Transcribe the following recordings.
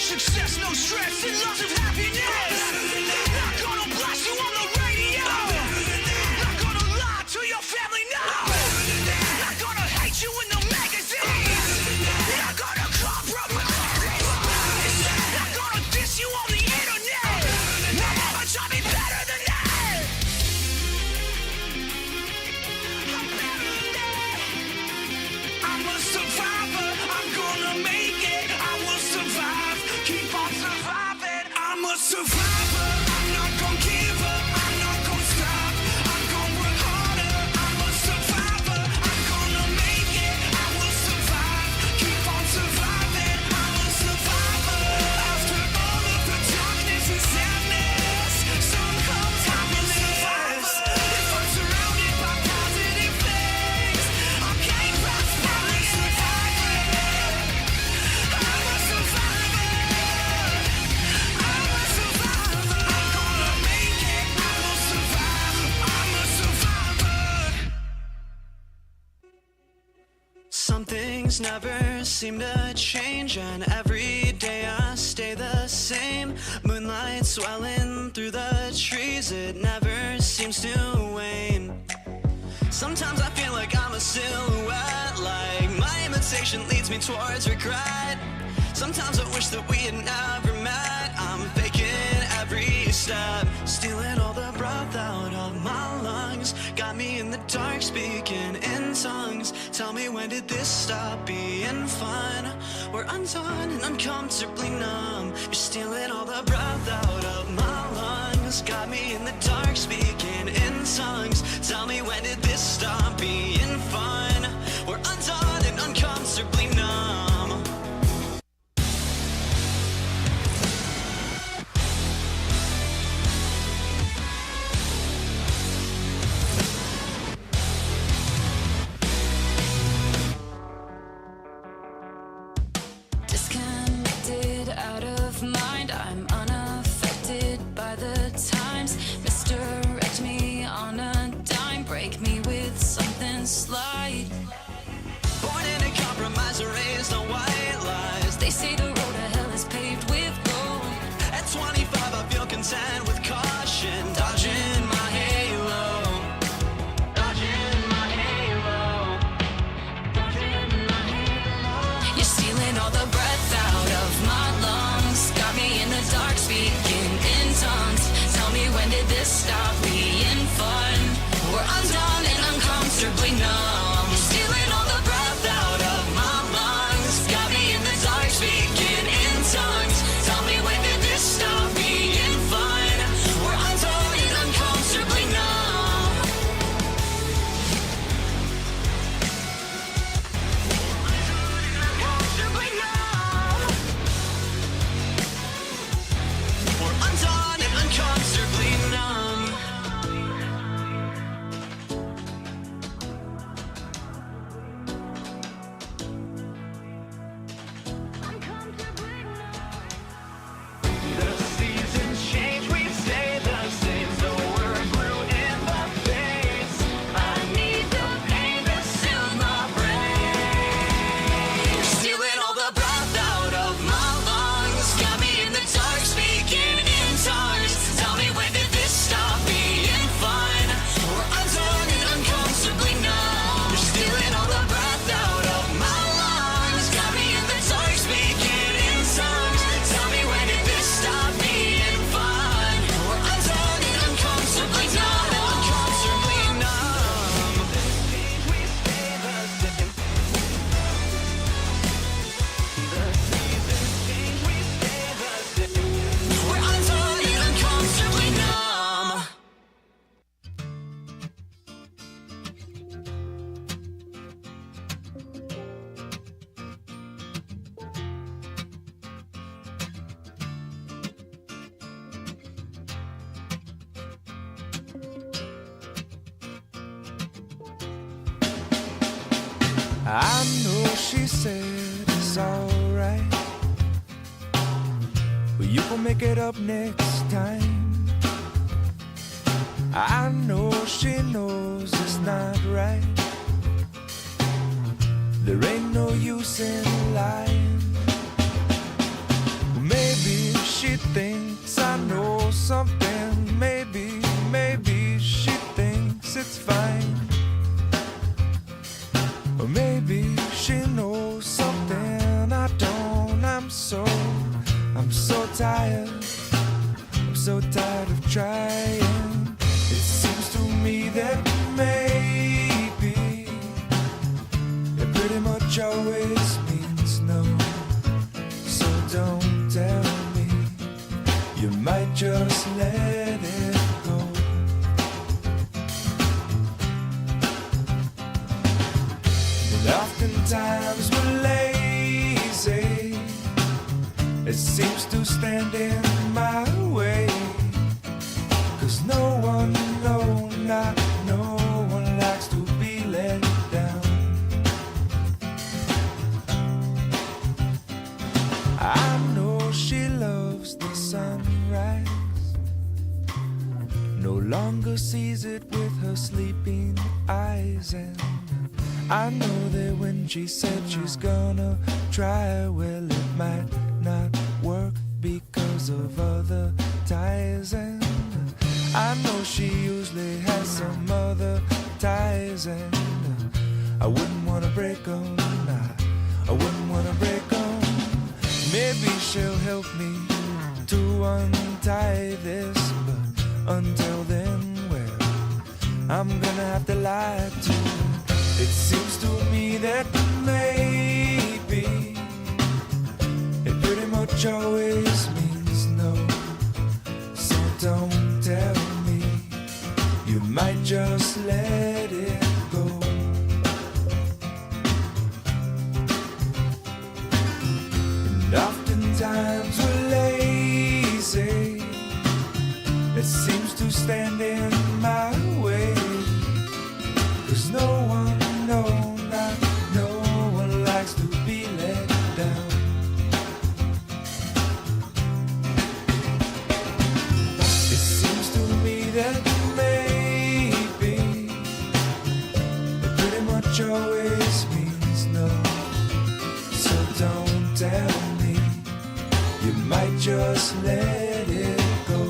success, no stress, and lots of happiness. Not gonna blast you on the radio. Not gonna lie to your family, no. Not gonna hate you in the magazines. Not gonna compromise. Not gonna diss you on the internet. No mama taught me better than that. I'm better than that. I'm a survivor. I'm gonna make it. I will survive. Keep on surviving. I'm a survivor. I'm not gonna give up. I'm not gonna stop. I'm gonna work harder. I'm a survivor. I'm gonna make it. I will survive. Keep on surviving. I'm a survivor. After all of the darkness and sadness, sun comes happiness. If I'm surrounded by positive things, I can't pass by. I'm a survivor. I'm a survivor. I'm a survivor. I'm gonna make it. I will survive. I'm a survivor. Some things never seem to change, and every day I stay the same. Moonlight swelling through the trees, it never seems to wane. Sometimes I feel like I'm a silhouette, like my imitation leads me towards regret. Sometimes I wish that we had never met. I'm faking every step, stealing all the breath out of my lungs. Got me in the dark, speaking in tongues. Tell me, when did this stop being fun? We're undone and uncomfortably numb. You're stealing all the breath out of my lungs. Got me in the dark, speaking in tongues. Tell me, when did this stop being fun? We're undone and uncomfortably numb. Disconnected, out of mind. I'm unaffected by the times. Misdirect me on a dime. Break me with something slight. Born in a compromise, raised on white lies. They say the road to hell is paved with gold. At 25 I feel content with caution. Dodging my halo. Dodging my halo. Dodging my halo. You're stealing all the breath out of my lungs. Got me in the dark, speaking in tongues. Tell me, when did this stop being fun? We're undone and uncomfortably numb. You're stealing all the breath out of my lungs. Got me in the dark, speaking in tongues. Tell me, when did this stop being fun? We're undone and uncomfortably numb. Uncomfortably numb. We're undone and uncomfortably numb. The seasons change, we stay the same, so we're blue in the face. I need the pain to soothe my brain. You're stealing all the breath out of my lungs. Got me in the dark, speaking in tongues. Tell me, when did this stop being fun? We're undone and uncomfortably numb. You're stealing all the breath out of my lungs. Got me in the dark, speaking in tongues. Tell me, when did this stop being fun? We're undone and uncomfortably numb. Uncomfortably numb. We stay the same. The seasons change, we stay the same. We're undone and uncomfortably numb. I know she said it's alright, but you gon' make it up next time. I know she knows it's not right. There ain't no use in lying. Maybe she thinks I know something. Maybe she thinks it's fine. Or maybe she knows something I don't. I'm so tired. I'm so tired of trying. It seems to me that maybe it pretty much always means no. So don't tell me, you might just let it go. And oftentimes we're lazy. It seems to stand in my way. 'Cause no one, not no one likes to be let down. I know she loves the sunrise, no longer sees it with her sleeping eyes. And I know that when she said she's gonna try, well, it might not work because of other ties. And I know she usually has some other ties. And I wouldn't wanna break them, I wouldn't wanna break them. Maybe she'll help me to untie this, but until then, well, I'm gonna have to lie to her. It seems to me that maybe it pretty much always means no. So don't tell me, you might just let it go. And oftentimes we're lazy. It seems to stand in my way. 'Cause no one, not no one likes to be let down. It seems to me that maybe it pretty much always means no. So don't tell me, you might just let it go.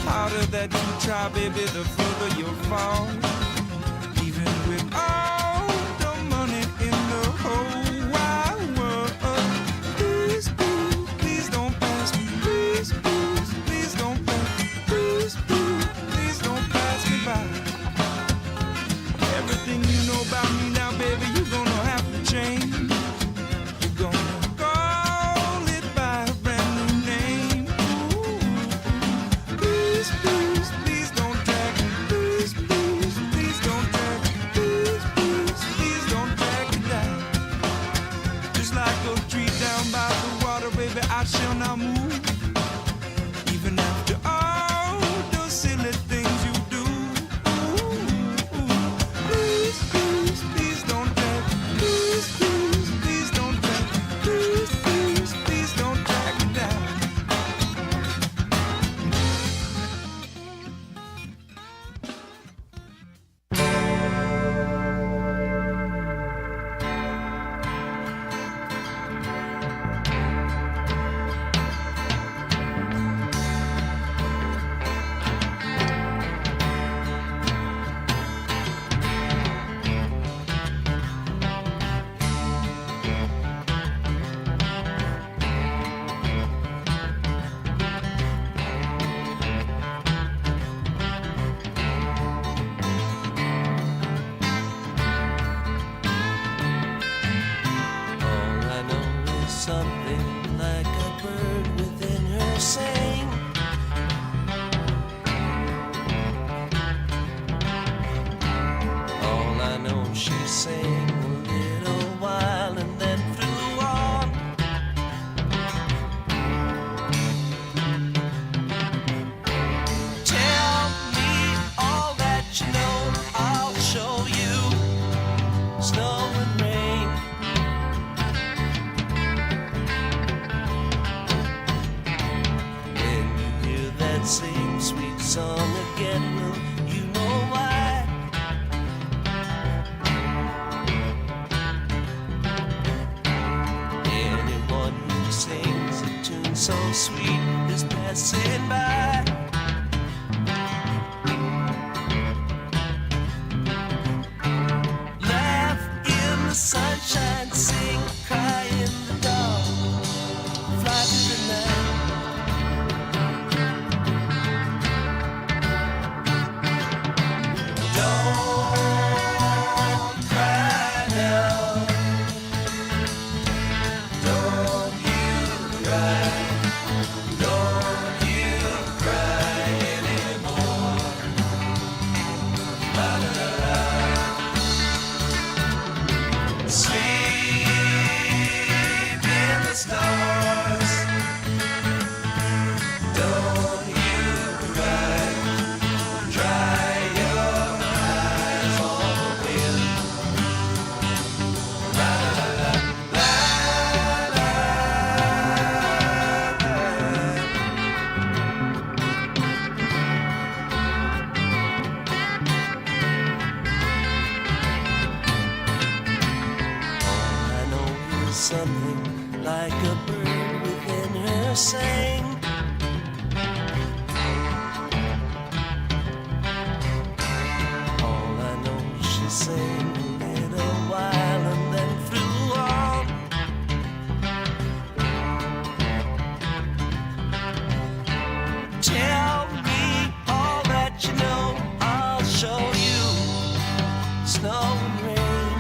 Harder that you try, baby, the further you'll fall. Even with all the money in the whole wide world. Please, please, please don't pass me. Please, please, please don't pass me. Please, please, please don't pass me by. Everything you know about me now, baby, you're gonna have to change. You're gonna call it by a brand new name. Please, please, please don't drag me. Please, please, please don't drag me. Please, please, please don't drag me down. Just like a tree down by the water, baby, I shall not move. Even after all the silly things you do. Please, please, please don't drag me. Please, please, please don't drag me. Please, please, please don't drag me down. so sweet is passing by. Laugh in the sunshine, sing, cry in the dark, fly through the night. Don't cry now. Don't you cry. Don't you cry anymore. La la la la. Sleep in the stars. Don't you cry. Dry your eyes on the wind. La la la la la la. All I know is something like a bird within her sang. All I know, she sang a little while and then flew on. Tell me all that you know, I'll show you snow and rain.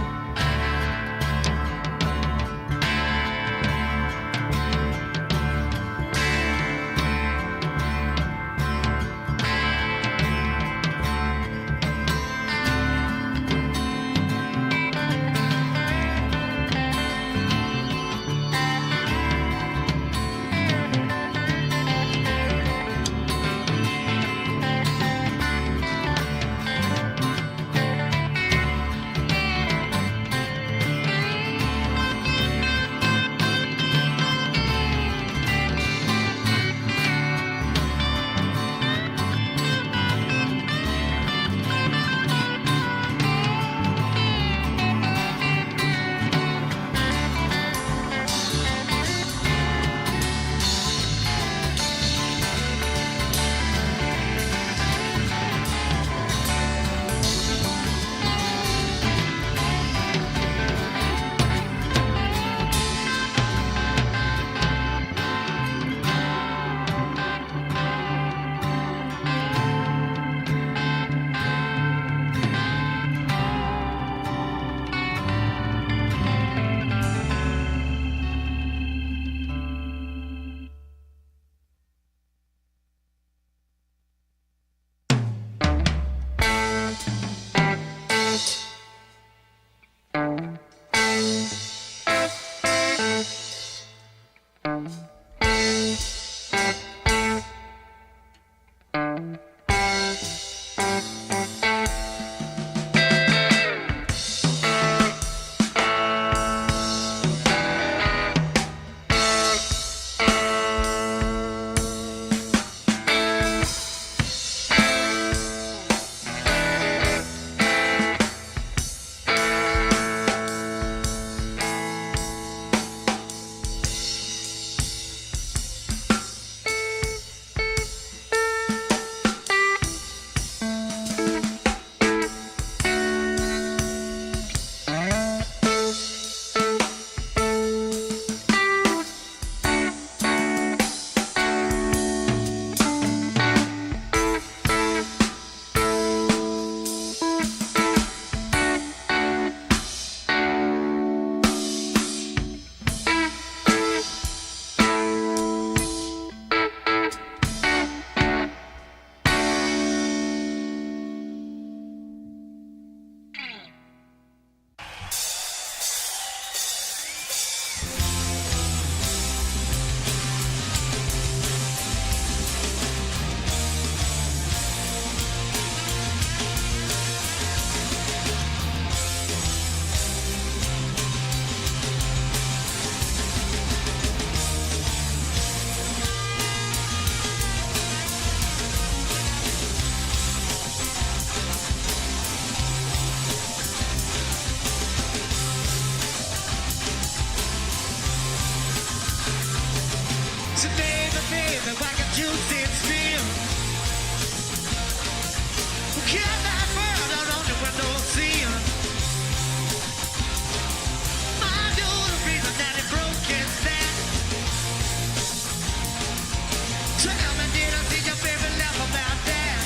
Tell me, did I see your baby laugh about that?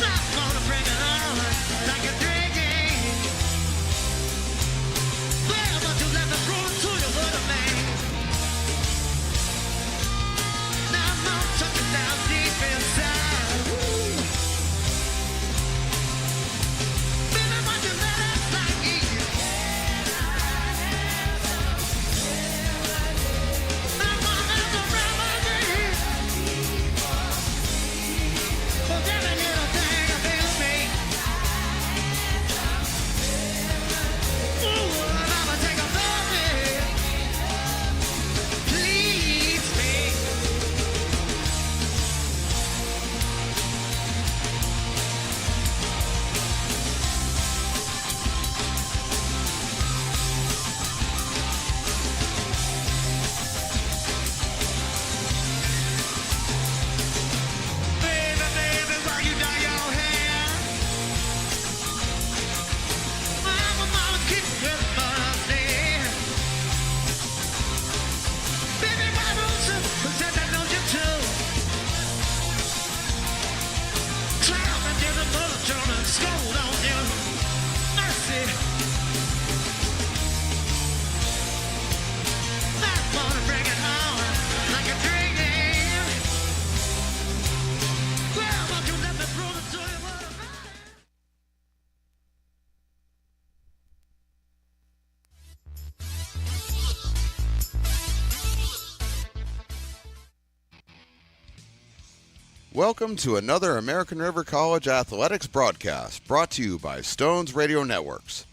I'm gonna bring it on like a drinking. Well, but you let me prove to you what I mean. Now I'm gonna tuck it down deep inside. Woo. Baby, why you let us like easy? I wanna have a remedy for every little thing I feel me. Ooh, and I'ma take a baby. Please me. Baby, baby, why you dye your hair? I'm a mama keep with money. Baby, my roots said I know you too. Clown and did a bullet on and scold on you. Mercy. I wanna bring it on like a dream. Well, won't you let me prove it to you what I'm about? Welcome to another American River College Athletics broadcast brought to you by Stones Radio Networks.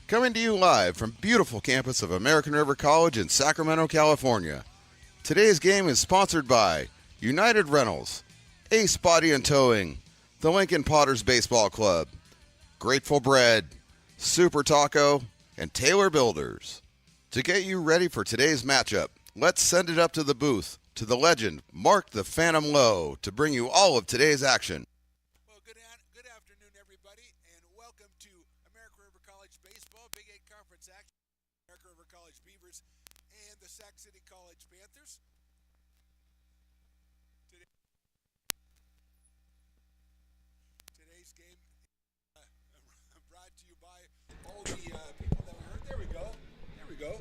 Coming to you live from beautiful campus of American River College in Sacramento, California. Today's game is sponsored by United Rentals, Ace Body and Towing, the Lincoln Potters Baseball Club, Grateful Bread, Super Taco, and Taylor Builders. To get you ready for today's matchup, let's send it up to the booth to the legend, Mark the Phantom Lowe, to bring you all of today's action. Well, good afternoon, everybody, and welcome to American River College Baseball, Big 8 Conference action. American River College Beavers and the Sac City College Panthers. Today's game brought to you by all the people that we heard. There we go. There we go.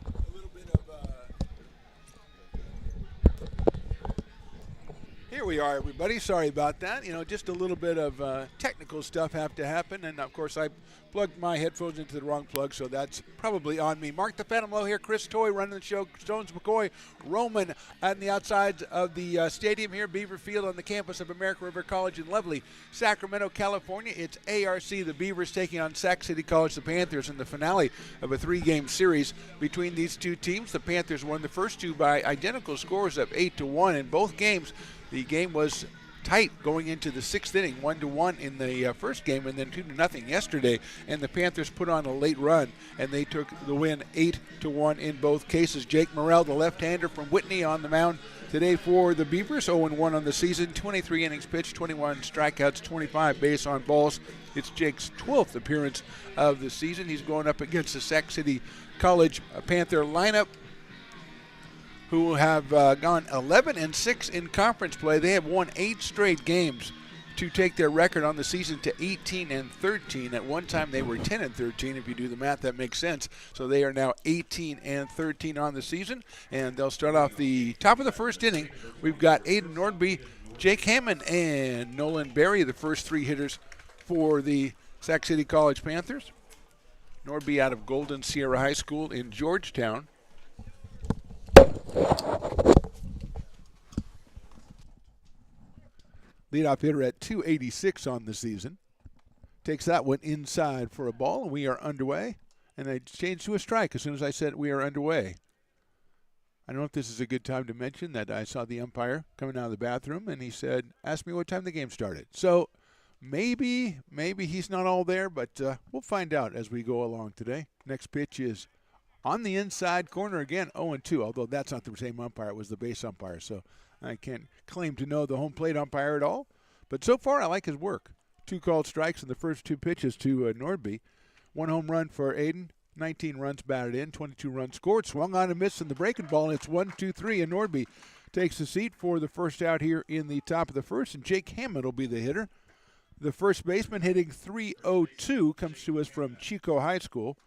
A little bit of here we are, everybody. Sorry about that. You know, just a little bit of technical stuff have to happen. And, of course, I plugged my headphones into the wrong plug, so that's probably on me. Mark the Phantom Lowe here. Chris Toy running the show. Stones McCoy, Roman on the outsides of the stadium here, Beaver Field, on the campus of American River College in lovely Sacramento, California. It's ARC, the Beavers, taking on Sac City College, the Panthers, in the finale of a three-game series between these two teams. The Panthers won the first two by identical scores of 8-1 in both games. The game was tight going into the sixth inning, 1-1 in the first game, and then 2-0 yesterday. And the Panthers put on a late run, and they took the win 8-1 in both cases. Jake Morrell, the left-hander from Whitney, on the mound today for the Beavers. 0-1 on the season, 23 innings pitched, 21 strikeouts, 25 base on balls. It's Jake's 12th appearance of the season. He's going up against the Sac City College Panther lineup, who have gone 11-6 in conference play. They have won 8 straight games to take their record on the season to 18-13. At one time, they were 10-13. If you do the math, that makes sense. So they are now 18-13 on the season, and they'll start off the top of the first inning. We've got Aiden Nordby, Jake Hammond, and Nolan Berry, the first three hitters for the Sac City College Panthers. Nordby out of Golden Sierra High School in Georgetown. Leadoff hitter at 286 on the season. Takes that one inside for a ball, and we are underway. And they changed to a strike as soon as I said we are underway. I don't know if this is a good time to mention that I saw the umpire coming out of the bathroom, and he said, ask me what time the game started. So maybe he's not all there, but we'll find out as we go along today. Next pitch is on the inside corner again, 0-2, although that's not the same umpire. It was the base umpire, so I can't claim to know the home plate umpire at all. But so far, I like his work. 2 called strikes in the first 2 pitches to Nordby. 1 home run for Aiden, 19 runs batted in, 22 runs scored. Swung on and missed in the breaking ball, and it's 1-2-3, and Nordby takes the seat for the first out here in the top of the first, and Jake Hammond will be the hitter. The first baseman hitting .302 comes to us from Chico High School.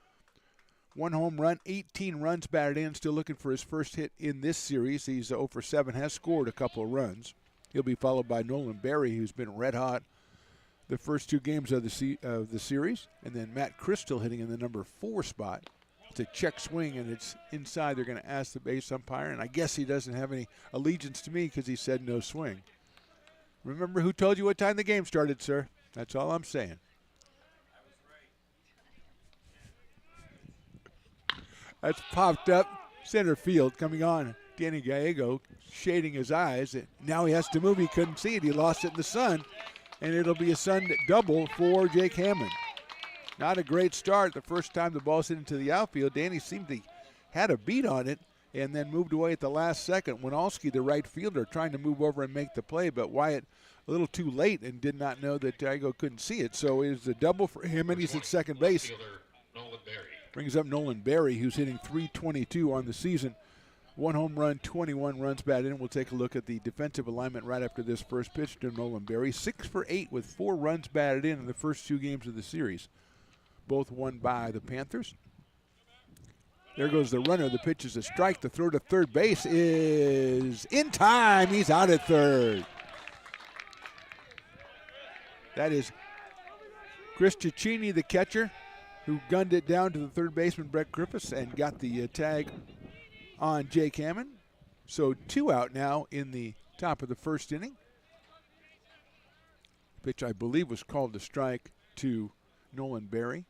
1 home run, 18 runs batted in, still looking for his first hit in this series. He's 0 for 7, has scored a couple of runs. He'll be followed by Nolan Berry, who's been red hot the first 2 games of the series. And then Matt Crystal hitting in the number 4 spot. It's a check swing, and it's inside. They're going to ask the base umpire, and I guess he doesn't have any allegiance to me because he said no swing. Remember who told you what time the game started, sir? That's all I'm saying. That's popped up center field coming on. Danny Gallego shading his eyes. Now he has to move. He couldn't see it. He lost it in the sun, and it'll be a sun double for Jake Hammond. Not a great start. The first time the ball's hit into the outfield, Danny seemed to had a beat on it and then moved away at the last second. Winalski, the right fielder, trying to move over and make the play, but Wyatt a little too late and did not know that Gallego couldn't see it. So it was a double for him, and he's at second base. Brings up Nolan Berry, who's hitting .322 on the season. 1 home run, 21 runs batted in. We'll take a look at the defensive alignment right after this first pitch to Nolan Berry. 6 for 8 with 4 runs batted in the first 2 games of the series. Both won by the Panthers. There goes the runner. The pitch is a strike. The throw to third base is in time. He's out at third. That is Chris Cicchini, the catcher, who gunned it down to the third baseman, Brett Griffiths, and got the tag on Jake Hammond. So 2 out now in the top of the first inning. Pitch, I believe, was called a strike to Nolan Berry.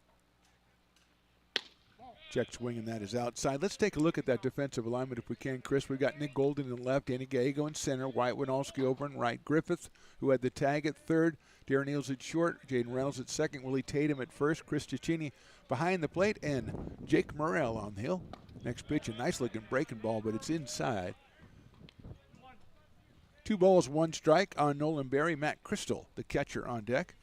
Check swing, and that is outside. Let's take a look at that defensive alignment if we can, Chris. We've got Nick Golden in left, Danny Gallego in center, Wyatt Winalski over in right, Griffith, who had the tag at third, Darren Eels at short, Jaden Reynolds at second, Willie Tatum at first, Chris Cicchini behind the plate, and Jake Morrell on the hill. Next pitch, a nice-looking breaking ball, but it's inside. 2 balls, 1 strike on Nolan Berry. Matt Crystal, the catcher, on deck.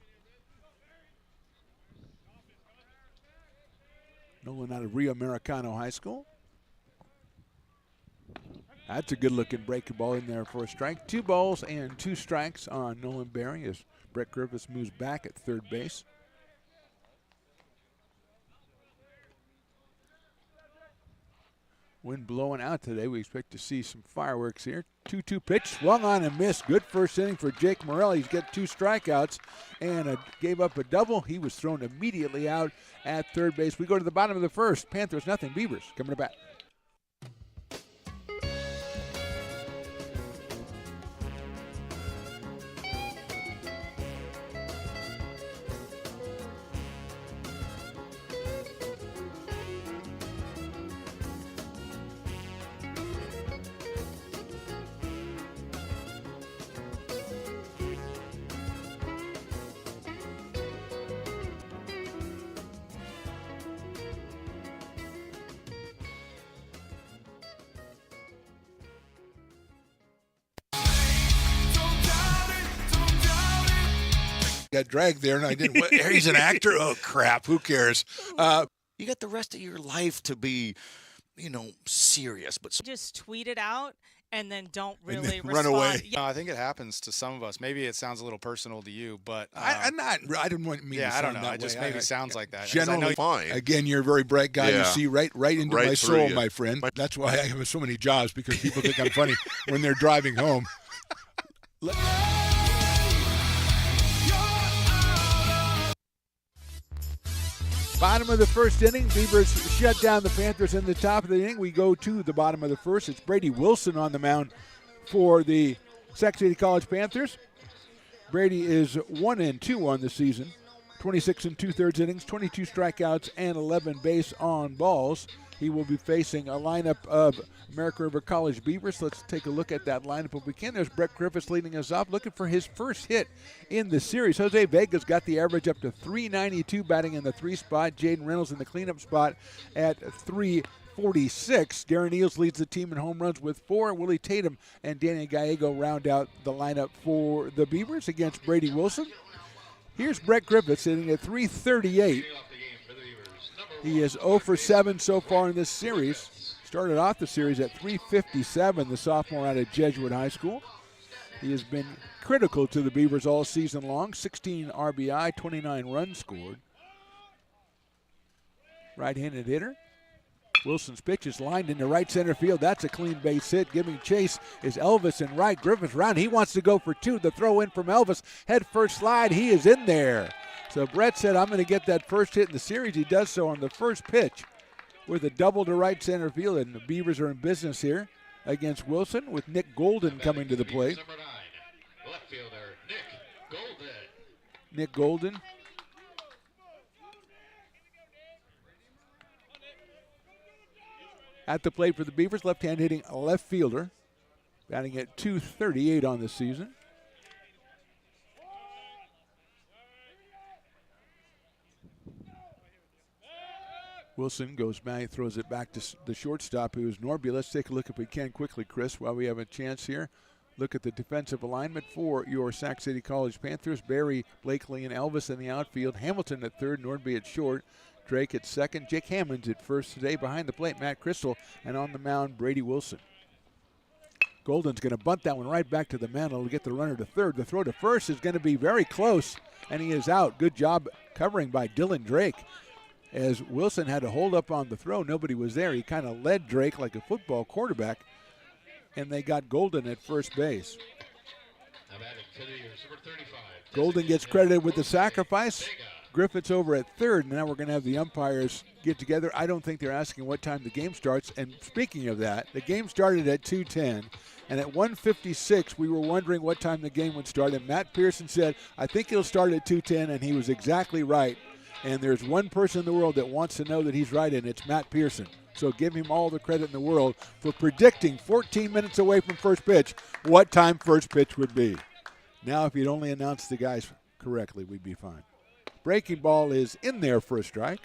Nolan out of Rio Americano High School. That's a good-looking breaking ball in there for a strike. 2 balls and 2 strikes on Nolan Berry as Brett Griffiths moves back at third base. Wind blowing out today. We expect to see some fireworks here. 2-2 pitch, swung on and missed. Good first inning for Jake Morrell. He's got 2 strikeouts and gave up a double. He was thrown immediately out at third base. We go to the bottom of the first. Panthers nothing. Beavers coming to bat. Got dragged there, and I didn't. He's an actor? Oh, crap. Who cares? You got the rest of your life to be, serious. But just tweet it out and then don't And really then run respond. away. Yeah. I think it happens to some of us. Maybe it sounds a little personal to you, but I didn't want me to yeah, I don't sound know. that It just way. maybe sounds like that. 'Cause Generally, Fine. again, you're a very bright guy. You Yeah. see right into Right my through soul, you. my friend. That's why I have so many jobs, because people think I'm funny when they're driving home. Bottom of the first inning, Beavers shut down the Panthers in the top of the inning. We go to the bottom of the first. It's Brady Wilson on the mound for the Sac City College Panthers. Brady is 1-2 on the season. 26 2/3 innings, 22 strikeouts, and 11 base on balls. He will be facing a lineup of American River College Beavers. Let's take a look at that lineup if we can. There's Brett Griffiths leading us off, looking for his first hit in the series. Jose Vega's got the average up to .392, batting in the 3 spot. Jaden Reynolds in the cleanup spot at .346. Darren Eels leads the team in home runs with 4. Willie Tatum and Danny Gallego round out the lineup for the Beavers against Brady Wilson. Here's Brett Griffiths sitting at .338. He is 0 for 7 so far in this series. Started off the series at 357, the sophomore out of Jesuit High School. He has been critical to the Beavers all season long. 16 RBI, 29 runs scored. Right-handed hitter. Wilson's pitch is lined into right center field. That's a clean base hit. Giving chase is Elvis in right. Griffith's round. He wants to go for two. The throw in from Elvis. Head first slide. He is in there. So Brett said, I'm going to get that first hit in the series. He does so on the first pitch with a double to right center field. And the Beavers are in business here against Wilson with Nick Golden coming to the plate. Number 9, left fielder Nick Golden. Nick Golden. At the plate for the Beavers, left-hand hitting left fielder, batting at .238 on the season. Wilson goes back, throws it back to the shortstop, who is Norby. Let's take a look if we can quickly, Chris, while we have a chance here. Look at the defensive alignment for your Sac City College Panthers. Barry, Blakely, and Elvis in the outfield. Hamilton at third, Nordby at short. Drake at second. Jake Hammonds at first today. Behind the plate, Matt Crystal. And on the mound, Brady Wilson. Golden's going to bunt that one right back to the mantle to get the runner to third. The throw to first is going to be very close, and he is out. Good job covering by Dylan Drake. As Wilson had to hold up on the throw, nobody was there. He kind of led Drake like a football quarterback, and they got Golden at first base. Golden gets credited with the sacrifice. Griffith's over at third, and now we're going to have the umpires get together. I don't think they're asking what time the game starts. And speaking of that, the game started at 2:10, and at 1:56 we were wondering what time the game would start. And Matt Pearson said, I think it'll start at 2:10, and he was exactly right. And there's one person in the world that wants to know that he's right, and it's Matt Pearson. So give him all the credit in the world for predicting 14 minutes away from first pitch what time first pitch would be. Now, if you'd only announced the guys correctly, we'd be fine. Breaking ball is in there for a strike.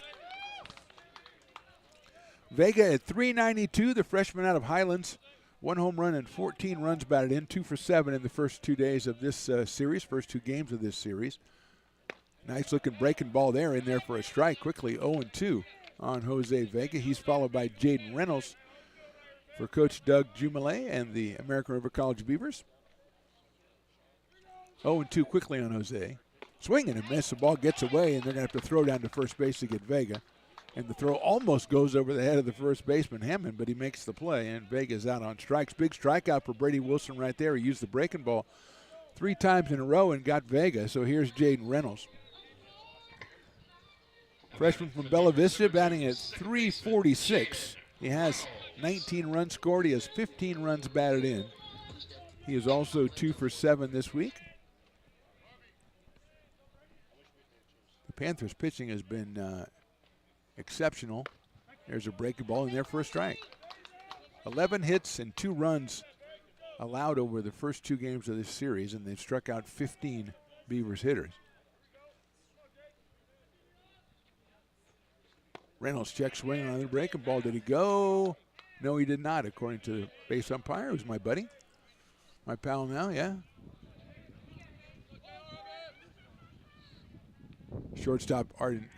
Vega at 392, the freshman out of Highlands. 1 home run and 14 runs batted in, 2 for 7 in the first 2 days of this series, first 2 games of this series. Nice looking breaking ball there, in there for a strike. Quickly 0-2 on Jose Vega. He's followed by Jaden Reynolds for Coach Doug Jumalet and the American River College Beavers. 0-2 quickly on Jose. Swing and a miss. The ball gets away, and they're going to have to throw down to first base to get Vega. And the throw almost goes over the head of the first baseman, Hammond, but he makes the play, and Vega's out on strikes. Big strikeout for Brady Wilson right there. He used the breaking ball 3 times in a row and got Vega. So here's Jaden Reynolds. Freshman from Bella Vista, batting at 346. He has 19 runs scored. He has 15 runs batted in. He is also 2 for 7 this week. The Panthers' pitching has been exceptional. There's a breaking ball in there for a strike. 11 hits and 2 runs allowed over the first 2 games of this series, and they've struck out 15 Beavers hitters. Reynolds checks swing on the breaking ball. Did he go? No, he did not, according to the base umpire, who's my buddy. My pal now, yeah. Shortstop Aiden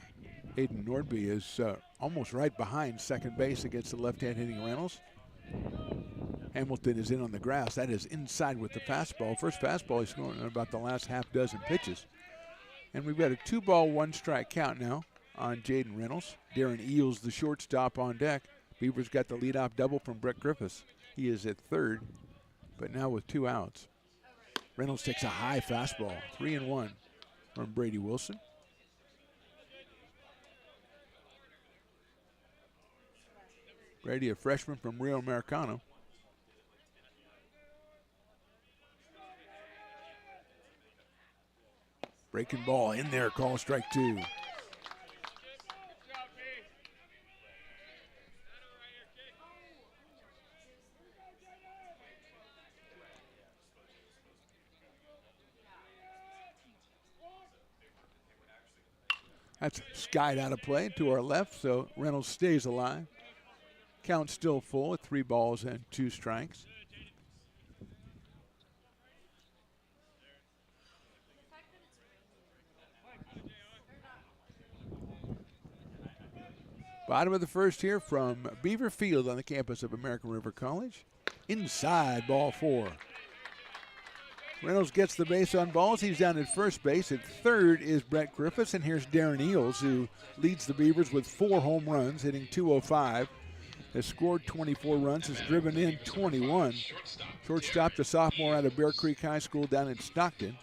Nordby is almost right behind second base against the left-hand hitting Reynolds. Hamilton is in on the grass. That is inside with the fastball. First fastball he's going in about the last half dozen pitches. And we've got a 2-ball, 1-strike count now on Jaden Reynolds. Darren Eels, the shortstop, on deck. Beavers got the leadoff double from Brett Griffiths. He is at third, but now with 2 outs. Reynolds takes a high fastball, 3-1 from Brady Wilson. Brady, a freshman from Rio Americano. Breaking ball in there, call strike 2. That's skied out of play to our left, so Reynolds stays alive. Count still full at 3 balls and 2 strikes. Bottom of the first here from Beaver Field on the campus of American River College. Inside, ball 4. Reynolds gets the base on balls. He's down at first base. At third is Brett Griffiths, and here's Darren Eels, who leads the Beavers with 4 home runs, hitting .205. Has scored 24 runs, has driven in 21. Shortstop, the sophomore out of Bear Creek High School down in Stockton.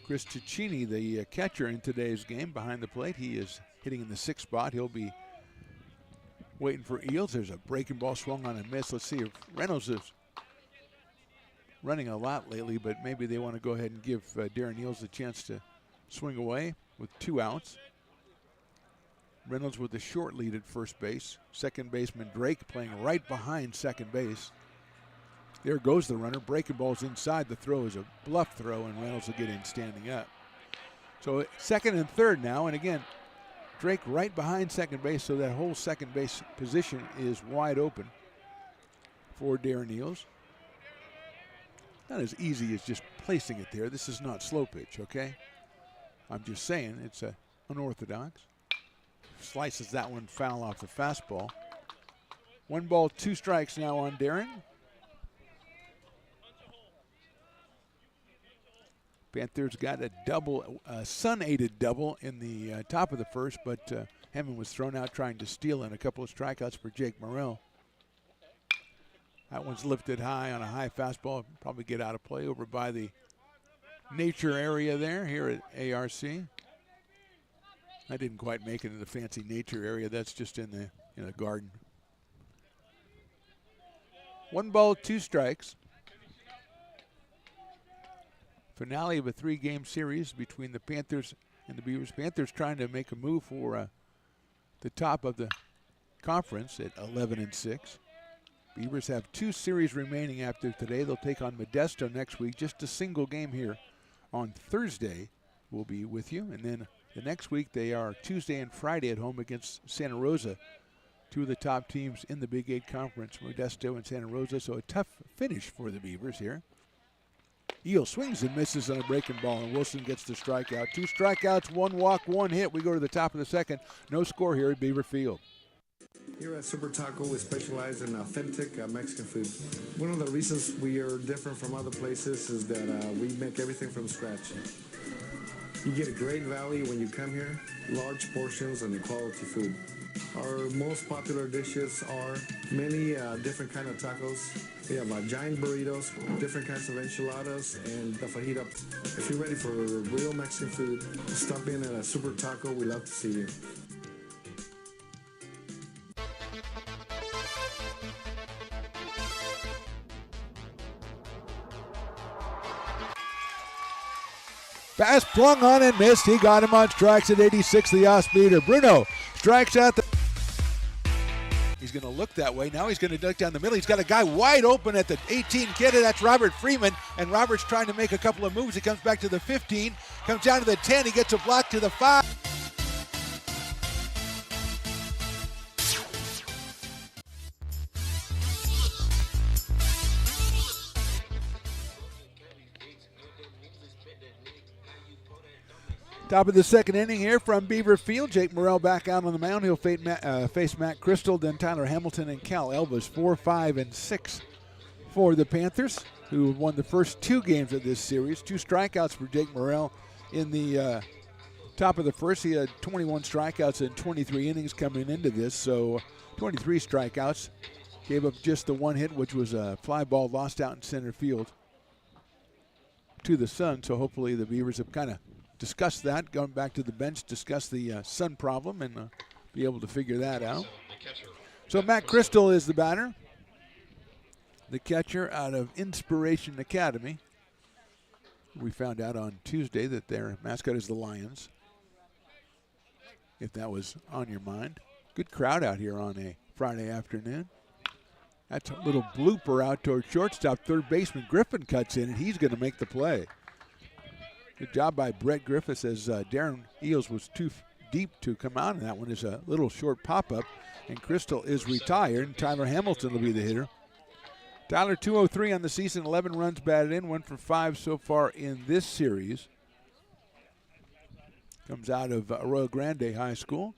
Chris Ticini, the catcher in today's game, behind the plate. He is hitting in the 6th spot. He'll be waiting for Eels. There's a breaking ball swung on and missed. Let's see if Reynolds is running a lot lately, but maybe they want to go ahead and give Darren Eels a chance to swing away with 2 outs. Reynolds with the short lead at first base. Second baseman Drake playing right behind second base. There goes the runner. Breaking ball's inside. The throw is a bluff throw, and Reynolds will get in standing up. So second and third now, and again, Drake right behind second base, so that whole second base position is wide open for Darren Eels. Not as easy as just placing it there. This is not slow pitch, okay? I'm just saying it's unorthodox. Slices that one foul off the fastball. 1 ball, 2 strikes now on Darren. Panthers got a double, Sun-aided double in the top of the first, but Hammond was thrown out trying to steal in. A couple of strikeouts for Jake Morrell. That one's lifted high on a high fastball. Probably get out of play over by the nature area there here at ARC. I didn't quite make it in the fancy nature area. That's just in the garden. 1 ball, 2 strikes. Finale of a 3-game series between the Panthers and the Beavers. Panthers trying to make a move for the top of the conference at 11-6. Beavers have 2 series remaining after today. They'll take on Modesto next week. Just a single game here on Thursday. We'll be with you. And then the next week they are Tuesday and Friday at home against Santa Rosa. 2 of the top teams in the Big 8 Conference, Modesto and Santa Rosa. So a tough finish for the Beavers here. Eel swings and misses on a breaking ball, and Wilson gets the strikeout. 2 strikeouts, 1 walk, 1 hit. We go to the top of the second. No score here at Beaver Field. Here at Super Taco, we specialize in authentic Mexican food. One of the reasons we are different from other places is that we make everything from scratch. You get a great value when you come here, large portions and quality food. Our most popular dishes are many different kind of tacos. We have giant burritos, different kinds of enchiladas, and the fajita. If you're ready for real Mexican food, stop in at a Super Taco. We'd love to see you. Pass flung on and missed. He got him on strikes at 86, the off-speeder. Bruno strikes out the... He's going to look that way. Now he's going to duck down the middle. He's got a guy wide open at the 18 kid. That's Robert Freeman. And Robert's trying to make a couple of moves. He comes back to the 15, comes down to the 10. He gets a block to the 5. Top of the second inning here from Beaver Field. Jake Morrell back out on the mound. He'll face Matt Crystal, then Tyler Hamilton and Cal Elvis. 4, 5, and 6 for the Panthers, who won the first 2 games of this series. 2 strikeouts for Jake Morrell in the top of the first. He had 21 strikeouts in 23 innings coming into this, so 23 strikeouts. Gave up just the 1 hit, which was a fly ball lost out in center field to the Sun. So hopefully the Beavers have kind of discuss that, going back to the bench, discuss the sun problem, and be able to figure that out. So Matt Crystal is the batter, the catcher out of Inspiration Academy. We found out on Tuesday that their mascot is the Lions, if that was on your mind. Good crowd out here on a Friday afternoon. That's a little blooper out towards shortstop. Third baseman Griffin cuts in, and he's going to make the play. Good job by Brett Griffiths, as Darren Eels was too deep to come out, and that one is a little short pop-up, and Crystal is retired, and Tyler Hamilton will be the hitter. Tyler, 203 on the season, 11 runs batted in, 1 for 5 so far in this series. Comes out of Arroyo Grande High School.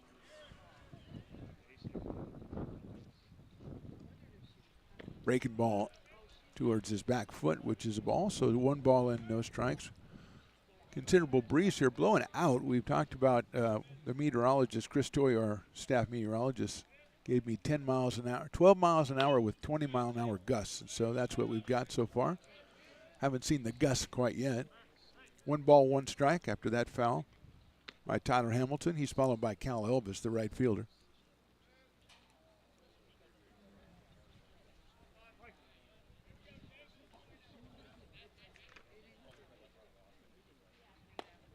Breaking ball towards his back foot, which is a ball. So 1 ball and no strikes. Considerable breeze here, blowing out. We've talked about the meteorologist, Chris Toy, our staff meteorologist, gave me 10 miles an hour, 12 miles an hour with 20-mile-an-hour gusts. And so that's what we've got so far. Haven't seen the gusts quite yet. 1 ball, 1 strike after that foul by Tyler Hamilton. He's followed by Cal Elvis, the right fielder.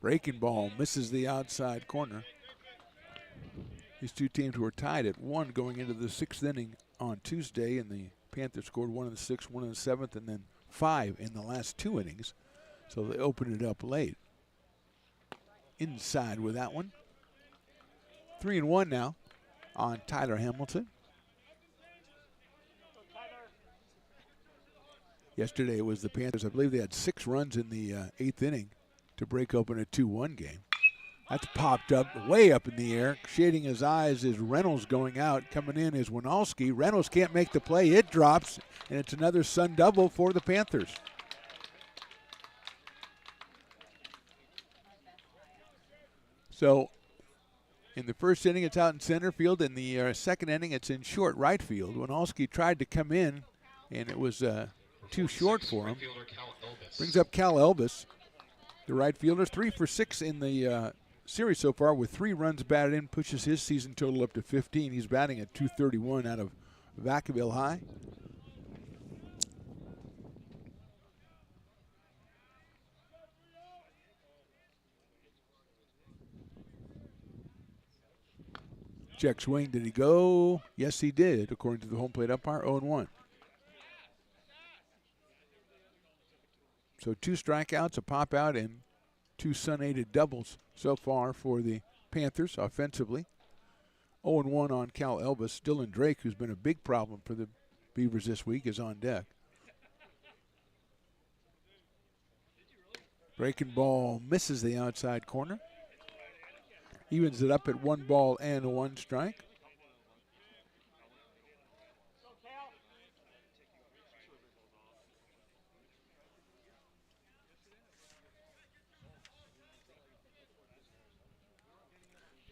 Breaking ball misses the outside corner. These two teams were tied at 1 going into the 6th inning on Tuesday, and the Panthers scored 1 in the 6th, 1 in the 7th, and then 5 in the last 2 innings. So they opened it up late. Inside with that one. 3-1 now on Tyler Hamilton. Yesterday it was the Panthers. I believe they had 6 runs in the 8th inning to break open a 2-1 game. That's popped up, way up in the air. Shading his eyes is Reynolds going out. Coming in is Winalski. Reynolds can't make the play. It drops, and it's another Sun double for the Panthers. So in the first inning, it's out in center field. In the second inning, it's in short right field. Winalski tried to come in, and it was too short for him. Brings up Cal Elvis. The right fielder, 3 for 6 in the series so far with 3 runs batted in, pushes his season total up to 15. He's batting at .231 out of Vacaville High. Check swing, did he go? Yes, he did, according to the home plate umpire, 0-1. So 2 strikeouts, a pop out, and 2 Sun-aided doubles so far for the Panthers offensively. 0-1 on Cal Elvis. Dylan Drake, who's been a big problem for the Beavers this week, is on deck. Breaking ball misses the outside corner. Evens it up at 1 ball and 1 strike.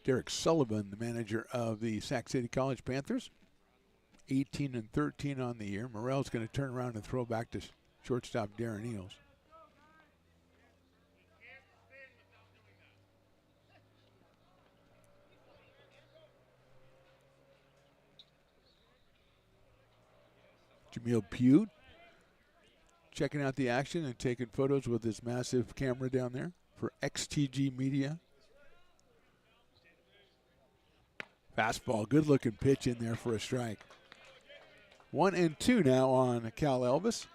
Derek Sullivan, the manager of the Sac City College Panthers, 18-13 on the year. Morrell's going to turn around and throw back to shortstop Darren Eels. Jamil Pugh checking out the action and taking photos with his massive camera down there for XTG Media. Fastball, good looking pitch in there for a strike. 1-2 now on Cal Elvis.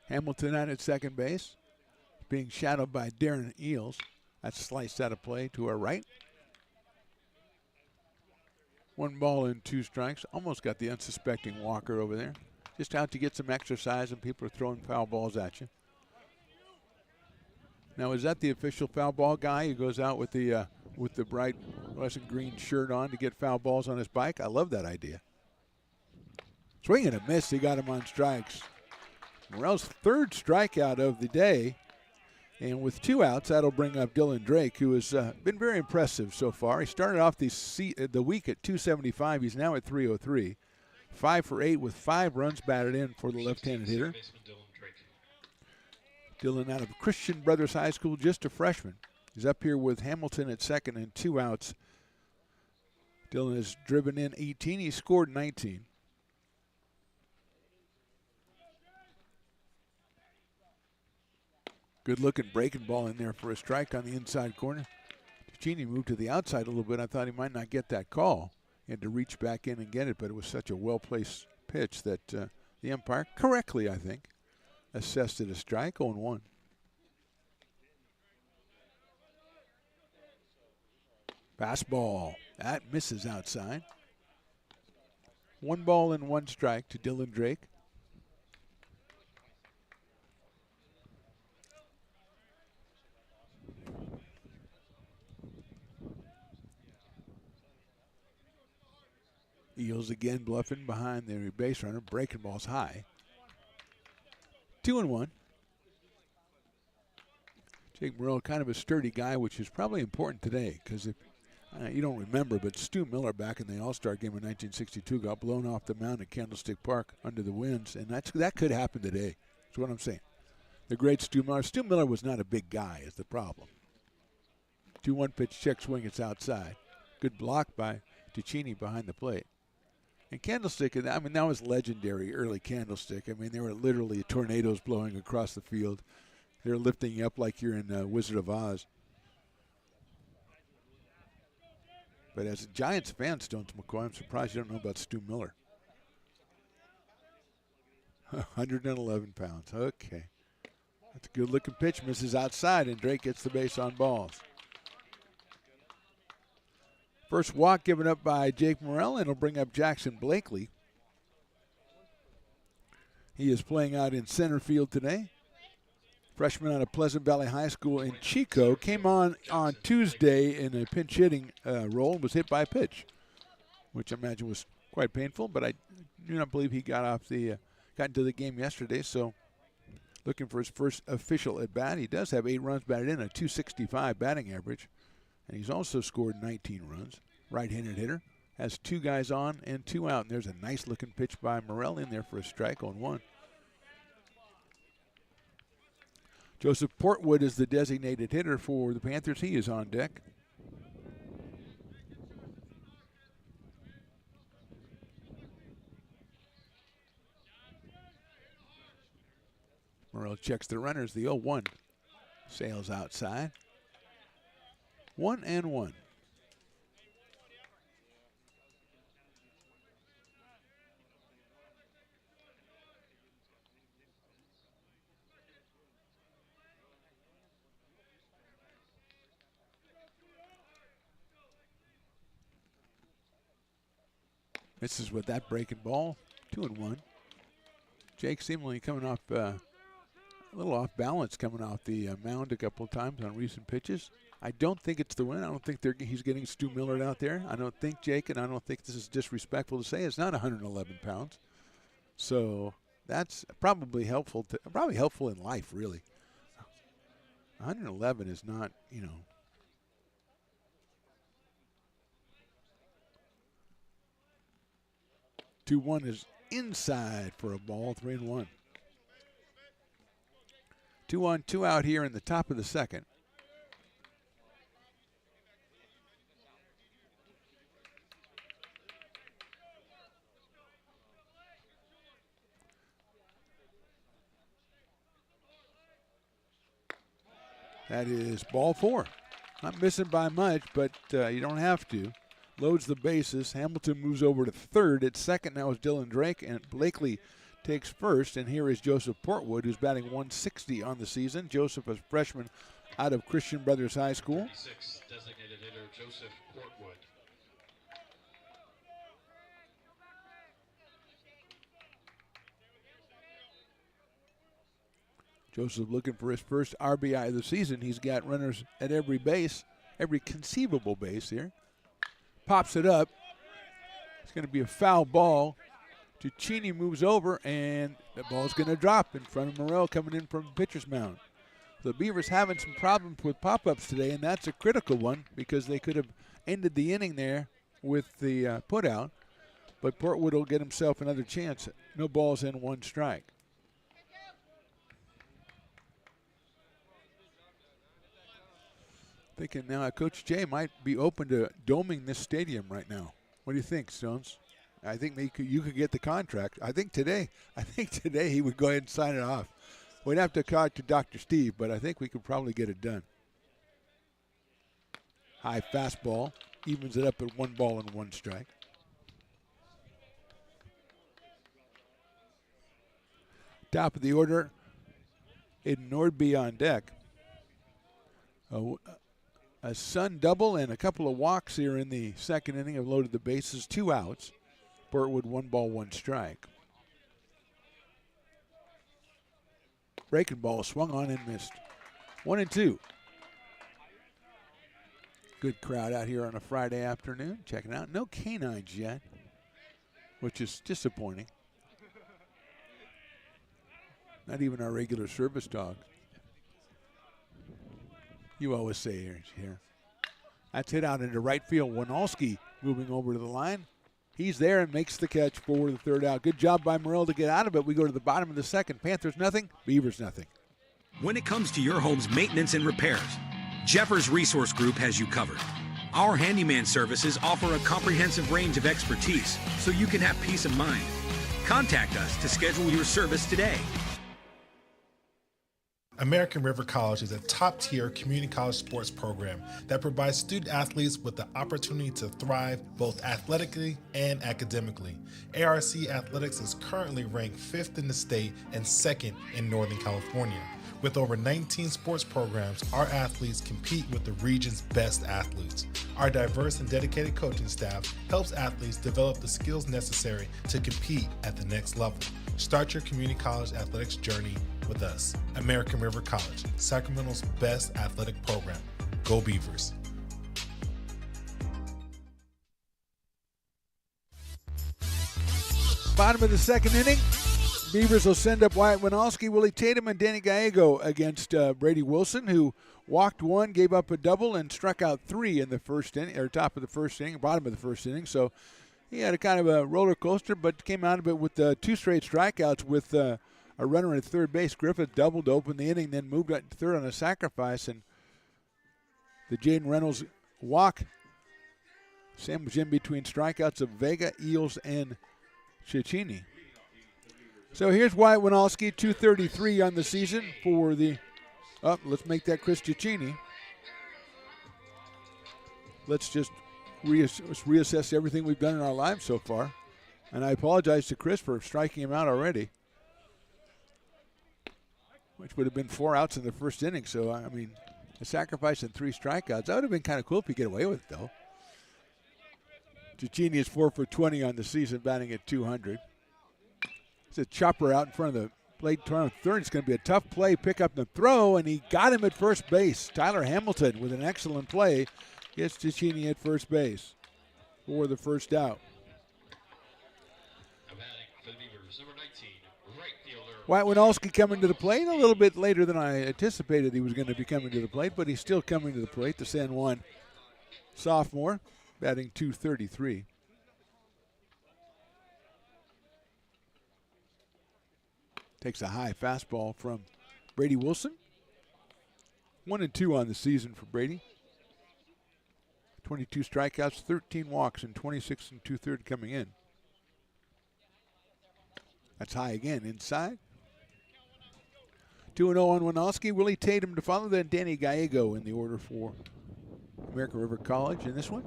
Hamilton out at second base, being shadowed by Darren Eels. That's sliced out of play to our right. 1 ball and 2 strikes. Almost got the unsuspecting Walker over there. Just out to get some exercise, and people are throwing foul balls at you. Now, is that the official foul ball guy who goes out with the bright fluorescent green shirt on to get foul balls on his bike? I love that idea. Swing and a miss. He got him on strikes. Morrell's 3rd strikeout of the day. And with 2 outs, that'll bring up Dylan Drake, who has been very impressive so far. He started off the week at 275. He's now at 303. 5 for 8 with 5 runs batted in for the left-handed hitter. Dylan out of Christian Brothers High School, just a freshman. He's up here with Hamilton at second and 2 outs. Dylan has driven in 18. He scored 19. Good looking breaking ball in there for a strike on the inside corner. Ticini moved to the outside a little bit. I thought he might not get that call. He had to reach back in and get it, but it was such a well-placed pitch that the umpire, correctly I think, assessed it a strike. 0-1. Fastball. That misses outside. 1 ball and 1 strike to Dylan Drake. Eels again bluffing behind their base runner. Breaking ball's high. 2-1. Jake Morrell, kind of a sturdy guy, which is probably important today because if you don't remember, but Stu Miller back in the All-Star game in 1962 got blown off the mound at Candlestick Park under the winds, and that could happen today. That's what I'm saying. The great Stu Miller. Stu Miller was not a big guy is the problem. 2-1 pitch, check swing, it's outside. Good block by Ticini behind the plate. And Candlestick, I mean, that was legendary early Candlestick. I mean, there were literally tornadoes blowing across the field. They're lifting you up like you're in Wizard of Oz. But as a Giants fan, Stones McCoy, I'm surprised you don't know about Stu Miller. 111 pounds. Okay. That's a good-looking pitch. Misses outside, and Drake gets the base on balls. First walk given up by Jake Morrell, and it'll bring up Jackson Blakely. He is playing out in center field today. Freshman out of Pleasant Valley High School in Chico. Came on Tuesday in a pinch hitting role and was hit by a pitch, which I imagine was quite painful, but I do not believe he got into the game yesterday, so looking for his first official at bat. He does have 8 runs batted in, a .265 batting average, and he's also scored 19 runs. Right-handed hitter. Has 2 guys on and 2 out, and there's a nice-looking pitch by Morrell in there for a strike on 1. Joseph Portwood is the designated hitter for the Panthers. He is on deck. Morrell checks the runners. The 0-1 sails outside. 1-1. Misses with that breaking ball. 2-1. Jake seemingly coming off a little off balance coming off the mound a couple of times on recent pitches. I don't think it's the win. I don't think he's getting Stu Miller out there. I don't think Jake, and I don't think this is disrespectful to say, it's not 111 pounds. So that's probably helpful in life, really. 111 is not, 2-1 is inside for a ball, 3-1. 2-on, 2 out here in the top of the second. That is ball 4. Not missing by much, but you don't have to. Loads the bases. Hamilton moves over to third. At second now is Dylan Drake, and Blakely takes first. And here is Joseph Portwood, who's batting 160 on the season. Joseph, a freshman out of Christian Brothers High School. Designated hitter Joseph Portwood. Joseph looking for his first RBI of the season. He's got runners at every base, every conceivable base here. Pops it up. It's going to be a foul ball. Ticini moves over, and the ball's going to drop in front of Morrell coming in from the pitcher's mound. The Beavers having some problems with pop-ups today, and that's a critical one because they could have ended the inning there with the put-out. But Portwood will get himself another chance. No balls in, 1 strike. Thinking now Coach Jay might be open to doming this stadium right now. What do you think, Stones? I think you could get the contract. I think today he would go ahead and sign it off. We'd have to talk to Dr. Steve, but I think we could probably get it done. High fastball, evens it up at 1 ball and 1 strike. Top of the order, Aiden Nordby on deck. A Sun double and a couple of walks here in the second inning have loaded the bases, 2 outs. Portwood 1 ball, 1 strike. Breaking ball swung on and missed. 1-2. Good crowd out here on a Friday afternoon. Checking out. No canines yet. which is disappointing. Not even our regular service dog. You always say here. That's hit out into right field. Winalski moving over to the line. He's there and makes the catch for the third out. Good job by Morrell to get out of it. We go to the bottom of the second. Panthers nothing, Beavers nothing. When it comes to your home's maintenance and repairs, Jeffers Resource Group has you covered. Our handyman services offer a comprehensive range of expertise so you can have peace of mind. Contact us to schedule your service today. American River College is a top-tier community college sports program that provides student athletes with the opportunity to thrive both athletically and academically. ARC Athletics is currently ranked 5th in the state and 2nd in Northern California. With over 19 sports programs, our athletes compete with the region's best athletes. Our diverse and dedicated coaching staff helps athletes develop the skills necessary to compete at the next level. Start your community college athletics journey with us. American River College, Sacramento's best athletic program. Go Beavers. Bottom of the second inning. Beavers will send up Wyatt Winalski, Willie Tatum, and Danny Gallego against Brady Wilson, who walked one, gave up a double, and struck out 3 in the first inning, or top of the first inning, bottom of the first inning. So he had a kind of a roller coaster, but came out of it with 2 straight strikeouts with a runner at third base. Griffith doubled to open the inning, then moved up to third on a sacrifice, and the Jaden Reynolds walk sandwiched in between strikeouts of Vega, Eels, and Cecchini. So here's Wyatt Winalski, 233 on the season for the, let's make that Chris Cecchini. Let's just reassess everything we've done in our lives so far. And I apologize to Chris for striking him out already, which would have been 4 outs in the first inning. So, I mean, a sacrifice and 3 strikeouts. That would have been kind of cool if you get away with it, though. Cecchini is 4 for 20 on the season, batting at 200. It's a chopper out in front of the plate. Third, it's going to be a tough play, pick up the throw, and he got him at first base. Tyler Hamilton with an excellent play gets Cecchini at first base for the first out. Wyatt Winalski coming to the plate a little bit later than I anticipated he was going to be coming to the plate, but he's still coming to the plate. The San Juan sophomore, batting 233. Takes a high fastball from Brady Wilson. 1-2 on the season for Brady. 22 strikeouts, 13 walks, and 26 2/3 coming in. That's high again, inside. 2-0 on Winalski. Willie Tatum to follow, then Danny Gallego in the order for American River College in this one.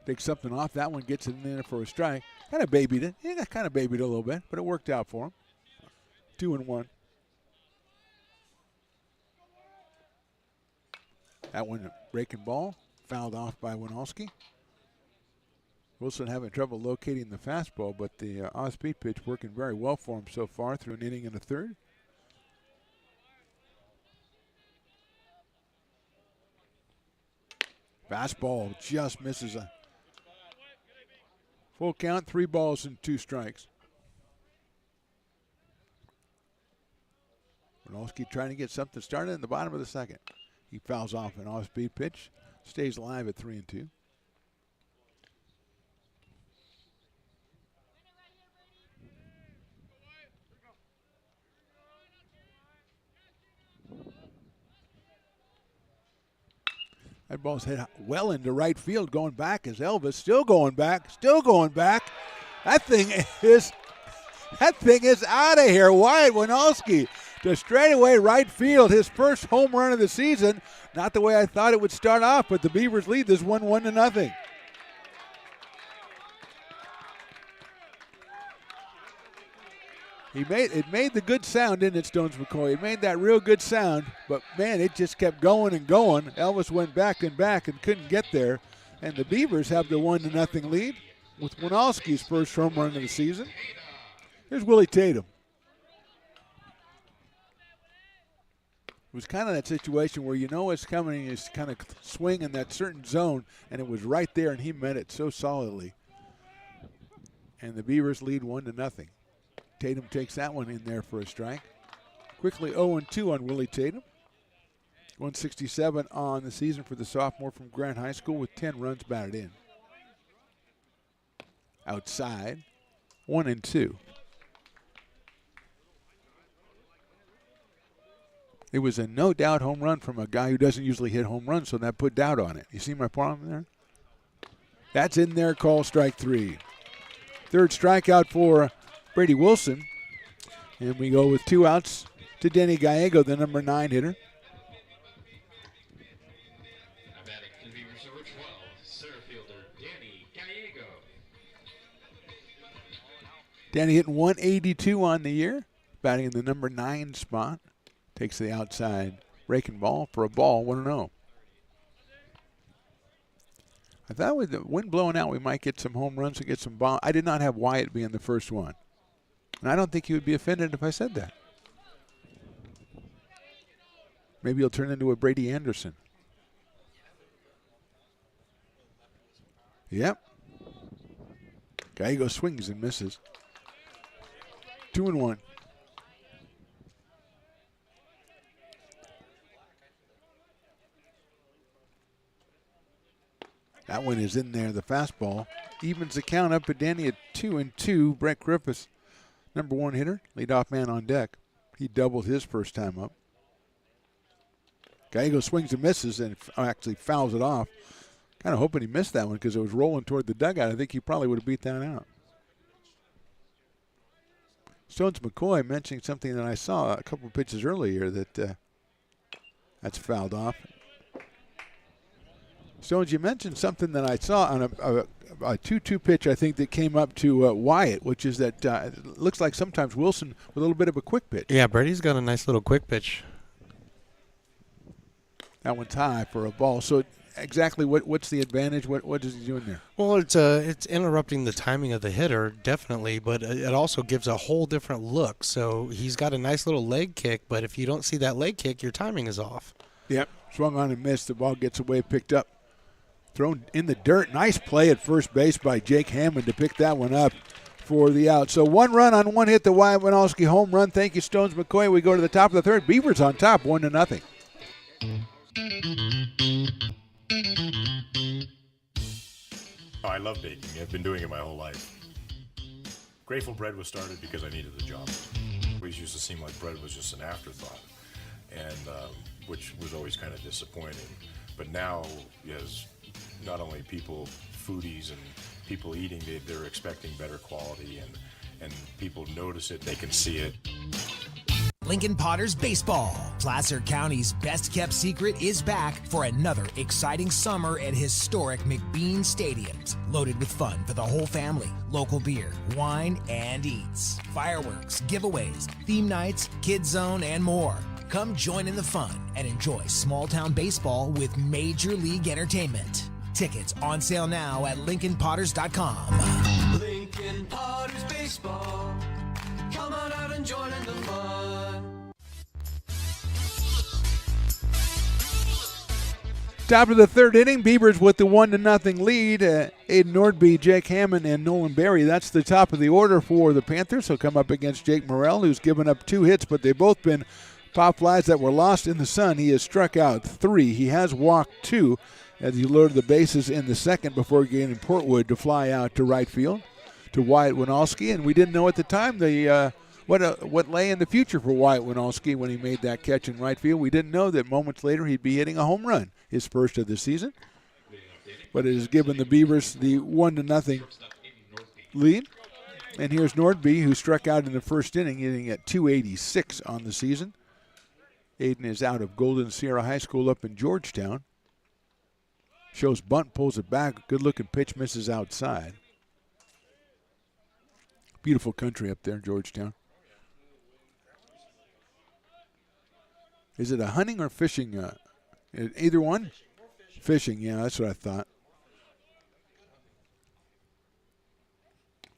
Takes something off. That one gets it in there for a strike. Kind of babied it. Yeah, kind of babied it a little bit, but it worked out for him. 2-1. That one, breaking ball, fouled off by Winalski. Wilson having trouble locating the fastball, but the off-speed pitch working very well for him so far through an inning and a third. Fastball just misses a full count, 3 balls and 2 strikes. Winalski trying to get something started in the bottom of the second. He fouls off an off-speed pitch, stays alive at 3-2. That ball's hit well into right field. Going back is Elvis. Still going back. Still going back. That thing is out of here. Wyatt Winalski to straightaway right field. His first home run of the season. Not the way I thought it would start off, but the Beavers lead this 1-0. It made the good sound, didn't it, Stones McCoy? It made that real good sound, but man, it just kept going and going. Elvis went back and back and couldn't get there, and the Beavers have the 1-0 lead with Winalski's first home run of the season. Here's Willie Tatum. It was kind of that situation where you know it's coming, it's kind of swing in that certain zone, and it was right there, and he met it so solidly. And the Beavers lead 1-0. Tatum takes that one in there for a strike. Quickly 0-2 on Willie Tatum. 167 on the season for the sophomore from Grant High School with 10 runs batted in. Outside, 1-2. It was a no-doubt home run from a guy who doesn't usually hit home runs, so that put doubt on it. You see my problem there? That's in there, call strike 3. Third strikeout for Brady Wilson. And we go with 2 outs to Denny Gallego, the number 9 hitter. Batting for the Beavers, number 12, center fielder Danny Gallego. Danny hitting 182 on the year, batting in the number 9 spot. Takes the outside breaking ball for a ball, 1-0. I thought with the wind blowing out, we might get some home runs and get some bombs. I did not have Wyatt being the first one. And I don't think he would be offended if I said that. Maybe he'll turn into a Brady Anderson. Yep. Gallego swings and misses. 2-1. That one is in there, the fastball. Evens the count up at Danny at 2-2. Brett Griffiths, number 1 hitter, leadoff man on deck. He doubled his first time up. Gallego swings and misses and actually fouls it off. Kind of hoping he missed that one because it was rolling toward the dugout. I think he probably would have beat that out. Stones McCoy mentioning something that I saw a couple of pitches earlier that that's fouled off. Stones, you mentioned something that I saw on a 2-2 pitch, I think, that came up to Wyatt, which is that it looks like sometimes Wilson with a little bit of a quick pitch. Yeah, Brady's got a nice little quick pitch. That one's high for a ball. So exactly what's the advantage? What is he doing there? Well, it's interrupting the timing of the hitter, definitely, but it also gives a whole different look. So he's got a nice little leg kick, but if you don't see that leg kick, your timing is off. Yep, swung on and missed. The ball gets away, picked up. Thrown in the dirt. Nice play at first base by Jake Hammond to pick that one up for the out. So 1 run on 1 hit, the Wyatt Winalski home run. Thank you, Stones McCoy. We go to the top of the third. Beavers on top, 1-0. Oh, I love baking. I've been doing it my whole life. Grateful Bread was started because I needed the job. It always used to seem like bread was just an afterthought, and which was always kind of disappointing. But now, as not only people, foodies and people eating, they're expecting better quality, and people notice it, they can see it. Lincoln Potters Baseball. Placer County's best-kept secret is back for another exciting summer at historic McBean Stadiums. Loaded with fun for the whole family, local beer, wine, and eats. Fireworks, giveaways, theme nights, kids zone, and more. Come join in the fun and enjoy small-town baseball with Major League Entertainment. Tickets on sale now at LincolnPotters.com. Lincoln Potters Baseball. Come on out and join in the fun. Top of the third inning, Beavers with the 1-0 lead. Aiden Nordby, Jake Hammond, and Nolan Berry. That's the top of the order for the Panthers. He'll come up against Jake Morrell, who's given up 2 hits, but they've both been pop flies that were lost in the sun. He has struck out 3. He has walked 2 as he loaded the bases in the second before getting Portwood to fly out to right field to Wyatt Winalski. And we didn't know at the time what lay in the future for Wyatt Winalski when he made that catch in right field. We didn't know that moments later he'd be hitting a home run, his first of the season. But it has given the Beavers the 1-0 lead. And here's Nordby, who struck out in the first inning, hitting at 286 on the season. Aiden is out of Golden Sierra High School up in Georgetown. Shows bunt, pulls it back. Good-looking pitch, misses outside. Beautiful country up there in Georgetown. Is it a hunting or fishing? Either one? Fishing, yeah, that's what I thought.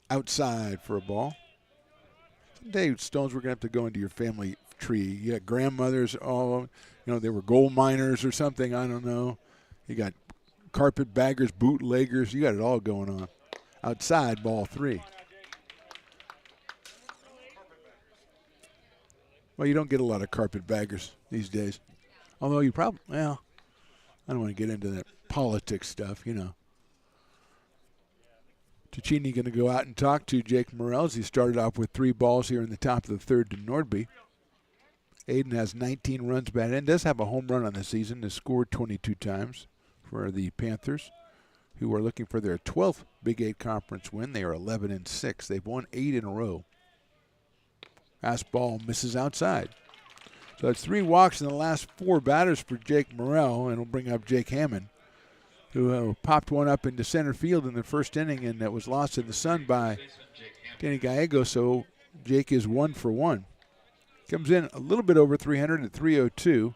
Outside for a ball. Someday, Stones, we're going to have to go into your family tree. You got grandmothers, all, they were gold miners or something, I don't know. You got carpetbaggers, bootleggers, you got it all going on. Outside, ball 3. Well, you don't get a lot of carpetbaggers these days. Although you probably, I don't want to get into that politics stuff, Ticini going to go out and talk to Jake Morrell as he started off with 3 balls here in the top of the third to Nordby. Aiden has 19 runs batted in, does have a home run on the season, has scored 22 times for the Panthers, who are looking for their 12th Big 8 Conference win. They are 11-6. They've won 8 in a row. Fastball misses outside. So it's 3 walks in the last 4 batters for Jake Morrell, and it'll bring up Jake Hammond, who popped one up into center field in the first inning, and that was lost in the sun by Danny Gallego, so Jake is 1 for 1. Comes in a little bit over 300 at 302.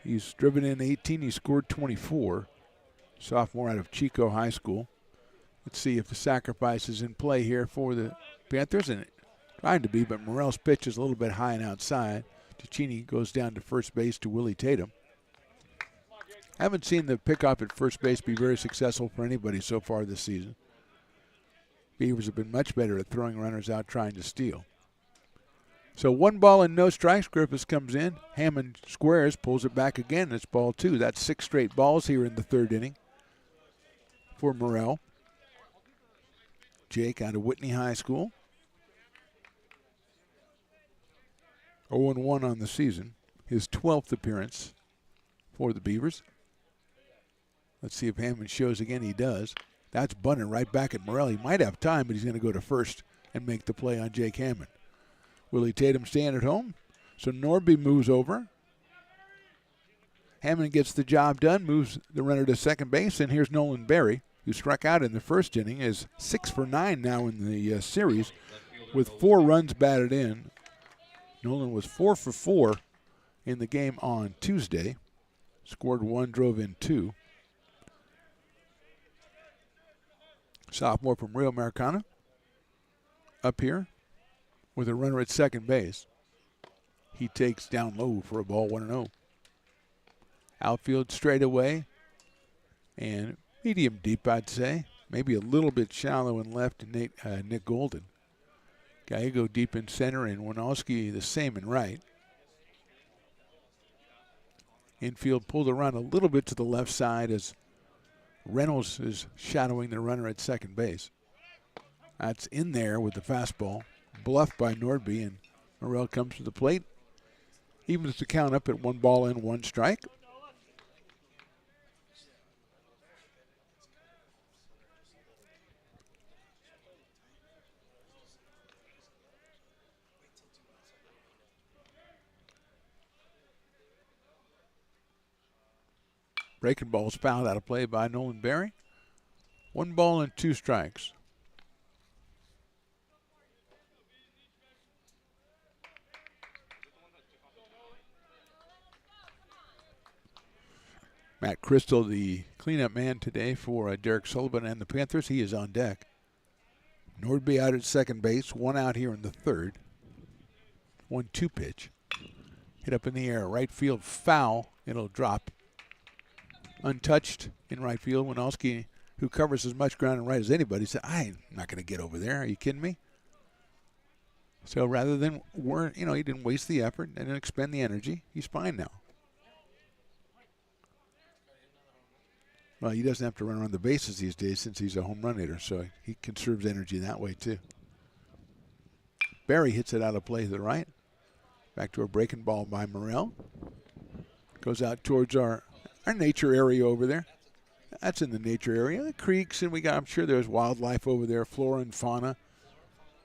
He's driven in 18. He scored 24. Sophomore out of Chico High School. Let's see if the sacrifice is in play here for the Panthers, and trying to be, but Morrell's pitch is a little bit high and outside. Ticini goes down to first base to Willie Tatum. Haven't seen the pickoff at first base be very successful for anybody so far this season. Beavers have been much better at throwing runners out trying to steal. So 1 ball and no strikes. Griffiths comes in. Hammond squares, pulls it back again. It's ball 2. That's 6 straight balls here in the third inning for Morrell. Jake out of Whitney High School. 0-1 on the season. His 12th appearance for the Beavers. Let's see if Hammond shows again. He does. That's bunting right back at Morrell. He might have time, but he's going to go to first and make the play on Jake Hammond. Willie Tatum staying at home. So Norby moves over. Hammond gets the job done, moves the runner to second base, and here's Nolan Berry, who struck out in the first inning, is 6 for 9 now in the series with 4 runs batted in. Nolan was 4 for 4 in the game on Tuesday. Scored 1, drove in 2. Sophomore from Rio Americana up here with a runner at second base. He takes down low for a ball, 1-0. Outfield straightaway and medium deep, I'd say. Maybe a little bit shallow and left to Nick Golden. Gallego deep in center and Winowski the same in right. Infield pulled around a little bit to the left side as Reynolds is shadowing the runner at second base. That's in there with the fastball. Bluffed by Nordby, and Morrell comes to the plate. Evens the count up at 1 ball and 1 strike. Breaking ball's fouled out of play by Nolan Berry. 1 ball and 2 strikes. Matt Crystal, the cleanup man today for Derek Sullivan and the Panthers. He is on deck. Nordby out at second base. 1 out here in the third. 1-2 pitch. Hit up in the air. Right field foul. It'll drop untouched in right field. Winowski, who covers as much ground in right as anybody, said, I'm not going to get over there. Are you kidding me? So rather than, he didn't waste the effort and didn't expend the energy. He's fine now. Well, he doesn't have to run around the bases these days since he's a home run hitter, so he conserves energy that way too. Berry hits it out of play to the right. Back to a breaking ball by Morrell. Goes out towards our nature area over there. That's in the nature area. The creeks, and I'm sure there's wildlife over there, flora and fauna.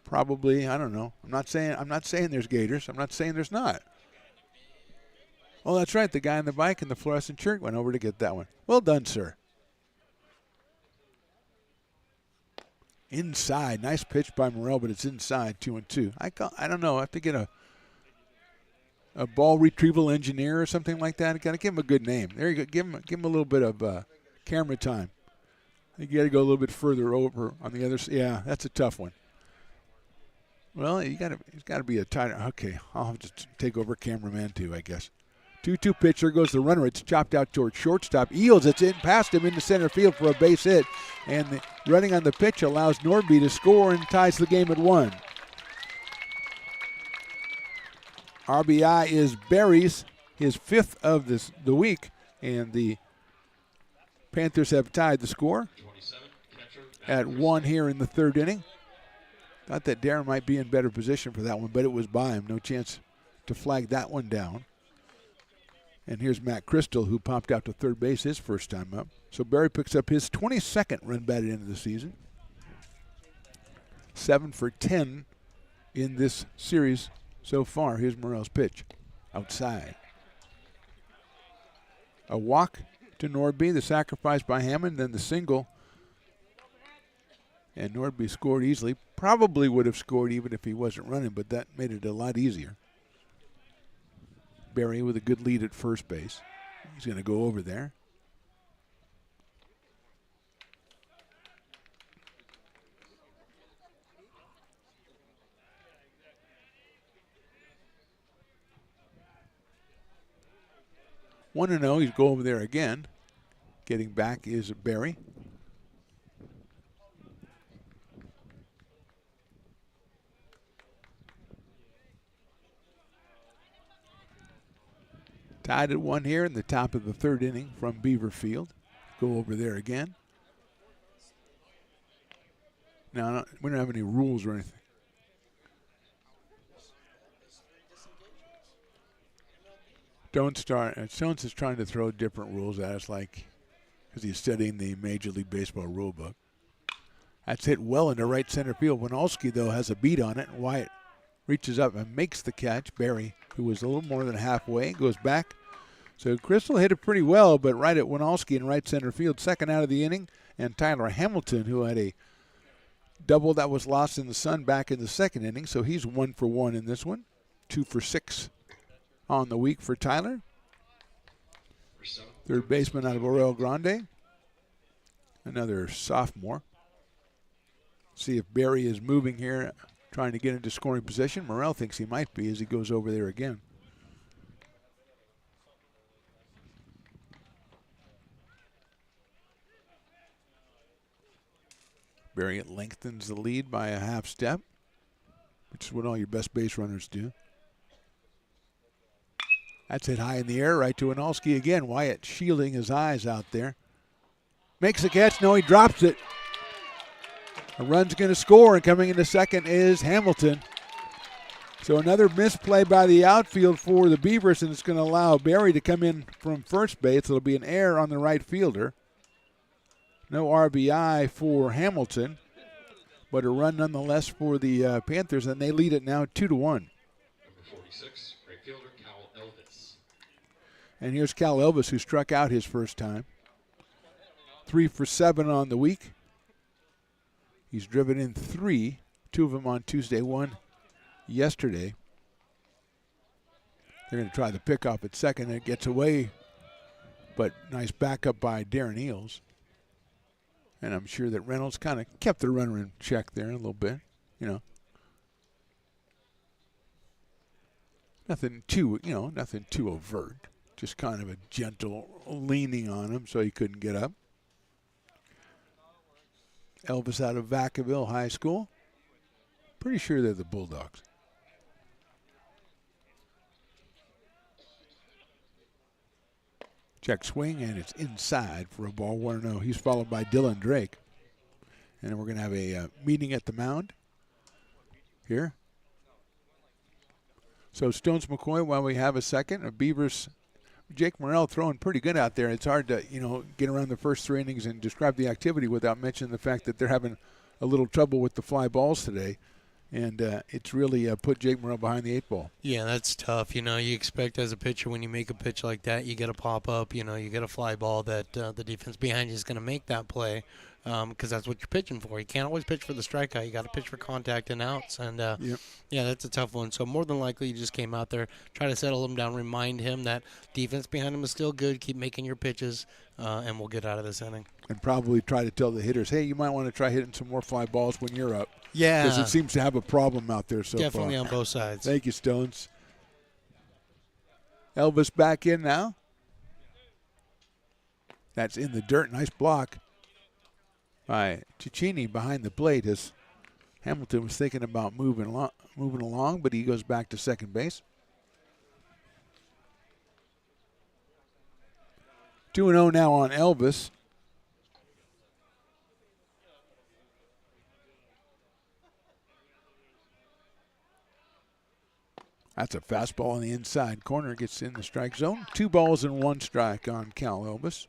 Probably, I don't know. I'm not saying there's gators. I'm not saying there's not. Oh, that's right. The guy on the bike in the fluorescent shirt went over to get that one. Well done, sir. Inside. Nice pitch by Morrell, but it's inside, 2-2. I don't know. I have to get a ball retrieval engineer or something like that. Got to give him a good name. There you go. Give him a little bit of camera time. You got to go a little bit further over on the other side. Yeah, that's a tough one. Well, he's got to be a tighter. Okay, I'll have to take over cameraman too, I guess. 2-2 pitch. There goes the runner. It's chopped out towards shortstop. Eels, it's in past him into center field for a base hit. And the running on the pitch allows Nordby to score and ties the game at 1. RBI is Barry's, his 5th of the week. And the Panthers have tied the score at 1 here in the 3rd inning. Thought that Darren might be in better position for that one, but it was by him. No chance to flag that one down. And here's Matt Crystal, who popped out to third base his first time up. So Barry picks up his 22nd run batted into the season. 7 for 10 in this series so far. Here's Morrell's pitch. Outside. A walk to Nordby, the sacrifice by Hammond, then the single. And Nordby scored easily. Probably would have scored even if he wasn't running, but that made it a lot easier. Barry with a good lead at first base. He's going to go over there. One to 0. He's go over there again. Getting back is Barry. Tied at 1 here in the top of the 3rd inning from Beaver Field. Go over there again. Now, we don't have any rules or anything. Stones is trying to throw different rules at us, like, because he's studying the Major League Baseball rule book. That's hit well into right center field. Winalski, though, has a beat on it. Wyatt reaches up and makes the catch. Barry, who was a little more than halfway, goes back. So Crystal hit it pretty well, but right at Winalski in right center field. Second out of the inning. And Tyler Hamilton, who had a double that was lost in the sun back in the 2nd inning. So he's 1 for 1 in this one. 2 for 6 on the week for Tyler. Third baseman out of Orel Grande. Another sophomore. See if Barry is moving here, trying to get into scoring position. Morrell thinks he might be as he goes over there again. Barry lengthens the lead by a half step, which is what all your best base runners do. That's hit high in the air, right to Winalski again. Wyatt shielding his eyes out there. Makes the catch. No, he drops it. A run's going to score, and coming into second is Hamilton. So another misplay by the outfield for the Beavers, and it's going to allow Barry to come in from first base. It'll be an error on the right fielder. No RBI for Hamilton, but a run nonetheless for the Panthers, and they lead it now 2-1. Number 46, right fielder Cal Elvis. And here's Cal Elvis, who struck out his first time. 3 for 7 on the week. He's driven in 3, 2 of them on Tuesday, 1 yesterday. They're going to try the pickoff at second, and it gets away, but nice backup by Darren Eels. And I'm sure that Reynolds kind of kept the runner in check there a little bit, you know. Nothing too overt. Just kind of a gentle leaning on him so he couldn't get up. Elvis out of Vacaville High School. Pretty sure they're the Bulldogs. Check swing, and it's inside for a ball. 1-0. He's followed by Dylan Drake. And then we're going to have a meeting at the mound here. So Stones McCoy, while we have a second, Beavers, Jake Morrell throwing pretty good out there. It's hard to, get around the first 3 innings and describe the activity without mentioning the fact that they're having a little trouble with the fly balls today. And it's really put Jake Morrell behind the 8 ball. Yeah, that's tough. You expect as a pitcher when you make a pitch like that, you get a pop up, you get a fly ball that the defense behind you is going to make that play because that's what you're pitching for. You can't always pitch for the strikeout. You got to pitch for contact and outs. And, yeah, that's a tough one. So more than likely you just came out there, try to settle him down, remind him that defense behind him is still good. Keep making your pitches, and we'll get out of this inning. And probably try to tell the hitters, hey, you might want to try hitting some more fly balls when you're up. Yeah. Because it seems to have a problem out there so far. Definitely on both sides. Thank you, Stones. Elvis back in now. That's in the dirt. Nice block by Cicchini behind the plate as Hamilton was thinking about moving along, but he goes back to second base. 2-0 now on Elvis. That's a fastball in the inside corner. Gets in the strike zone. 2 balls and 1 strike on Cal Elvis.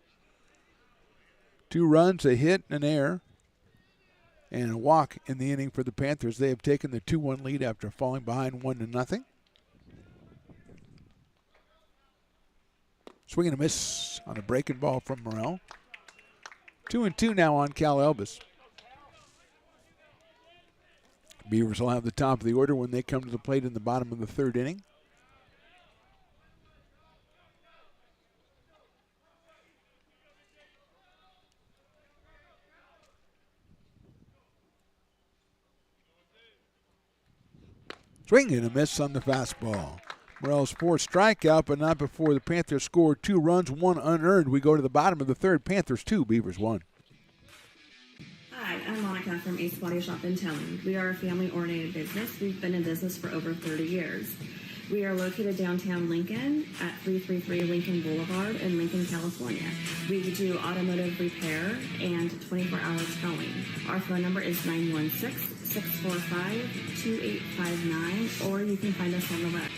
2 runs, a hit, an error, and a walk in the inning for the Panthers. They have taken the 2-1 lead after falling behind 1-0. Swing and a miss on a breaking ball from Morrell. 2-2 now on Cal Elvis. Beavers will have the top of the order when they come to the plate in the bottom of the 3rd inning. Swing and a miss on the fastball. Morrell's 4th strikeout, but not before the Panthers scored 2 runs, 1 unearned. We go to the bottom of the 3rd. Panthers 2, Beavers 1. Hi, I'm Monica from Ace Body Shop in town. We are a family-oriented business. We've been in business for over 30 years. We are located downtown Lincoln at 333 Lincoln Boulevard in Lincoln, California. We do automotive repair and 24-hour towing. Our phone number is 916-645-2859, or you can find us on the web.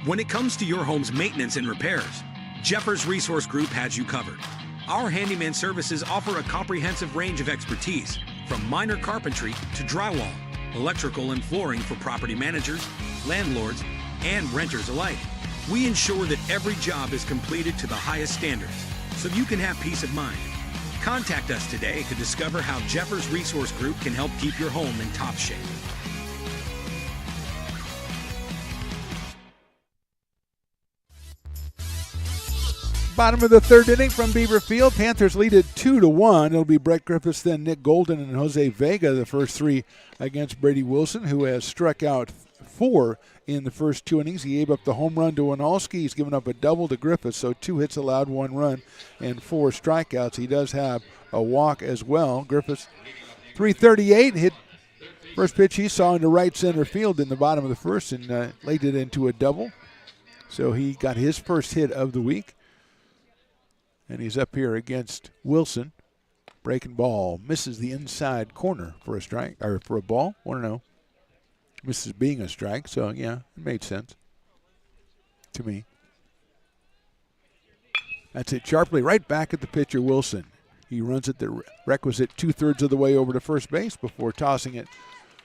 When it comes to your home's maintenance and repairs, Jeffers Resource Group has you covered. Our handyman services offer a comprehensive range of expertise, from minor carpentry to drywall, electrical and flooring for property managers, landlords, and renters alike. We ensure that every job is completed to the highest standards, so you can have peace of mind. Contact us today to discover how Jeffers Resource Group can help keep your home in top shape. Bottom of the 3rd inning from Beaver Field. Panthers lead it 2-1. It'll be Brett Griffiths, then Nick Golden, and Jose Vega, the first 3 against Brady Wilson, who has struck out 4 in the first 2 innings. He gave up the home run to Winalski. He's given up a double to Griffiths, so 2 hits allowed, 1 run, and 4 strikeouts. He does have a walk as well. Griffiths, 338, hit first pitch he saw into right center field in the bottom of the 1st and laid it into a double. So he got his first hit of the week. And he's up here against Wilson. Breaking ball. Misses the inside corner for a strike, or for a ball. 1-0. Misses being a strike. So, yeah, it made sense to me. That's it sharply right back at the pitcher, Wilson. He runs it the requisite 2/3 of the way over to first base before tossing it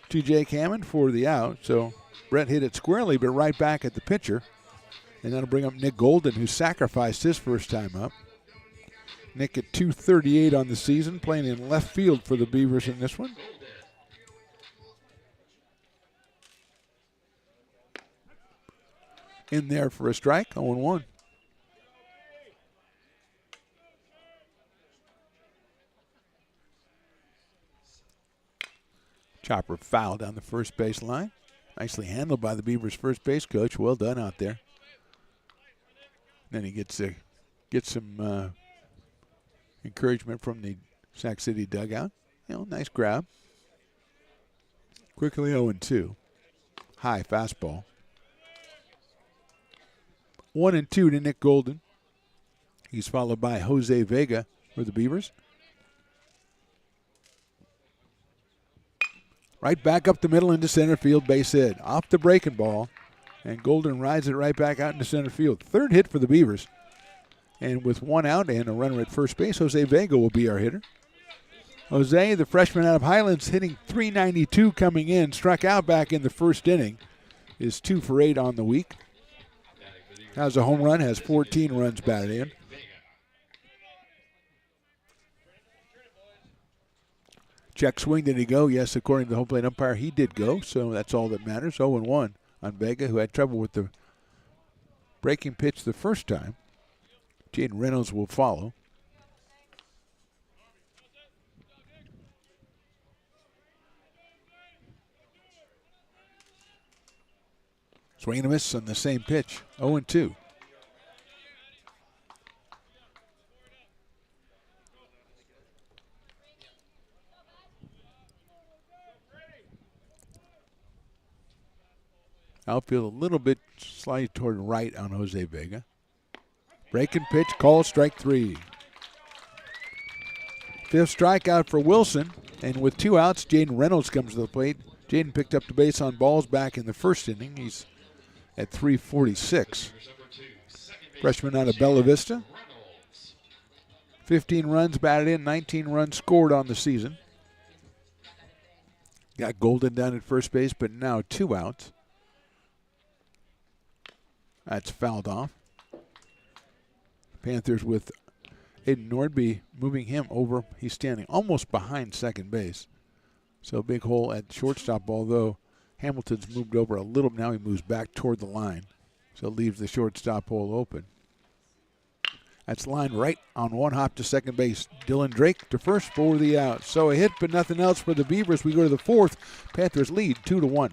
to Jake Hammond for the out. So Brett hit it squarely, but right back at the pitcher. And that'll bring up Nick Golden, who sacrificed his first time up. Nick at 238 on the season, playing in left field for the Beavers in this one. In there for a strike, 0-1. Chopper foul down the first base line. Nicely handled by the Beavers' first base coach. Well done out there. Then he gets some encouragement from the Sac City dugout. Nice grab. Quickly 0-2. High fastball. 1-2 to Nick Golden. He's followed by Jose Vega for the Beavers. Right back up the middle into center field, base hit. Off the breaking ball, and Golden rides it right back out into center field. 3rd hit for the Beavers. And with 1 out and a runner at first base, Jose Vega will be our hitter. Jose, the freshman out of Highlands, hitting .392 coming in. Struck out back in the 1st inning. Is 2 for 8 on the week. Has a home run, has 14 runs batted in. Check swing, did he go? Yes, according to the home plate umpire, he did go, so that's all that matters. 0-1 on Vega, who had trouble with the breaking pitch the first time. Jaden Reynolds will follow. Swing and a miss on the same pitch, 0-2. Outfield a little bit slightly toward right on Jose Vega. Breaking pitch, call, strike 3. Fifth strikeout for Wilson, and with 2 outs, Jaden Reynolds comes to the plate. Jaden picked up the base on balls back in the first inning. He's at 346. Freshman out of Bella Vista. 15 runs batted in, 19 runs scored on the season. Got Golden down at first base, but now 2 outs. That's fouled off. Panthers with Aiden Nordby moving him over. He's standing almost behind second base. So big hole at shortstop, although Hamilton's moved over a little. Now he moves back toward the line. So leaves the shortstop hole open. That's line right on one hop to second base. Dylan Drake to first for the out. So a hit, but nothing else for the Beavers. We go to the fourth. Panthers lead 2-1.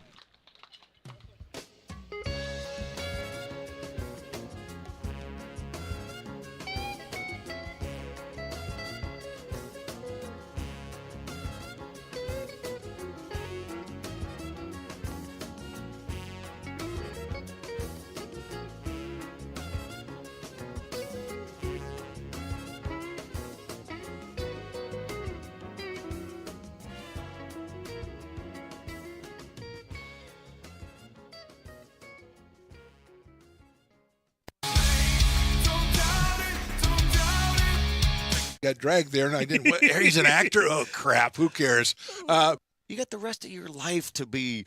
Got dragged there, and I didn't. He's an actor. Oh crap! Who cares? You got the rest of your life to be,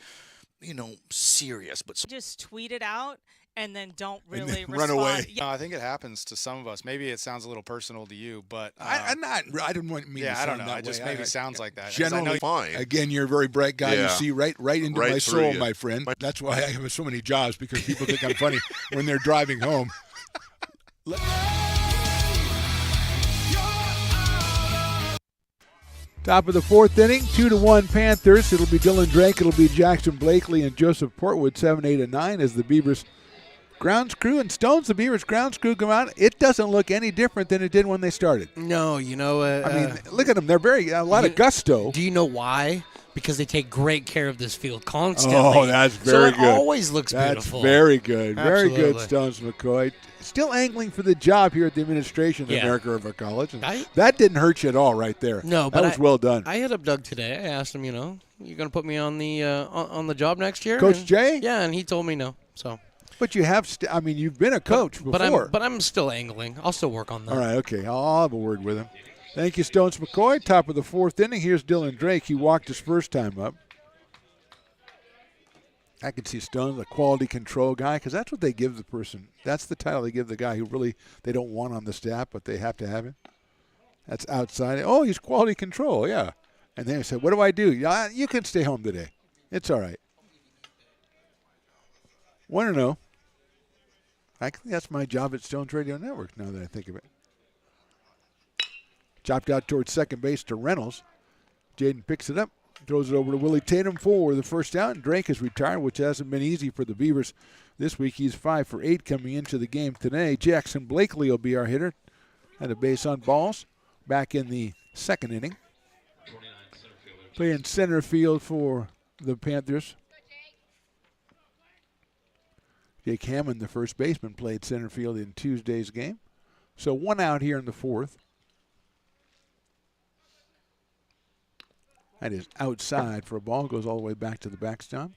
serious. But just tweet it out and then don't And really then run away. Yeah. No, I think it happens to some of us. Maybe it sounds a little personal to you, but I didn't want me. Yeah, to I sound don't know. that It just way. maybe sounds like that. 'Cause Generally, fine. Again, you're a very bright guy. You Yeah. see right into Right my through soul, you. my friend. That's why I have so many jobs, because people think I'm funny when they're driving home. Top of the fourth inning, 2-1 Panthers. It'll be Dylan Drake, it'll be Jackson Blakely, and Joseph Portwood, 7, 8, and 9 as the Beavers grounds crew and Stones, the Beavers grounds crew come out. It doesn't look any different than it did when they started. No, I mean, look at them. They're a lot of gusto. Do you know why? Because they take great care of this field constantly. Oh, that's very so good. it always looks beautiful. That's very good. Very good, Absolutely. Stones McCoy. Still angling for the job here at the administration of Yeah. American River College. And that didn't hurt you at all right there. No, but that was well done. I hit up Doug today. I asked him, you going to put me on the job next year? Coach And- Jay? Yeah, and he told me no. So. But you have, you've been a coach before. But I'm still angling. I'll still work on that. All right, okay. I'll have a word with him. Thank you, Stones McCoy. Top of the fourth inning. Here's Dylan Drake. He walked his first time up. I can see Stones, a quality control guy, because that's what they give the person. That's the title they give the guy who really they don't want on the staff, but they have to have him. That's outside. Oh, he's quality control, yeah. And then he said, what do I do? Yeah, you can stay home today. It's all right. 1-0. I think that's my job at Stones Radio Network now that I think of it. Chopped out towards second base to Reynolds. Jaden picks it up, throws it over to Willie Tatum for the first out, and Drake is retired, which hasn't been easy for the Beavers this week. He's 5 for 8 coming into the game today. Jackson Blakely will be our hitter. Had a base on balls back in the second inning. Playing center field for the Panthers. Jake Hammond, the first baseman, played center field in Tuesday's game. So 1 out here in the fourth. That is outside for a ball. Goes all the way back to the backstop.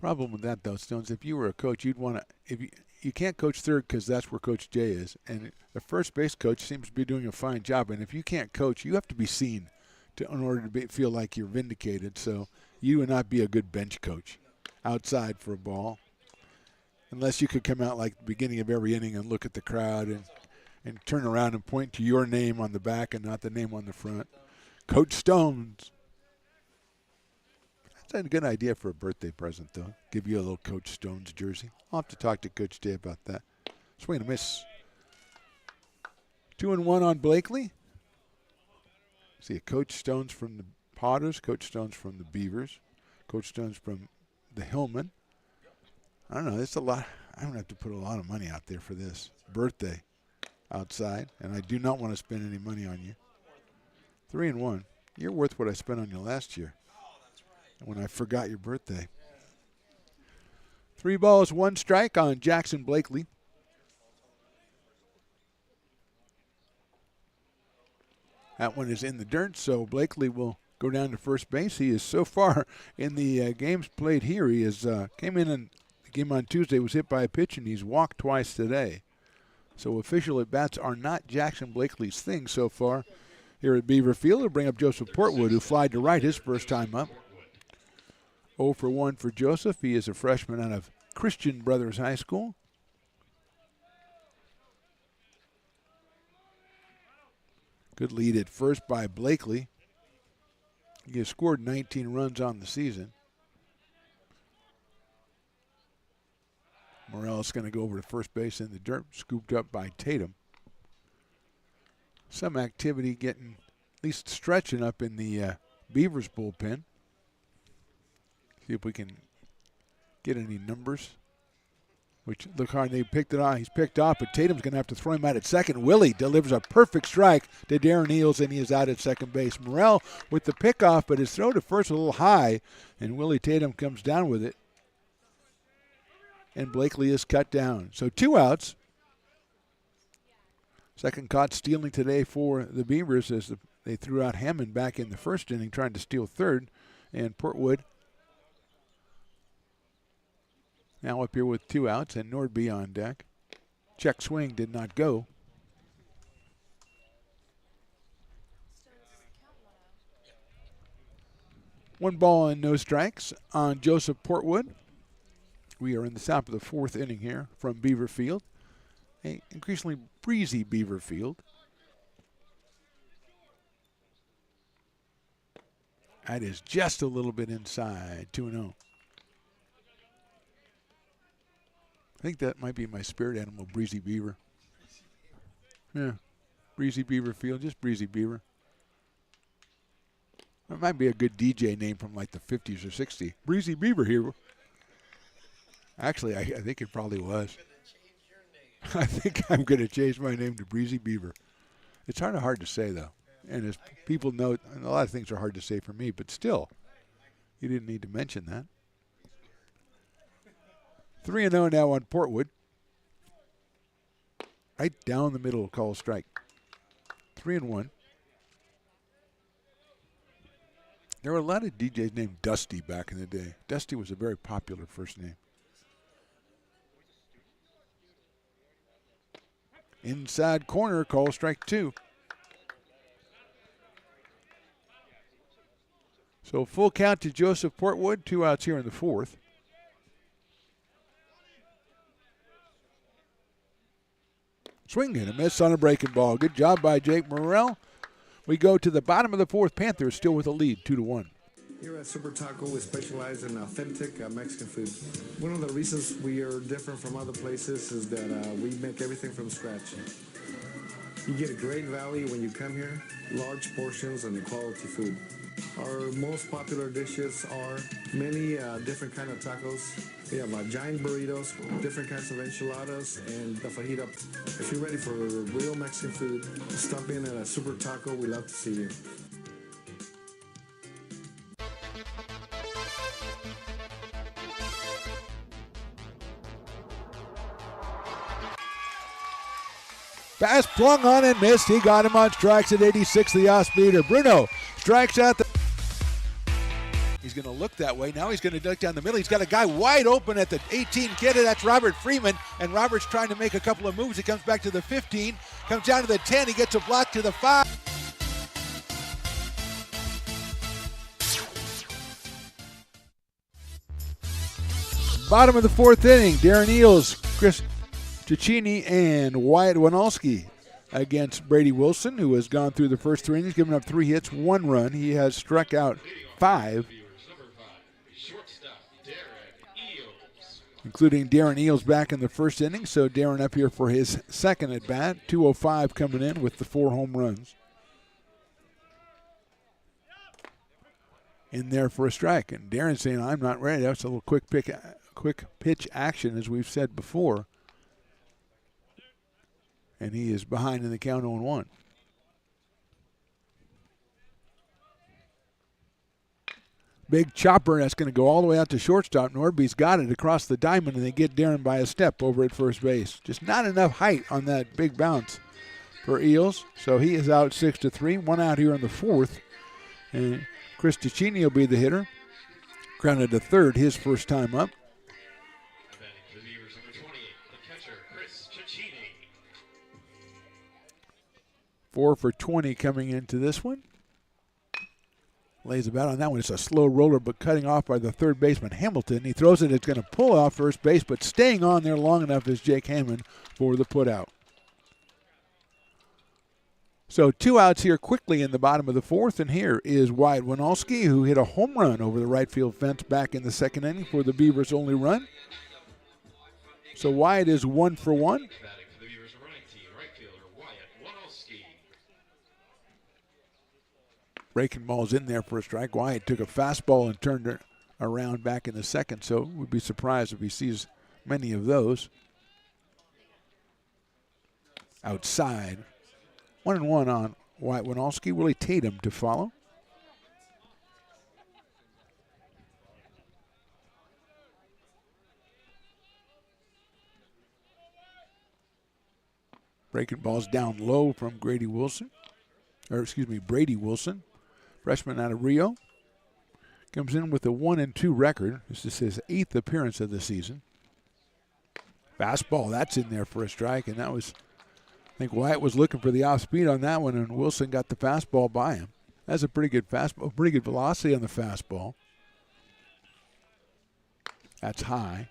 Problem with that, though, Stones, if you were a coach, you'd want to – if you can't coach third because that's where Coach Jay is. And the first base coach seems to be doing a fine job. And if you can't coach, you have to be seen in order to feel like you're vindicated. So you would not be a good bench coach outside for a ball. Unless you could come out like the beginning of every inning and look at the crowd and turn around and point to your name on the back and not the name on the front. Coach Stones. That's a good idea for a birthday present, though. Give you a little Coach Stones jersey. I'll have to talk to Coach Day about that. Swing and a miss. 2-1 on Blakely. See a Coach Stones from the Potters, Coach Stones from the Beavers, Coach Stones from the Hillman. I don't know. It's a lot. I'm going to have to put a lot of money out there for this birthday outside, and I do not want to spend any money on you. 3-1. You're worth what I spent on you last year when I forgot your birthday. 3 balls, 1 strike on Jackson Blakely. That one is in the dirt, so Blakely will go down to first base. He is so far in the games played here. He is came in and the game on Tuesday was hit by a pitch, and he's walked twice today. So official at-bats are not Jackson Blakely's thing so far here at Beaver Field. He'll bring up Joseph Portwood, who flied to right his first time up. 0 for 1 for Joseph. He is a freshman out of Christian Brothers High School. Good lead at first by Blakely. He has scored 19 runs on the season. Morrell's going to go over to first base in the dirt, scooped up by Tatum. Some activity getting, at least stretching up in the Beavers bullpen. See if we can get any numbers. Which look hard, they picked it off. He's picked off, but Tatum's going to have to throw him out at second. Willie delivers a perfect strike to Darren Eels, and he is out at second base. Morrell with the pickoff, but his throw to first a little high, and Willie Tatum comes down with it. And Blakely is cut down. So 2 outs. Second caught stealing today for the Beavers as they threw out Hammond back in the first inning trying to steal third. And Portwood now up here with 2 outs and Nordby on deck. Check swing did not go. One ball and no strikes on Joseph Portwood. We are in the top of the 4th inning here from Beaver Field. An increasingly breezy Beaver Field. That is just a little bit inside, 2-0. I think that might be my spirit animal, Breezy Beaver. Yeah, Breezy Beaver Field, just Breezy Beaver. That might be a good DJ name from like the 50s or 60s. Breezy Beaver here. Actually, I think it probably was. I think I'm going to change my name to Breezy Beaver. It's kind of hard to say, though. And as people know, and a lot of things are hard to say for me, but still, you didn't need to mention that. 3-0 now on Portwood. Right down the middle, call strike. 3-1. There were a lot of DJs named Dusty back in the day. Dusty was a very popular first name. Inside corner, call strike 2. So full count to Joseph Portwood. 2 outs here in the 4th. Swing and a miss on a breaking ball. Good job by Jake Morrell. We go to the bottom of the 4th. Panthers still with a lead, 2-1. Here at Super Taco, we specialize in authentic Mexican food. One of the reasons we are different from other places is that we make everything from scratch. You get a great value when you come here, large portions and quality food. Our most popular dishes are many different kind of tacos. We have giant burritos, different kinds of enchiladas, and the fajita. If you're ready for real Mexican food, stop in at a Super Taco. We love to see you. Pass swung on and missed. He got him on strikes at 86, the off-speeder. Bruno strikes out the... He's going to look that way. Now he's going to duck down the middle. He's got a guy wide open at the 18 kid. That's Robert Freeman. And Robert's trying to make a couple of moves. He comes back to the 15. Comes down to the 10. He gets a block to the 5. Bottom of the 4th inning. Darren Eels, Chris Cicchini, and Wyatt Winalski against Brady Wilson, who has gone through the first 3 innings, given up 3 hits, 1 run. He has struck out 5, including Darren Eels back in the first inning. So Darren up here for his second at bat. 205 coming in with the 4 home runs. In there for a strike. And Darren saying, I'm not ready. That's a little quick pitch action, as we've said before. And he is behind in the count 0-1. Big chopper, that's going to go all the way out to shortstop. Nordby's got it across the diamond, and they get Darren by a step over at first base. Just not enough height on that big bounce for Eels. So he is out 6-3. 1 out here in the 4th. And Chris Ticini will be the hitter. Grounded to third his first time up. The Beavers number 28, the catcher, Chris Ciccini. 4 for 20 coming into this one. Lays a bat on that one. It's a slow roller, but cutting off by the third baseman, Hamilton. He throws it. It's going to pull off first base, but staying on there long enough is Jake Hammond for the putout. So 2 outs here quickly in the bottom of the 4th, and here is Wyatt Winalski, who hit a home run over the right field fence back in the second inning for the Beavers' only run. So Wyatt is 1 for 1. Batting for the Beavers number 19, right fielder Wyatt Winalski. Breaking ball's in there for a strike. Wyatt took a fastball and turned it around back in the second, so would be surprised if he sees many of those. Outside. 1-1 on Wyatt Winalski. Willie Tatum to follow. Breaking balls down low from Brady Wilson. Freshman out of Rio. Comes in with a 1-2 record. This is his 8th appearance of the season. Fastball, that's in there for a strike, and that was, I think Wyatt was looking for the off speed on that one, and Wilson got the fastball by him. That's a pretty good fastball, pretty good velocity on the fastball. That's high.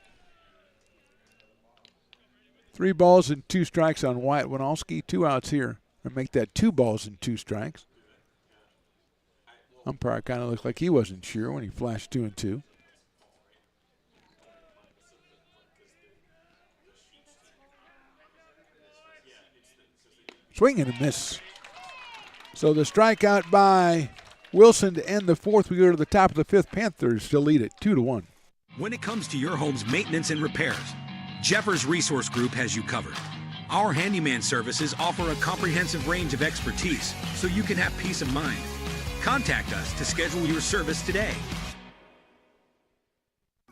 3 balls and 2 strikes on Wyatt Winalski. 2 outs here. And make that 2 balls and 2 strikes. Umpire kind of looked like he wasn't sure when he flashed 2-2. Swing and a miss. So the strikeout by Wilson to end the 4th. We go to the top of the 5th. Panthers still lead it 2-1. When it comes to your home's maintenance and repairs, Jeffers Resource Group has you covered. Our handyman services offer a comprehensive range of expertise so you can have peace of mind. Contact us to schedule your service today.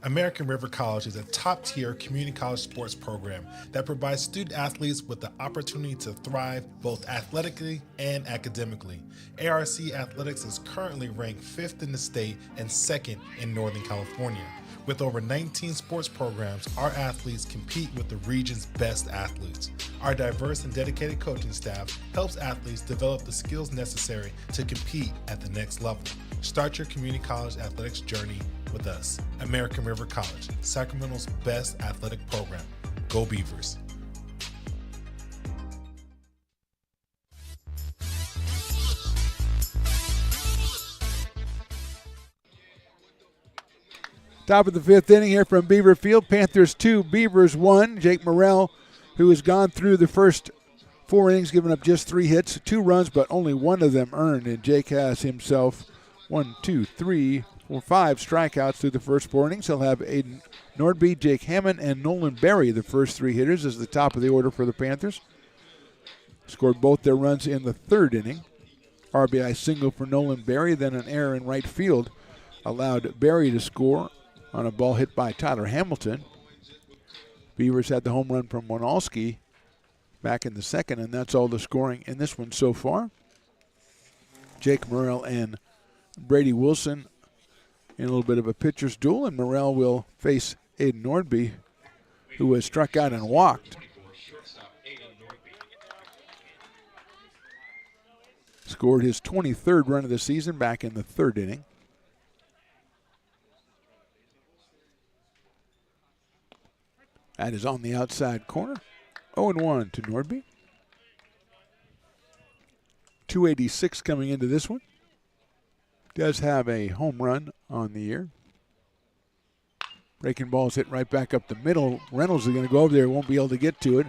American River College is a top-tier community college sports program that provides student athletes with the opportunity to thrive both athletically and academically. ARC Athletics is currently ranked 5th in the state and 2nd in Northern California. With over 19 sports programs, our athletes compete with the region's best athletes. Our diverse and dedicated coaching staff helps athletes develop the skills necessary to compete at the next level. Start your community college athletics journey with us. American River College, Sacramento's best athletic program. Go Beavers. Top of the 5th inning here from Beaver Field. Panthers 2, Beavers 1. Jake Morrell, who has gone through the first 4 innings, giving up just 3 hits, 2 runs, but only 1 of them earned. And Jake has himself 5 strikeouts through the first 4 innings. He'll have Aiden Nordby, Jake Hammond, and Nolan Berry, the first 3 hitters, as the top of the order for the Panthers. Scored both their runs in the 3rd inning. RBI single for Nolan Berry, then an error in right field allowed Berry to score on a ball hit by Tyler Hamilton. Beavers had the home run from Winalski back in the 2nd, and that's all the scoring in this one so far. Jake Morrell and Brady Wilson in a little bit of a pitcher's duel, and Morrell will face Aiden Nordby, who has struck out and walked. Scored his 23rd run of the season back in the 3rd inning. That is on the outside corner. 0-1 to Nordby. .286 coming into this one. Does have a home run on the year. Breaking ball's hit right back up the middle. Reynolds is going to go over there. Won't be able to get to it.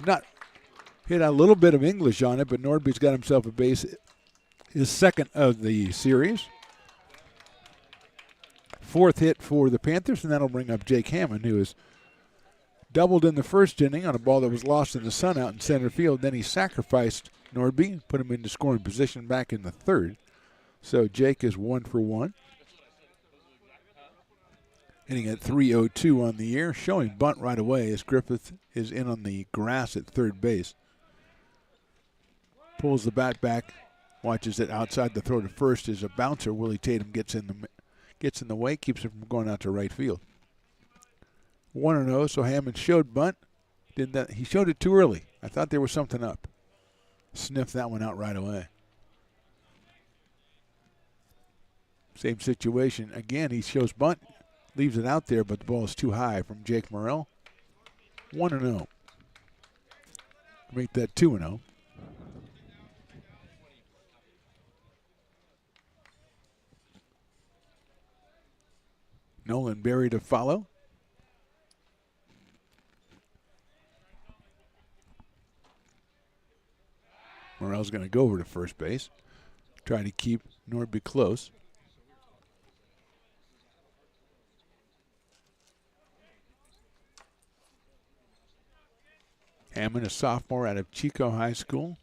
Not hit a little bit of English on it, but Nordby's got himself a base. His second of the series. Fourth hit for the Panthers, and that'll bring up Jake Hammond, who has doubled in the first inning on a ball that was lost in the sun out in center field. Then he sacrificed Nordby, put him into scoring position back in the third. So Jake is 1 for 1. Hitting at .302 on the year, showing bunt right away as Griffith is in on the grass at third base. Pulls the bat back, watches it outside the throw to first as a bouncer. Willie Tatum gets in the way, keeps it from going out to right field. 1-0, so Hammond showed bunt. He showed it too early. I thought there was something up. Sniffed that one out right away. Same situation. Again, he shows bunt, leaves it out there, but the ball is too high from Jake Morrell. 1-0. Make that 2-0. Nolan Berry to follow. Morrell's going to go over to first base, try to keep Nordby close. Hammond, a sophomore out of Chico High School.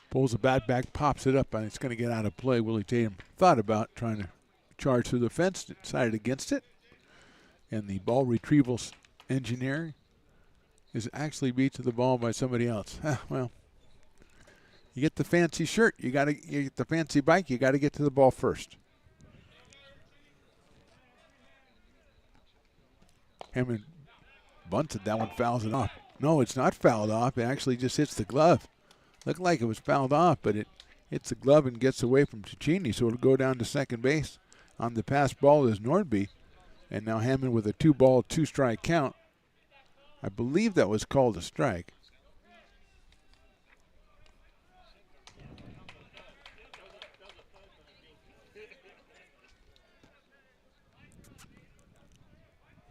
Pulls the bat back, pops it up, and it's going to get out of play. Willie Tatum thought about trying to charge through the fence, decided against it. And the ball retrieval engineer is actually beat to the ball by somebody else. Well, you get the fancy shirt, you get the fancy bike, you got to get to the ball first. Hammond bunted, that one fouls it off. No, it's not fouled off. It actually just hits the glove. Looked like it was fouled off, but it hits the glove and gets away from Cicchini, so it'll go down to second base. On the pass ball is Nordby, and now Hammond with a 2-ball, 2-strike count. I believe that was called a strike.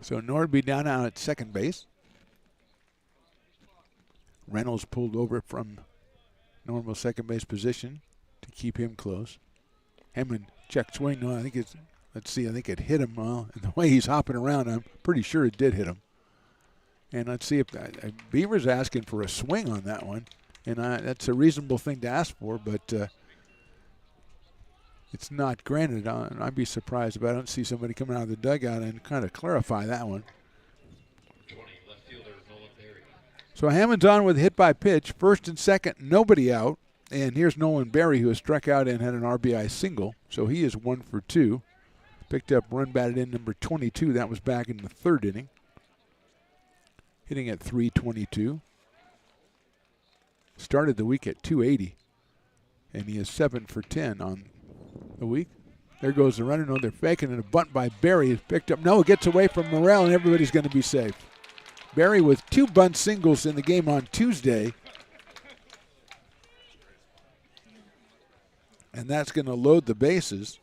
So Nordby down out at second base. Reynolds pulled over from normal second base position to keep him close. Hammond check swing. No, I think it's, let's see, I think it hit him. Well, and the way he's hopping around, I'm pretty sure it did hit him. And let's see if Beaver's asking for a swing on that one. And that's a reasonable thing to ask for, but it's not granted. I'd be surprised if I don't see somebody coming out of the dugout and kind of clarify that one. 20, left fielder Nolan Berry. So Hammond's on with a hit by pitch. First and second, nobody out. And here's Nolan Berry, who has struck out and had an RBI single. So he is 1 for 2. Picked up run batted in number 22. That was back in the third inning. Hitting at .322. Started the week at .280. And he is 7 for 10 on the week. There goes the runner. No, they're faking, and a bunt by Berry is picked up. No, it gets away from Morrell, and everybody's going to be safe. Berry with 2 bunt singles in the game on Tuesday. And that's going to load the bases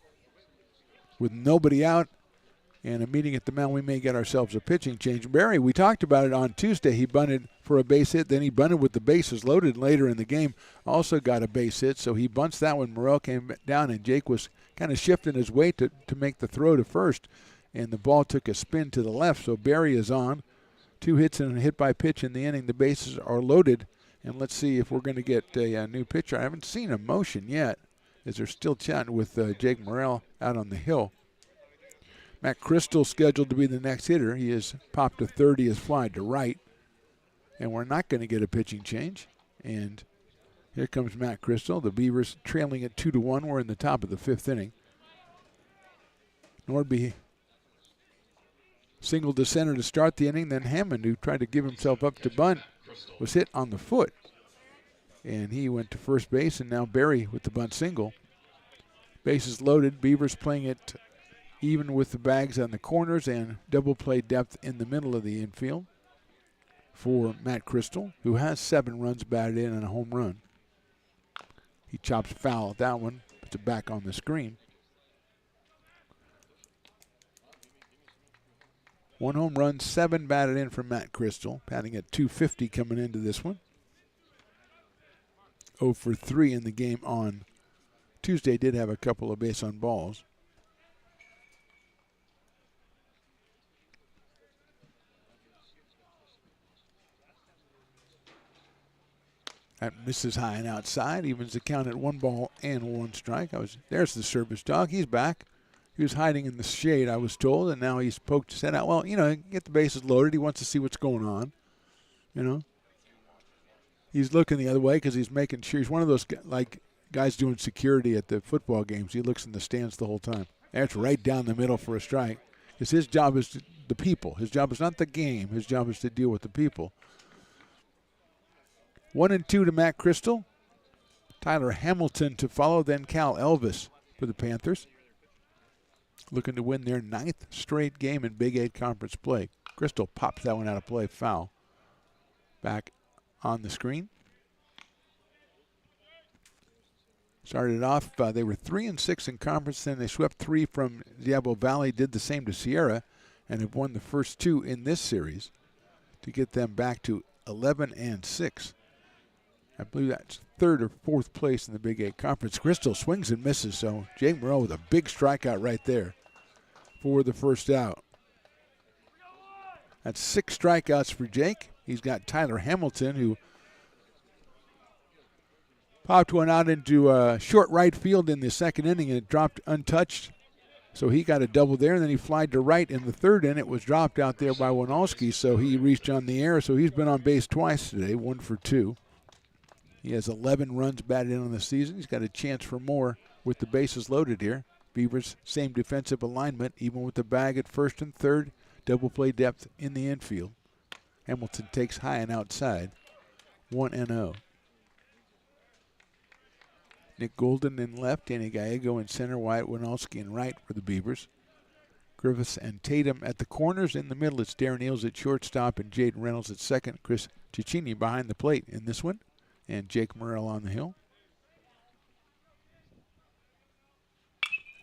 with nobody out and a meeting at the mound. We may get ourselves a pitching change. Berry, we talked about it on Tuesday. He bunted for a base hit. Then he bunted with the bases loaded later in the game. Also got a base hit, so he bunts that when Morrell came down, and Jake was kind of shifting his weight to make the throw to first. And the ball took a spin to the left, so Berry is on. 2 hits and a hit by pitch in the inning. The bases are loaded. And let's see if we're going to get a new pitcher. I haven't seen a motion yet, as they're still chatting with Jake Morrell out on the hill. Matt Crystal scheduled to be the next hitter. He has popped a 30, has flied to right. And we're not going to get a pitching change. And here comes Matt Crystal. The Beavers trailing at 2-1. We're in the top of the 5th inning. Nordby singled to center to start the inning. Then Hammond, who tried to give himself up to bunt, was hit on the foot. And he went to first base, and now Berry with the bunt single. Bases loaded. Beavers playing it even with the bags on the corners and double play depth in the middle of the infield for Matt Crystal, who has 7 runs batted in and a home run. He chops foul at that one, puts it back on the screen. 1 home run, 7 batted in for Matt Crystal, batting at .250 coming into this one. 0 for 3 in the game on Tuesday. Did have a couple of base on balls. That misses high and outside, evens the count at 1 ball and 1 strike. There's the service dog. He's back. He was hiding in the shade, I was told, and now he's poked his head out. Well, get the bases loaded. He wants to see what's going on. He's looking the other way because he's making sure. He's one of those guys doing security at the football games. He looks in the stands the whole time. That's right down the middle for a strike. Because his job is the people. His job is not the game. His job is to deal with the people. 1-2 to Matt Crystal. Tyler Hamilton to follow, then Cal Elvis for the Panthers. Looking to win their 9th straight game in Big 8 conference play. Crystal pops that one out of play, foul. Back on the screen. Started off, they were 3-6 in conference, then they swept 3 from Diablo Valley, did the same to Sierra, and have won the first 2 in this series to get them back to 11-6. I believe that's 3rd or 4th place in the Big 8 Conference. Crystal swings and misses, so Jake Morrell with a big strikeout right there for the first out. That's 6 strikeouts for Jake. He's got Tyler Hamilton, who popped one out into short right field in the 2nd inning, and it dropped untouched. So he got a double there, and then he flied to right in the 3rd inning. It was dropped out there by Winalski, so he reached on the air. So he's been on base twice today, 1 for 2. He has 11 runs batted in on the season. He's got a chance for more with the bases loaded here. Beavers, same defensive alignment, even with the bag at 1st and 3rd. Double play depth in the infield. Hamilton takes high and outside. 1-0. Nick Golden in left, Danny Gallego in center, Wyatt Winalski in right for the Beavers. Griffiths and Tatum at the corners. In the middle, it's Darren Eels at shortstop and Jaden Reynolds at second. Chris Cicchini behind the plate in this one. And Jake Morrell on the hill.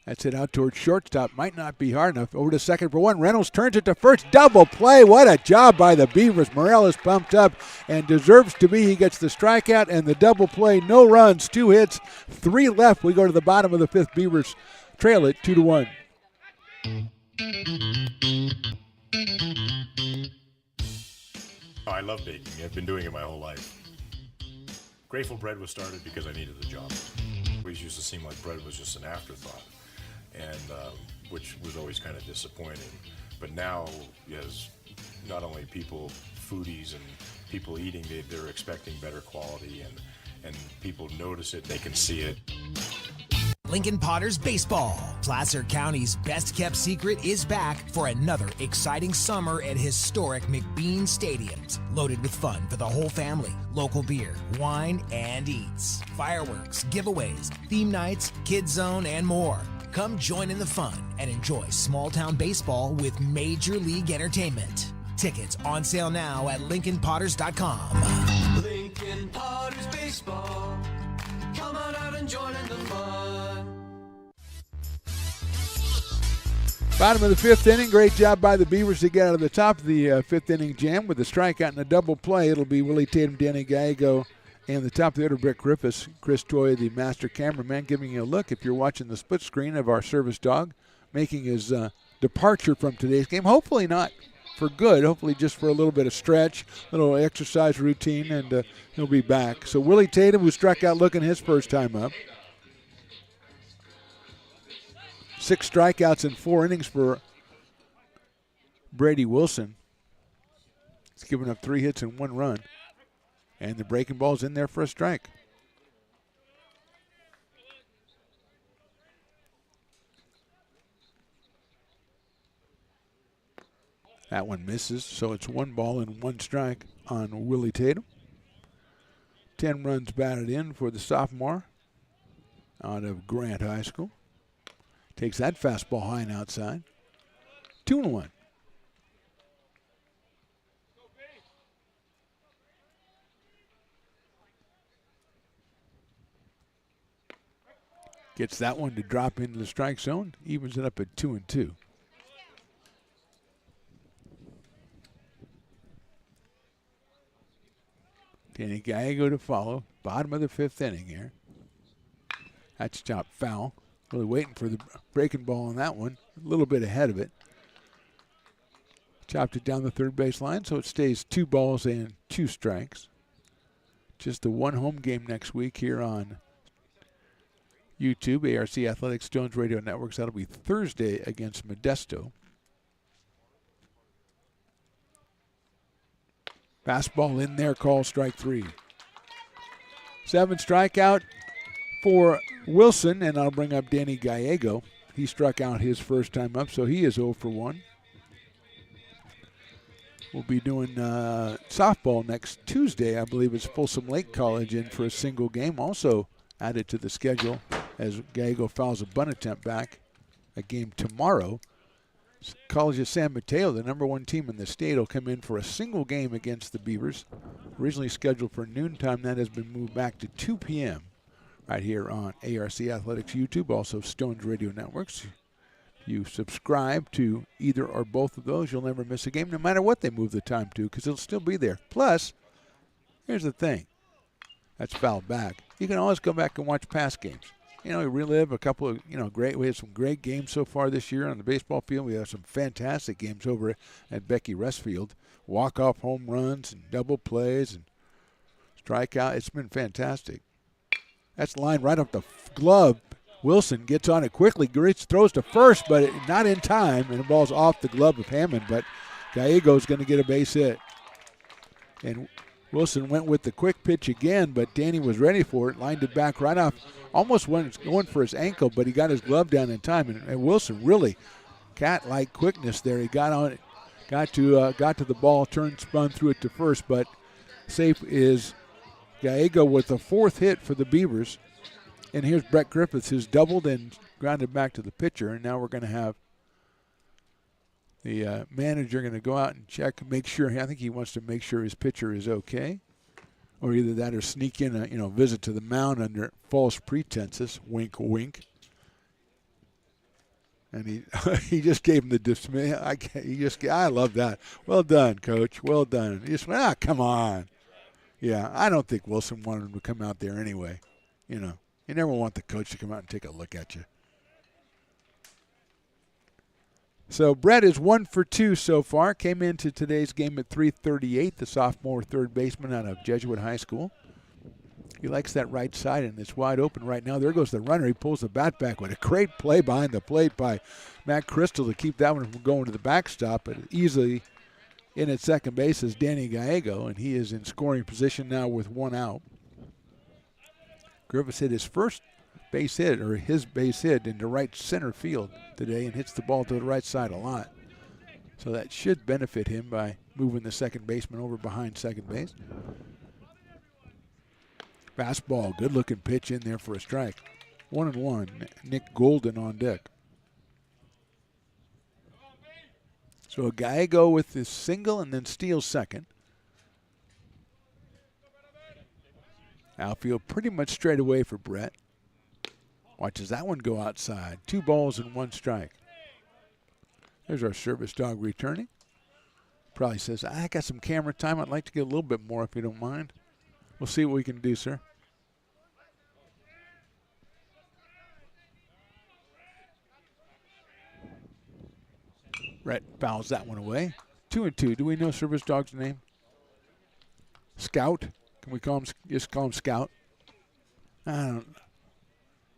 That's it out towards shortstop. Might not be hard enough. Over to second for 1. Reynolds turns it to first. Double play. What a job by the Beavers. Morrell is pumped up and deserves to be. He gets the strikeout and the double play. No runs, 2 hits, 3 left. We go to the bottom of the 5th. Beavers trail it 2-1. I love baking. I've been doing it my whole life. Grateful Bread was started because I needed the job. It always used to seem like bread was just an afterthought, and which was always kind of disappointing. But now, as not only people, foodies and people eating, they're expecting better quality, and people notice it, they can see it. Lincoln Potters Baseball. Placer County's best-kept secret is back for another exciting summer at historic McBean Stadiums. Loaded with fun for the whole family, local beer, wine, and eats. Fireworks, giveaways, theme nights, kids zone, and more. Come join in the fun and enjoy small-town baseball with Major League Entertainment. Tickets on sale now at LincolnPotters.com. Lincoln Potters Baseball. Come on out and join in the fun. Bottom of the 5th inning. Great job by the Beavers to get out of the top of the 5th inning jam with a strikeout and a double play. It'll be Willie Tatum, Danny Gallego, and the top of the order, Brick Griffiths. Chris Toy, the master cameraman, giving you a look, if you're watching the split screen, of our service dog making his departure from today's game. Hopefully not for good. Hopefully just for a little bit of stretch, little exercise routine, and he'll be back. So Willie Tatum, who struck out looking his first time up. 6 strikeouts in 4 innings for Brady Wilson. He's given up 3 hits and 1 run. And the breaking ball's in there for a strike. That one misses, so it's 1 ball and 1 strike on Willie Tatum. 10 runs batted in for the sophomore out of Grant High School. Takes that fastball high and outside. 2-1. Gets that one to drop into the strike zone. Evens it up at 2-2. Danny Gallego to follow. Bottom of the 5th inning here. That's chopped foul. Really waiting for the breaking ball on that one. A little bit ahead of it. Chopped it down the third base line, so it stays 2 balls and 2 strikes. Just the one home game next week here on YouTube, ARC Athletics Stones Radio Networks. That'll be Thursday against Modesto. Fastball in there, call strike 3. 7 strikeout for Wilson, and I'll bring up Danny Gallego. He struck out his first time up, so he is 0 for 1. We'll be doing softball next Tuesday. I believe it's Folsom Lake College in for a single game, also added to the schedule as Gallego fouls a bunt attempt back. A game tomorrow. College of San Mateo, the number 1 team in the state, will come in for a single game against the Beavers. Originally scheduled for noontime, that has been moved back to 2 p.m. right here on ARC Athletics YouTube, also Stones Radio Networks. If you subscribe to either or both of those, you'll never miss a game, no matter what they move the time to, because it'll still be there. Plus, here's the thing. That's fouled back. You can always go back and watch past games. You know, we relive a couple of, we had some great games so far this year on the baseball field. We have some fantastic games over at Becky Restfield. Walk-off home runs and double plays and strikeout. It's been fantastic. That's line right off the glove. Wilson gets on it quickly. Throws to first, but not in time, and the ball's off the glove of Hammond. But Gallego's going to get a base hit. And Wilson went with the quick pitch again, but Danny was ready for it, lined it back right off. Almost went going for his ankle, but he got his glove down in time. And Wilson really cat-like quickness there. He got on it, got to the ball, spun through it to first. But safe is Gallego with the 4th hit for the Beavers. And here's Brett Griffiths, who's doubled and grounded back to the pitcher. And now we're going to have the manager going to go out and check, make sure. I think he wants to make sure his pitcher is okay. Or either that or sneak in a visit to the mound under false pretenses. Wink, wink. And he just gave him the dismay. I love that. Well done, Coach. Well done. He just went, come on. Yeah, I don't think Wilson wanted him to come out there anyway. You never want the coach to come out and take a look at you. So Brett is 1 for 2 so far. Came into today's game at 338, the sophomore third baseman out of Jesuit High School. He likes that right side, and it's wide open right now. There goes the runner. He pulls the bat back with a great play behind the plate by Matt Crystal to keep that one from going to the backstop. But easily in at second base is Danny Gallego, and he is in scoring position now with 1 out. Griffiths hit his first base hit, or his base hit, into right center field today and hits the ball to the right side a lot. So that should benefit him by moving the second baseman over behind second base. Fastball, good-looking pitch in there for a strike. 1-1, Nick Golden on deck. So Gallego with his single and then steals second. Outfield pretty much straight away for Brett. Watches that one go outside. 2 balls and 1 strike. There's our service dog returning. Probably says, I got some camera time. I'd like to get a little bit more if you don't mind. We'll see what we can do, sir. Brett fouls that one away. 2-2. Do we know service dog's name? Scout? Can we just call him Scout? I don't.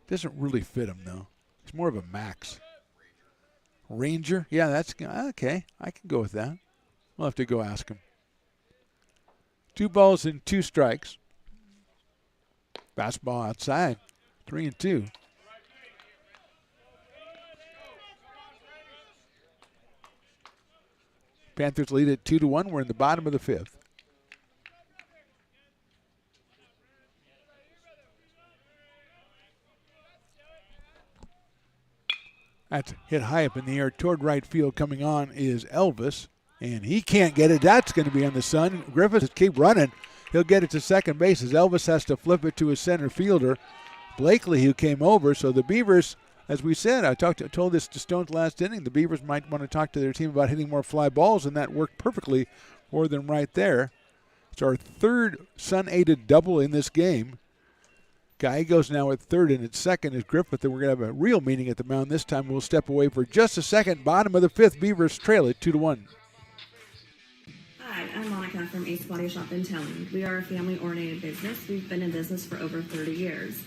Doesn't really fit him though. He's more of a Max. Ranger? Yeah, that's okay. I can go with that. We'll have to go ask him. 2 balls and 2 strikes. Fastball outside. 3-2. Panthers lead at 2-1. We're in the bottom of the 5th. That's hit high up in the air toward right field. Coming on is Elvis, and he can't get it. That's going to be on the sun. Griffiths keep running. He'll get it to second base as Elvis has to flip it to his center fielder. Blakely who came over. So the Beavers, as we said, I told this to Stone's last inning, the Beavers might want to talk to their team about hitting more fly balls, and that worked perfectly for them right there. It's our third Sun-aided double in this game. Gallegos now at third, and at second is Griffith, and we're going to have a real meeting at the mound this time. We'll step away for just a second. Bottom of the fifth, Beavers trail it 2-1. Hi, I'm Monica from Ace Body Shop in Telling. We are a family-oriented business. We've been in business for over 30 years.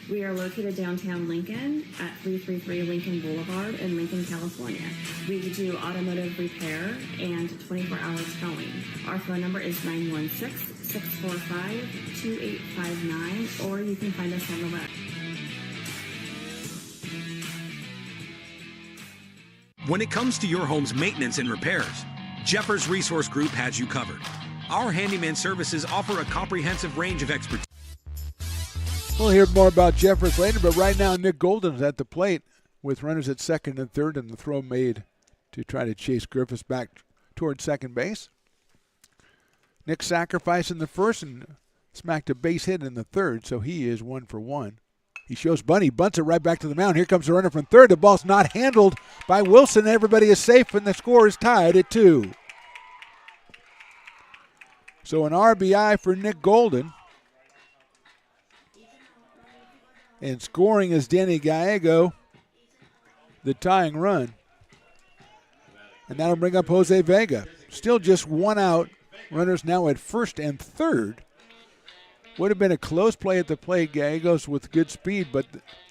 We are located downtown Lincoln at 333 Lincoln Boulevard in Lincoln, California. We do automotive repair and 24-hour towing. Our phone number is 916-645-2859, or you can find us on the web. When it comes to your home's maintenance and repairs, Jeffers Resource Group has you covered. Our handyman services offer a comprehensive range of expertise. We'll hear more about Jeffers later, but right now Nick Golden's at the plate with runners at second and third, and the throw made to try to chase Griffiths back toward second base. Nick sacrificed in the first and smacked a base hit in the third, so he is 1 for 1. He shows Bunny, bunts it right back to the mound. Here comes the runner from third. The ball's not handled by Wilson. Everybody is safe, and the score is tied at 2. So an RBI for Nick Golden. And scoring is Danny Gallego, the tying run. And that'll bring up Jose Vega. Still just one out. Runners now at first and third. Would have been a close play at the plate. Gallegos with good speed, but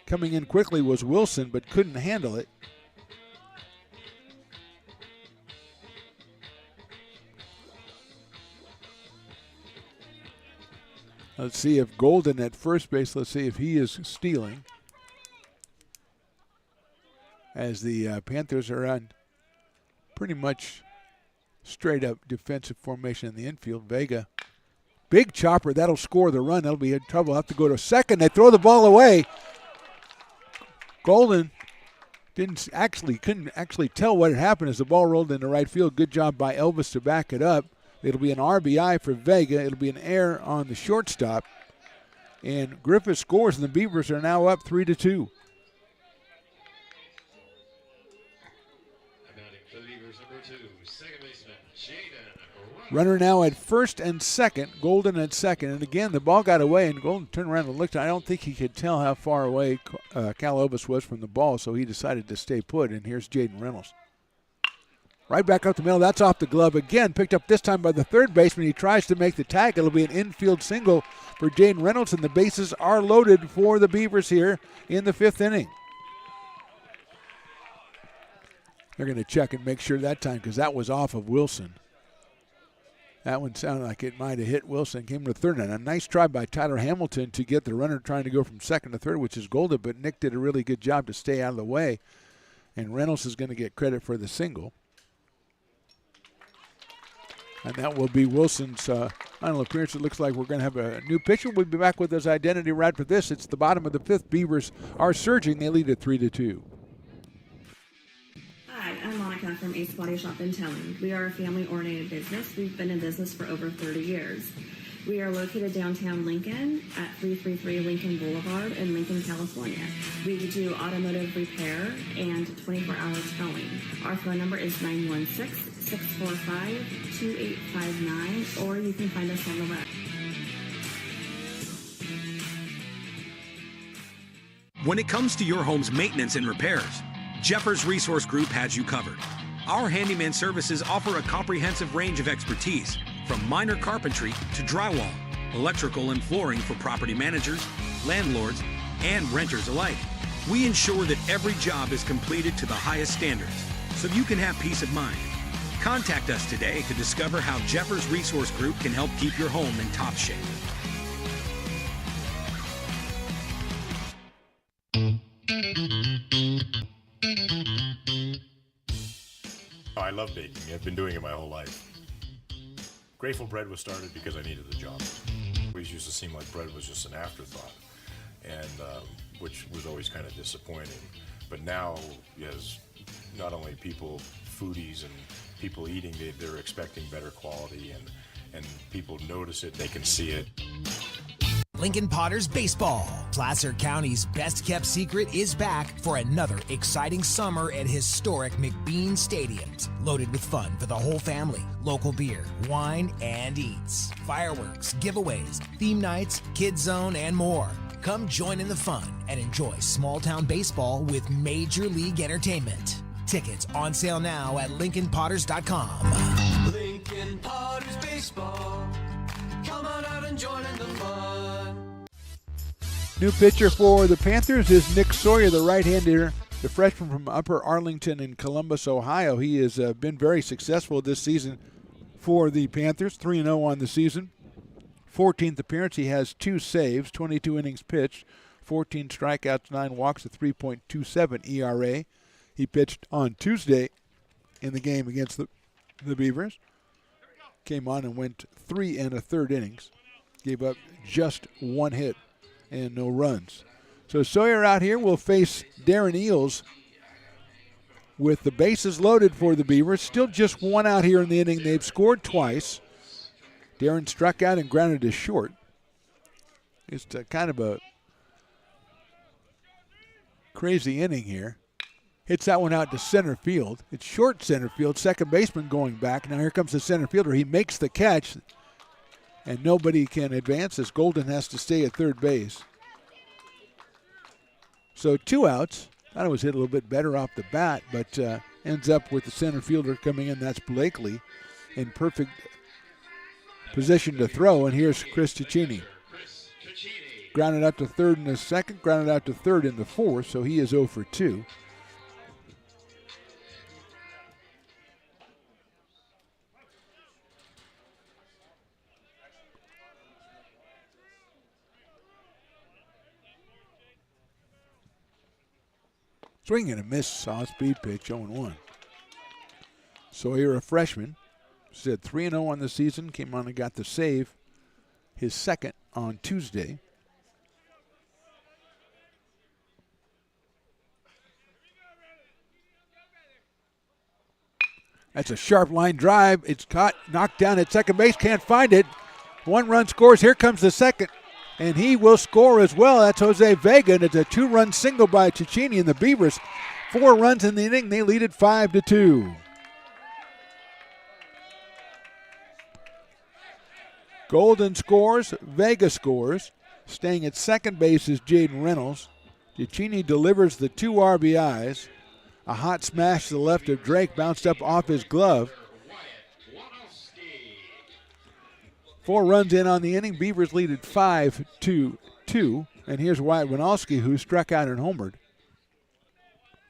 coming in quickly was Wilson, but couldn't handle it. Let's see if Golden at first base, let's see if he is stealing. As the Panthers are on pretty much straight up defensive formation in the infield. Vega, big chopper, that'll score the run. That'll be in trouble. Have to go to second. They throw the ball away. Golden couldn't actually tell what had happened as the ball rolled into right field. Good job by Elvis to back it up. It'll be an RBI for Vega. It'll be an error on the shortstop. And Griffith scores, and the Beavers are now up 3-2. Runner now at first and second. Golden at second. And again, the ball got away, and Golden turned around and looked. I don't think he could tell how far away Cal Elvis was from the ball, so he decided to stay put. And here's Jaden Reynolds. Right back up the middle. That's off the glove again. Picked up this time by the third baseman. He tries to make the tag. It'll be an infield single for Jaden Reynolds, and the bases are loaded for the Beavers here in the fifth inning. They're going to check and make sure that time because that was off of Wilson. That one sounded like it might have hit Wilson. Came to third, and a nice try by Tyler Hamilton to get the runner trying to go from second to third, which is Golden, but Nick did a really good job to stay out of the way, and Reynolds is going to get credit for the single. And that will be Wilson's final appearance. It looks like we're going to have a new pitcher. We'll be back with his identity right for this. It's the bottom of the fifth. Beavers are surging. They lead at 3-2. Hi, I'm Monica from Ace Body Shop in Telling. We are a family-oriented business. We've been in business for over 30 years. We are located downtown Lincoln at 333 Lincoln Boulevard in Lincoln, California. We do automotive repair and 24-hour towing. Our phone number is 916-645-2859, or you can find us on the web. When it comes to your home's maintenance and repairs, Jeffers Resource Group has you covered. Our handyman services offer a comprehensive range of expertise, from minor carpentry to drywall, electrical and flooring for property managers, landlords, and renters alike. We ensure that every job is completed to the highest standards, so you can have peace of mind. Contact us today to discover how Jeffers Resource Group can help keep your home in top shape. I love baking. I've been doing it my whole life. Grateful Bread was started because I needed the job. It always used to seem like bread was just an afterthought, and which was always kind of disappointing. But now, as not only people, foodies and people eating, they're expecting better quality, and people notice it, they can see it. Lincoln Potters Baseball. Placer County's best-kept secret is back for another exciting summer at historic McBean Stadiums. Loaded with fun for the whole family, local beer, wine, and eats. Fireworks, giveaways, theme nights, kids zone, and more. Come join in the fun and enjoy small-town baseball with Major League Entertainment. Tickets on sale now at LincolnPotters.com. Lincoln Potters Baseball. Come on out and join in the fun. New pitcher for the Panthers is Nick Sawyer, the right-hander, the freshman from Upper Arlington in Columbus, Ohio. He has been very successful this season for the Panthers, 3-0 on the season. 14th appearance, he has 2 saves, 22 innings pitched, 14 strikeouts, 9 walks, a 3.27 ERA. He pitched on Tuesday in the game against the Beavers. Came on and went 3 1/3 innings. Gave up just 1 hit and no runs. So Sawyer out here will face Darren Eels with the bases loaded for the Beavers. Still just 1 out here in the inning. They've scored twice. Darren struck out and grounded to short. It's kind of a crazy inning here. Hits that one out to center field. It's short center field. Second baseman going back. Now here comes the center fielder. He makes the catch, and nobody can advance as Golden has to stay at third base. So 2 outs. Thought it was hit a little bit better off the bat, but ends up with the center fielder coming in. That's Blakely in perfect position to throw, and here's Chris Cicchini. Grounded out to third in the second, grounded out to third in the fourth, so he is 0 for 2. Swing and a miss, soft speed pitch, 0-1. Sawyer, a freshman, said 3-0 on the season, came on and got the save, his second on Tuesday. That's a sharp line drive. It's caught, knocked down at second base, can't find it. 1 run scores, here comes the second. And he will score as well. That's Jose Vega, and it's a 2-run single by Cicchini, and the Beavers 4 runs in the inning. They lead it 5-2. Golden scores, Vega scores. Staying at second base is Jaden Reynolds. Cicchini delivers the 2 RBIs. A hot smash to the left of Drake bounced up off his glove. 4 runs in on the inning. Beavers lead at 5-2. And here's Wyatt Winalski, who struck out and homered.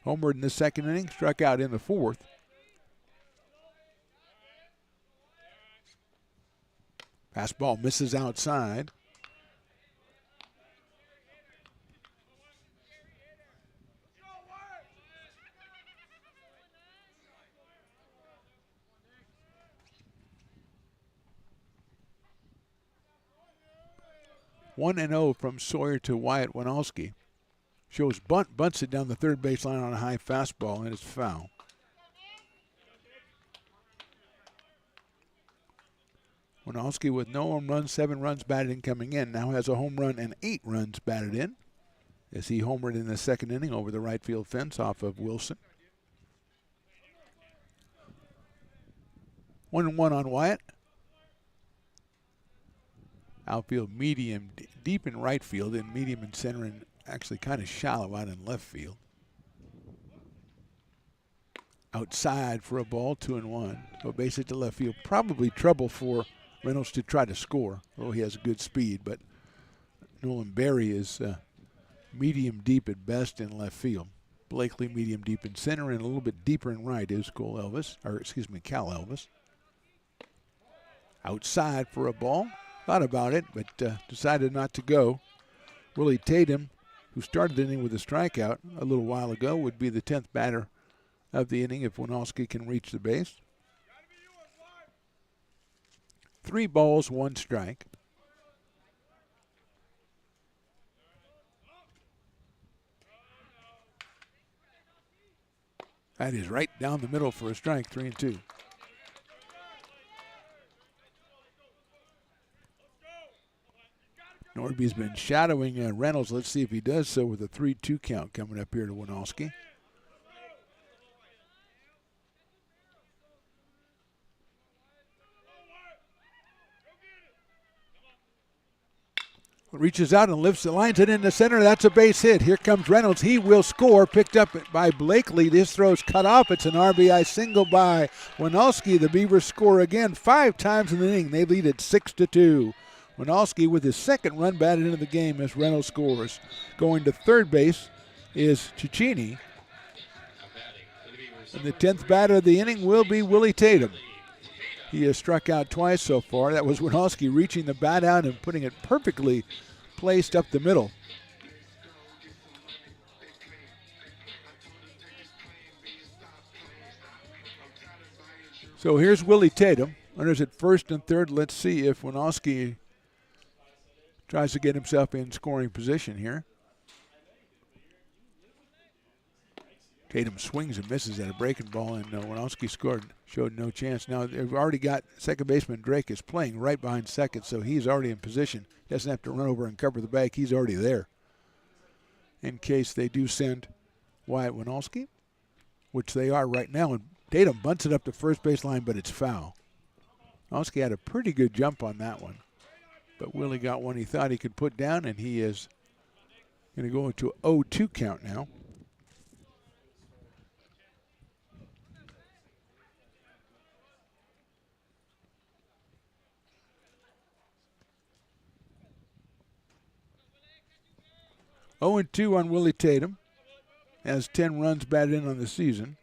Homered in the second inning, struck out in the fourth. Fastball misses outside. One and 0 from Sawyer to Wyatt Winalski. Shows bunt, bunts it down the third baseline on a high fastball, and it's foul. Winalski with no home runs, 7 runs batted in coming in, now has a home run and 8 runs batted in as he homered in the second inning over the right field fence off of Wilson. 1-1 on Wyatt. Outfield medium, deep in right field, and medium in center, and actually kind of shallow out in left field. Outside for a ball, 2-1. So base hit to left field. Probably trouble for Reynolds to try to score, although he has good speed, but Nolan Berry is medium deep at best in left field. Blakely medium deep in center, and a little bit deeper in right is Cal Elvis. Outside for a ball. Thought about it, but decided not to go. Willie Tatum, who started the inning with a strikeout a little while ago, would be the 10th batter of the inning if Winalski can reach the base. 3 balls, 1 strike. That is right down the middle for a strike, 3-2. Norby's been shadowing Reynolds. Let's see if he does so with a 3-2 count coming up here to Winalski. Reaches out and lifts it, lines it in the center. That's a base hit. Here comes Reynolds. He will score. Picked up by Blakely. This throw's cut off. It's an RBI single by Winalski. The Beavers score again 5 times in the inning. They lead it 6-2. Winalski with his second run batted into the game as Reynolds scores. Going to third base is Cicchini. And the 10th batter of the inning will be Willie Tatum. He has struck out twice so far. That was Winalski reaching the bat out and putting it perfectly placed up the middle. So here's Willie Tatum. Runners at first and third. Let's see if Winalski tries to get himself in scoring position here. Tatum swings and misses at a breaking ball, and Winalski showed no chance. Now, they've already got second baseman Drake is playing right behind second, so he's already in position. He doesn't have to run over and cover the bag. He's already there in case they do send Wyatt Winalski, which they are right now. And Tatum bunts it up to first base line, but it's foul. Winalski had a pretty good jump on that one, but Willie got one he thought he could put down, and he is going to go into an 0-2 count now. Oh and 2 on Willie Tatum. Has 10 runs batted in on the season.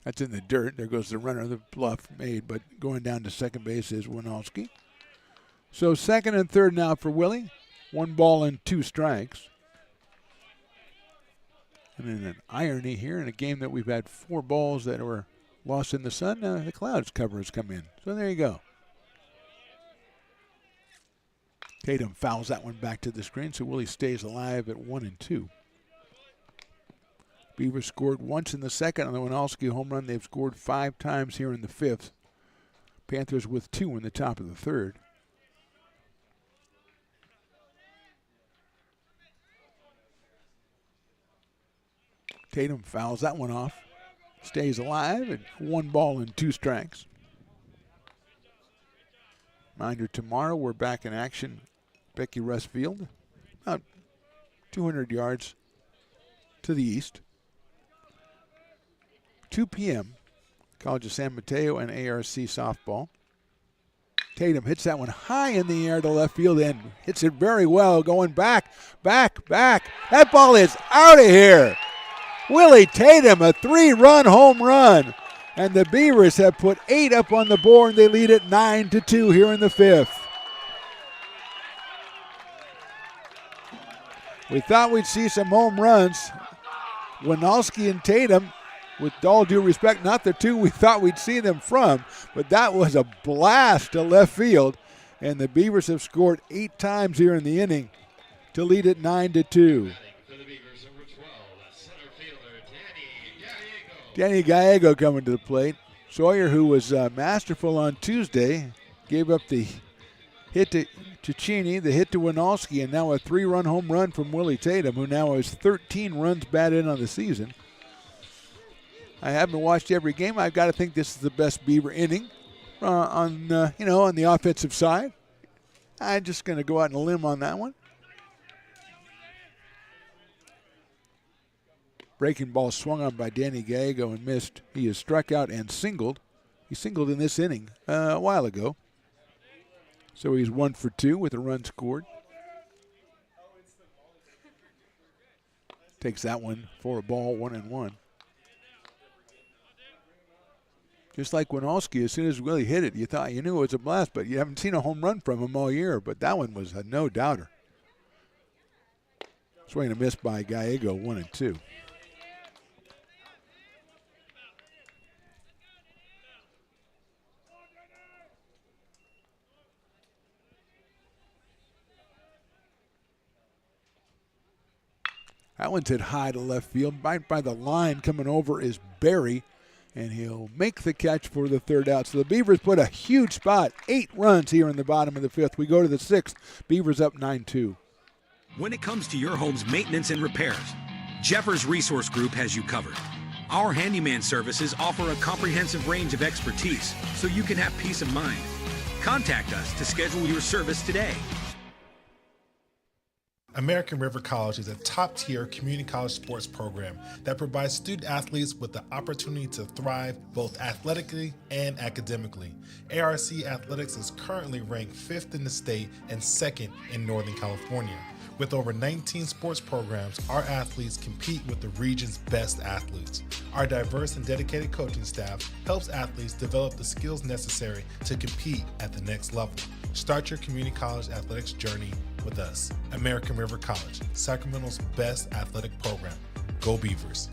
That's in the dirt. There goes the runner. The bluff made, but going down to second base is Winalski. So second and third now for Willie. 1 ball and 2 strikes. And in an irony here, in a game that we've had 4 balls that were lost in the sun, the clouds cover has come in. So there you go. Tatum fouls that one back to the screen, so Willie stays alive at 1 and 2. Beavers scored once in the second on the Winalski home run. They've scored 5 times here in the 5th. Panthers with 2 in the top of the 3rd. Tatum fouls that one off. Stays alive at 1 ball and 2 strikes. Reminder, tomorrow we're back in action. Becky Russ Field, about 200 yards to the east. 2 p.m., College of San Mateo and ARC softball. Tatum hits that one high in the air to left field and hits it very well, going back. That ball is out of here. Willie Tatum, a 3-run home run. And the Beavers have put 8 up on the board, and they lead it 9-2 here in the 5th. We thought we'd see some home runs. Winalski and Tatum, with all due respect, not the 2 we thought we'd see them from, but that was a blast to left field. And the Beavers have scored 8 times here in the inning to lead it 9-2. Danny Gallego coming to the plate. Sawyer, who was masterful on Tuesday, gave up the hit to Cicchini, the hit to Winalski, and now a 3-run home run from Willie Tatum, who now has 13 runs batted in on the season. I haven't watched every game. I've got to think this is the best Beaver inning on the offensive side. I'm just going to go out on a limb on that one. Breaking ball swung on by Danny Gallego and missed. He has struck out and singled. He singled in this inning a while ago. So he's 1 for 2 with a run scored. Takes that one for a ball, 1-1. Just like Winalski, as soon as Willie hit it, you knew it was a blast, but you haven't seen a home run from him all year. But that one was a no-doubter. Swing and a miss by Gallego, 1-2. That one's hit high to left field. Right by the line coming over is Barry, and he'll make the catch for the third out. So the Beavers put a huge spot. 8 runs here in the bottom of the 5th. We go to the 6th. Beavers up 9-2. When it comes to your home's maintenance and repairs, Jeffers Resource Group has you covered. Our handyman services offer a comprehensive range of expertise so you can have peace of mind. Contact us to schedule your service today. American River College is a top-tier community college sports program that provides student athletes with the opportunity to thrive both athletically and academically. ARC Athletics is currently ranked 5th in the state and 2nd in Northern California. With over 19 sports programs, our athletes compete with the region's best athletes. Our diverse and dedicated coaching staff helps athletes develop the skills necessary to compete at the next level. Start your community college athletics journey with us. American River College, Sacramento's best athletic program. Go Beavers.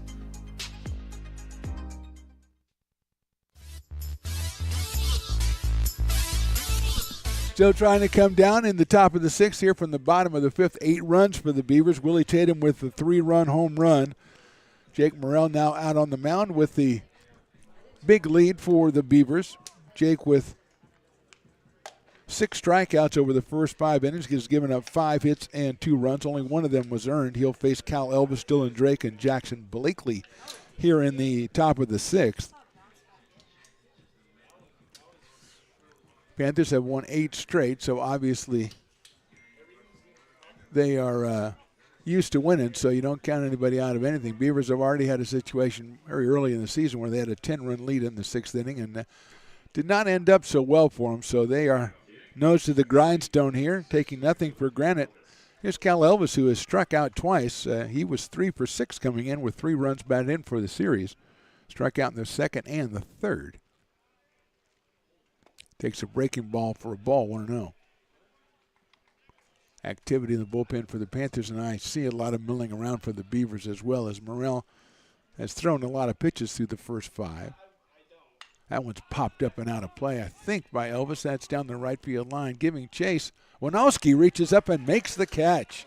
Still trying to come down in the top of the 6th here from the bottom of the 5th. 8 runs for the Beavers. Willie Tatum with the 3-run home run. Jake Morrell now out on the mound with the big lead for the Beavers. Jake with 6 strikeouts over the first 5 innings. He's given up 5 hits and 2 runs. Only one of them was earned. He'll face Cal Elvis, Dylan Drake, and Jackson Blakely here in the top of the 6th. Panthers have won 8 straight, so obviously they are used to winning, so you don't count anybody out of anything. Beavers have already had a situation very early in the season where they had a 10-run lead in the 6th inning and did not end up so well for them, so they are nose to the grindstone here, taking nothing for granted. Here's Cal Elvis, who has struck out twice. He was 3 for 6 coming in with 3 runs batted in for the series. Struck out in the 2nd and the 3rd. Takes a breaking ball for a ball, 1-0. Activity in the bullpen for the Panthers, and I see a lot of milling around for the Beavers as well, as Morrell has thrown a lot of pitches through the first 5. That one's popped up and out of play, I think, by Elvis. That's down the right field line, giving chase. Winowski reaches up and makes the catch.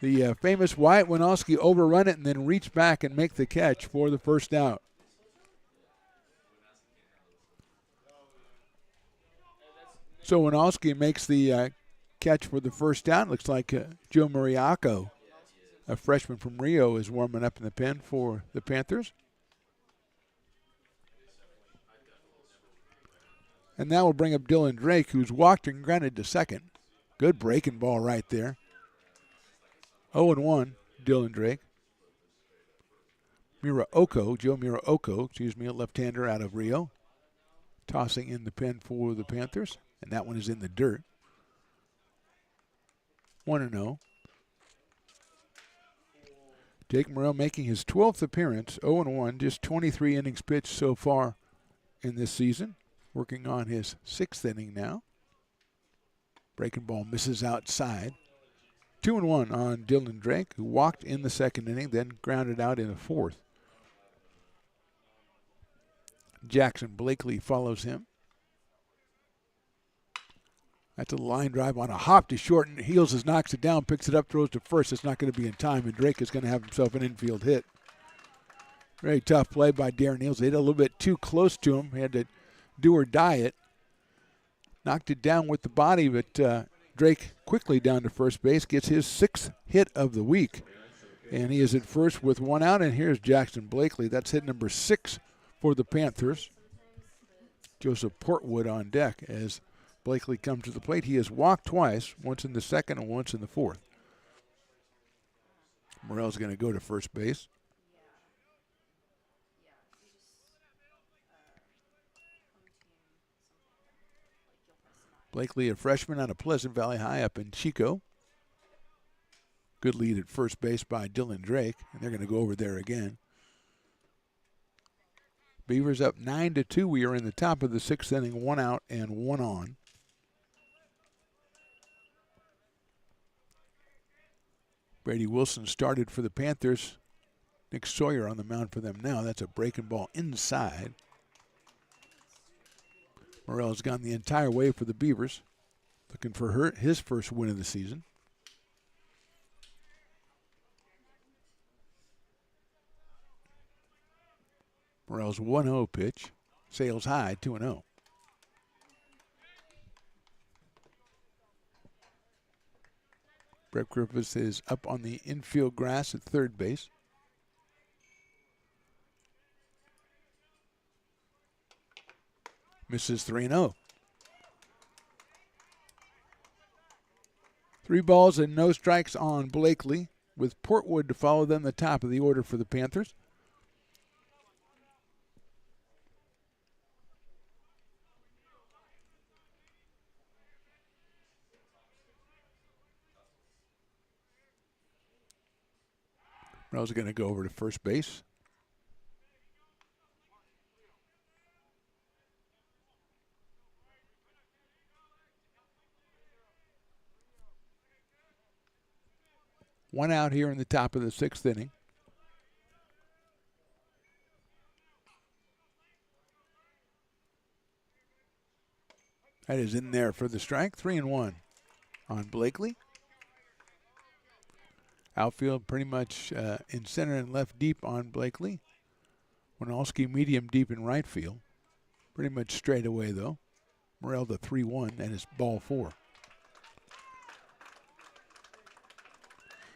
The famous Wyatt Winowski overrun it and then reach back and make the catch for the first out. So Winowski makes the catch for the first down. Looks like Joe Muriaco, a freshman from Rio, is warming up in the pen for the Panthers. And that will bring up Dylan Drake, who's walked and grounded to second. Good breaking ball right there. 0-1, Dylan Drake. Joe Muraoko, a left-hander out of Rio, tossing in the pen for the Panthers. And that one is in the dirt. 1-0. Jake Morrell making his 12th appearance, 0-1, just 23 innings pitched so far in this season. Working on his 6th inning now. Breaking ball misses outside. 2-1 on Dylan Drake, who walked in the 2nd inning, then grounded out in the 4th. Jackson Blakely follows him. That's a line drive on a hop to short, and Heels knocks it down, picks it up, throws to first. It's not going to be in time, and Drake is going to have himself an infield hit. Very tough play by Darren Heels. They hit a little bit too close to him. He had to do or die it. Knocked it down with the body, but Drake quickly down to first base, gets his 6th hit of the week. And he is at first with 1 out, and here's Jackson Blakely. That's hit number 6 for the Panthers. Joseph Portwood on deck as Blakely comes to the plate. He has walked twice, once in the 2nd and once in the 4th. Morrell's going to go to first base. Blakely, a freshman out of Pleasant Valley High up in Chico. Good lead at first base by Dylan Drake, and they're going to go over there again. Beavers up 9-2. We are in the top of the 6th inning, 1 out and 1 on. Brady Wilson started for the Panthers. Nick Sawyer on the mound for them now. That's a breaking ball inside. Morrell's gone the entire way for the Beavers, looking for his first win of the season. Morel's 1-0 pitch. Sails high, 2-0. Brett Griffiths is up on the infield grass at third base. Misses 3-0. 3 balls and no strikes on Blakely, with Portwood to follow them the top of the order for the Panthers. Morel's going to go over to first base. One out here in the top of the 6th inning. That is in there for the strike. 3-1 on Blakely. Outfield pretty much in center and left deep on Blakely. Winalski medium deep in right field. Pretty much straight away though. Morel the 3-1 and it's ball 4.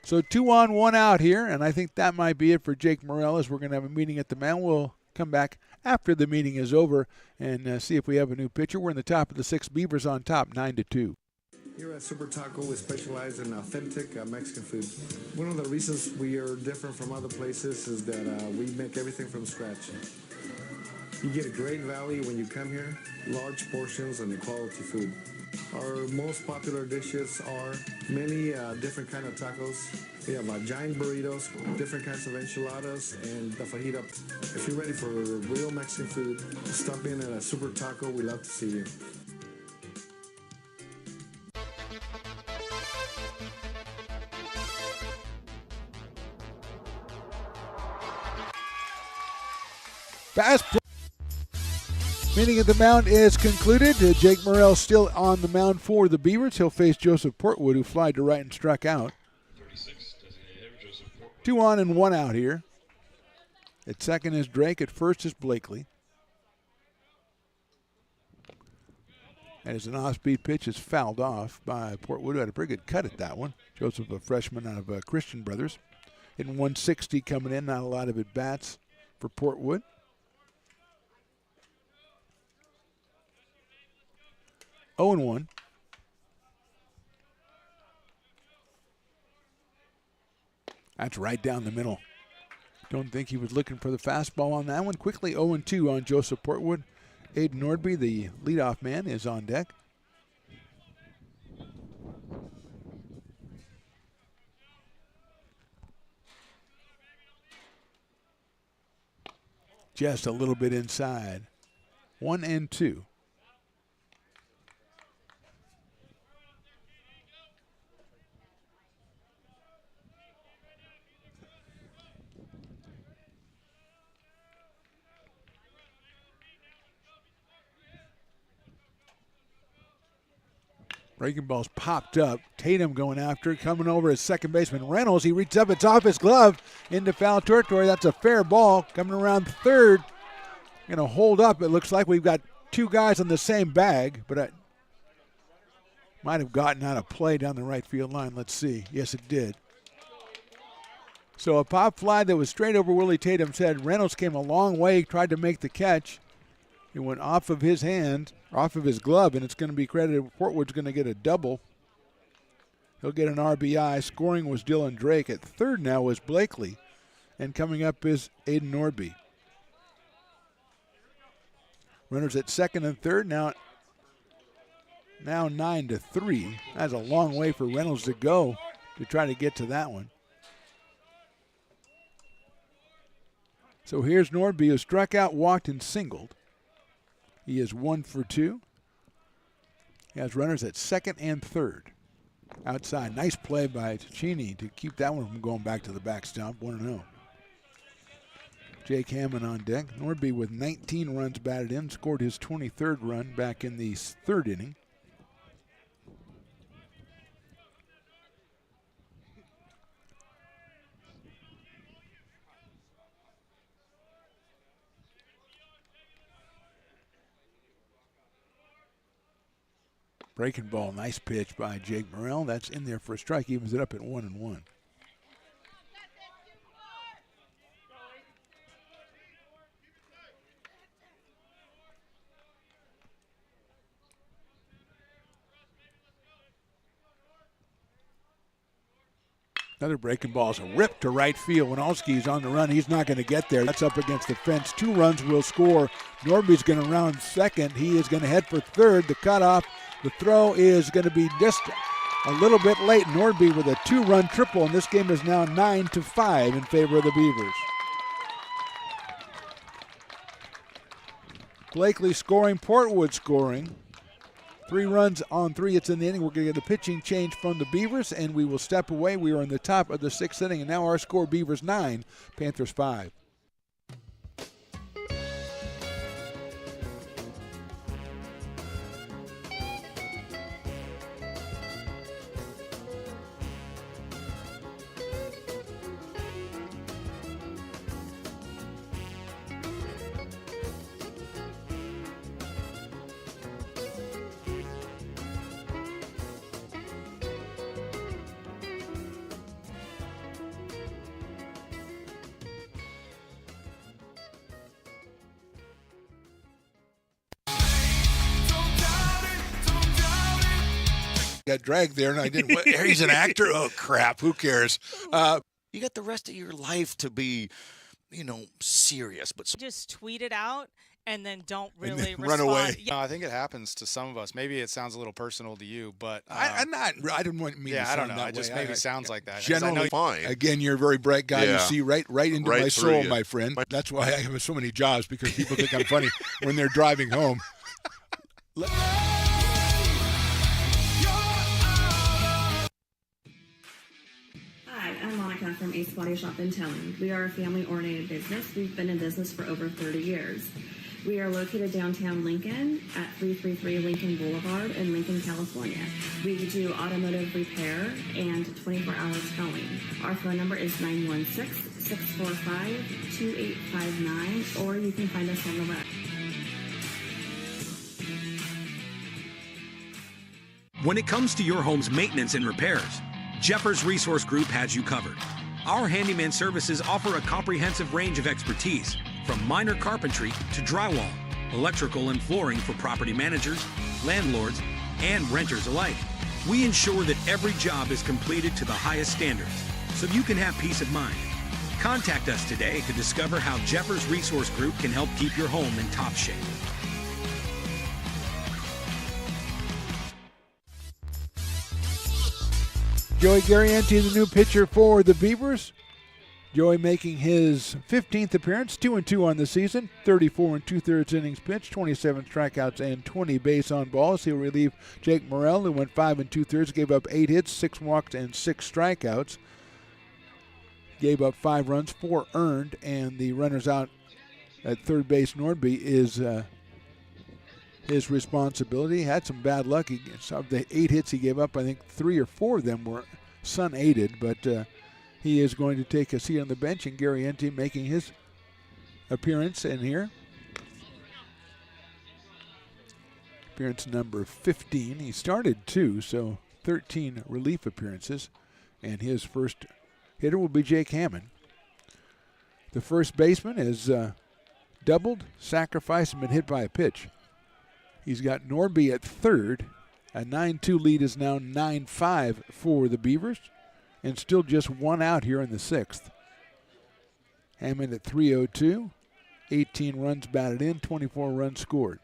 So 2 on, 1 out here, and I think that might be it for Jake Morel as we're going to have a meeting at the mound. We'll come back after the meeting is over and see if we have a new pitcher. We're in the top of the 6th. Beavers on top, 9-2. Here at Super Taco, we specialize in authentic Mexican food. One of the reasons we are different from other places is that we make everything from scratch. You get a great value when you come here, large portions and quality food. Our most popular dishes are many different kind of tacos. We have giant burritos, different kinds of enchiladas, and the fajita. If you're ready for real Mexican food, stop in at a Super Taco. We'd love to see you. Fast meeting at the mound is concluded. Jake Morel still on the mound for the Beavers. He'll face Joseph Portwood, who flied to right and struck out. 2 on and 1 out here. At second is Drake. At first is Blakely. And as an off-speed pitch is fouled off by Portwood, who had a pretty good cut at that one. Joseph, a freshman out of Christian Brothers. Hitting 160 coming in, not a lot of at-bats for Portwood. 0-1. That's right down the middle. Don't think he was looking for the fastball on that one. Quickly 0-2 on Joseph Portwood. Aiden Nordby, the leadoff man, is on deck. Just a little bit inside. 1-2. Breaking ball's popped up. Tatum going after it, coming over as second baseman Reynolds. He reaches up, it's off his glove into foul territory. That's a fair ball. Coming around third. Going to hold up. It looks like we've got 2 guys on the same bag, but I might have gotten out of play down the right field line. Let's see. Yes, it did. So a pop fly that was straight over Willie Tatum's head. Reynolds came a long way, tried to make the catch. It went off of his hand, off of his glove, and it's going to be credited. Portwood's going to get a double. He'll get an RBI. Scoring was Dylan Drake. At third now was Blakely. And coming up is Aiden Nordby. Runners at second and third. Now 9-3. That's a long way for Reynolds to go to try to get to that one. So here's Nordby, who struck out, walked, and singled. He is 1 for 2. He has runners at second and third. Outside, nice play by Cicchini to keep that one from going back to the back stump, 1-0. Jake Hammond on deck. Nordby with 19 runs batted in, scored his 23rd run back in the 3rd inning. Breaking ball, nice pitch by Jake Morrell. That's in there for a strike, evens it up at 1-1. Another breaking ball is a rip to right field. Winalski's on the run. He's not going to get there. That's up against the fence. 2 runs will score. Norby's going to round second. He is going to head for third. The cutoff, the throw is going to be just a little bit late. Norby with a 2-run triple, and this game is now 9-5 in favor of the Beavers. Blakely scoring, Portwood scoring. 3 runs on 3 hits in the inning. We're going to get a pitching change from the Beavers, and we will step away. We are in the top of the 6th inning, and now our score, Beavers 9, Panthers 5. Got dragged there, and I didn't. He's an actor. Oh crap! Who cares? You got the rest of your life to be, serious. But just tweet it out and then don't And really then run away. No, I think it happens to some of us. Maybe it sounds a little personal to you, but I didn't want me. Yeah, to I don't sound know. that It just way. maybe sounds like that. 'Cause Generally, I know fine. Again, you're a very bright guy. You Yeah. see right into Right my through soul, you. my friend. That's why I have so many jobs, because people think I'm funny when they're driving home. Hi, I'm Monica from Ace Body Shop in Telling. We are a family-oriented business. We've been in business for over 30 years. We are located downtown Lincoln at 333 Lincoln Boulevard in Lincoln, California. We do automotive repair and 24-hour towing. Our phone number is 916-645-2859, or you can find us on the web. When it comes to your home's maintenance and repairs, Jeffers Resource Group has you covered. Our handyman services offer a comprehensive range of expertise, from minor carpentry to drywall, electrical and flooring for property managers, landlords, and renters alike. We ensure that every job is completed to the highest standards, so you can have peace of mind. Contact us today to discover how Jeffers Resource Group can help keep your home in top shape. Joey Garrienti, the new pitcher for the Beavers. Joey making his 15th appearance, 2-2 on the season, 34 2/3 innings pitched, 27 strikeouts and 20 base on balls. He'll relieve Jake Morrell, who went 5 2/3, gave up 8 hits, 6 walks, and 6 strikeouts. Gave up 5 runs, 4 earned, and the runners out at third base, Nordby, is his responsibility. He had some bad luck. Of the 8 hits he gave up, I think 3 or 4 of them were sun-aided, but he is going to take a seat on the bench, and Garrienti making his appearance in here. Appearance number 15. He started 2, so 13 relief appearances, and his first hitter will be Jake Hammond. The first baseman is doubled, sacrificed, and been hit by a pitch. He's got Norby at third. A 9-2 lead is now 9-5 for the Beavers, and still just 1 out here in the 6th. Hammond at 302, 18 runs batted in, 24 runs scored.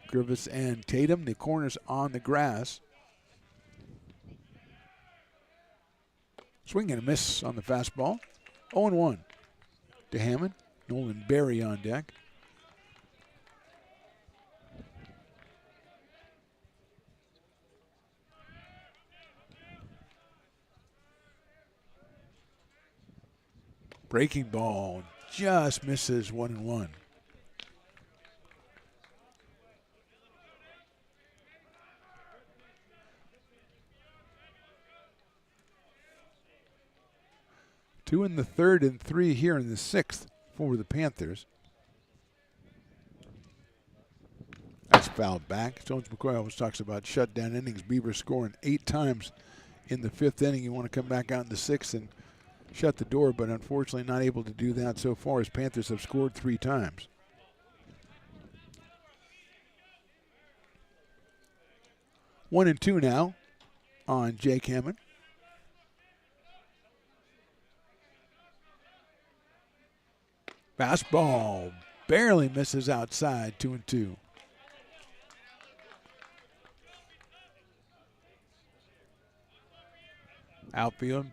Griffiths and Tatum, the corners on the grass. Swing and a miss on the fastball. 0-1 to Hammond. Nolan Berry on deck. Breaking ball just misses 1-1. Two in the third and 3 here in the 6th for the Panthers. That's fouled back. Jones McCoy always talks about shutdown innings. Beavers scoring 8 times in the 5th inning. You want to come back out in the 6th and shut the door, but unfortunately not able to do that so far as Panthers have scored 3 times. One and two now on Jake Hammond. Fastball barely misses outside, 2-2. Outfield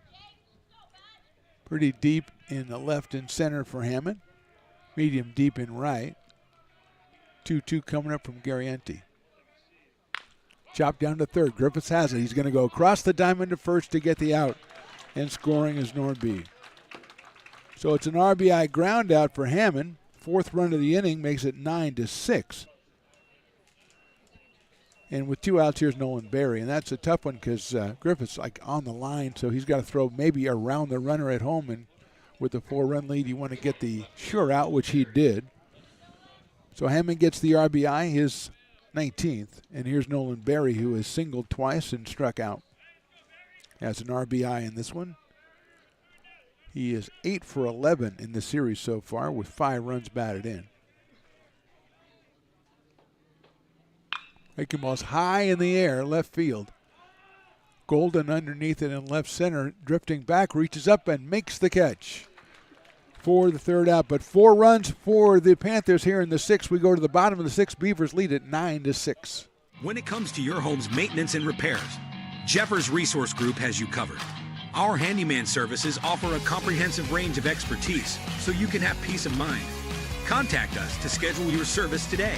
pretty deep in the left and center for Hammond. Medium deep in right. 2-2 coming up from Garrienti. Chopped down to third. Griffiths has it. He's going to go across the diamond to first to get the out. And scoring is Norby. So it's an RBI ground out for Hammond. 4th run of the inning makes it 9-6. And with 2 outs, here's Nolan Berry. And that's a tough one because Griffith's like on the line, so he's got to throw maybe around the runner at home. And with the 4-run lead, you want to get the sure out, which he did. So Hammond gets the RBI, his 19th. And here's Nolan Berry, who has singled twice and struck out. Has an RBI in this one. He is 8 for 11 in the series so far with 5 runs batted in. Breaking ball's high in the air, left field. Golden underneath it in left center, drifting back, reaches up and makes the catch for the 3rd out. But 4 runs for the Panthers here in the 6th. We go to the bottom of the 6th. Beavers lead at 9-6. When it comes to your home's maintenance and repairs, Jeffers Resource Group has you covered. Our handyman services offer a comprehensive range of expertise so you can have peace of mind. Contact us to schedule your service today.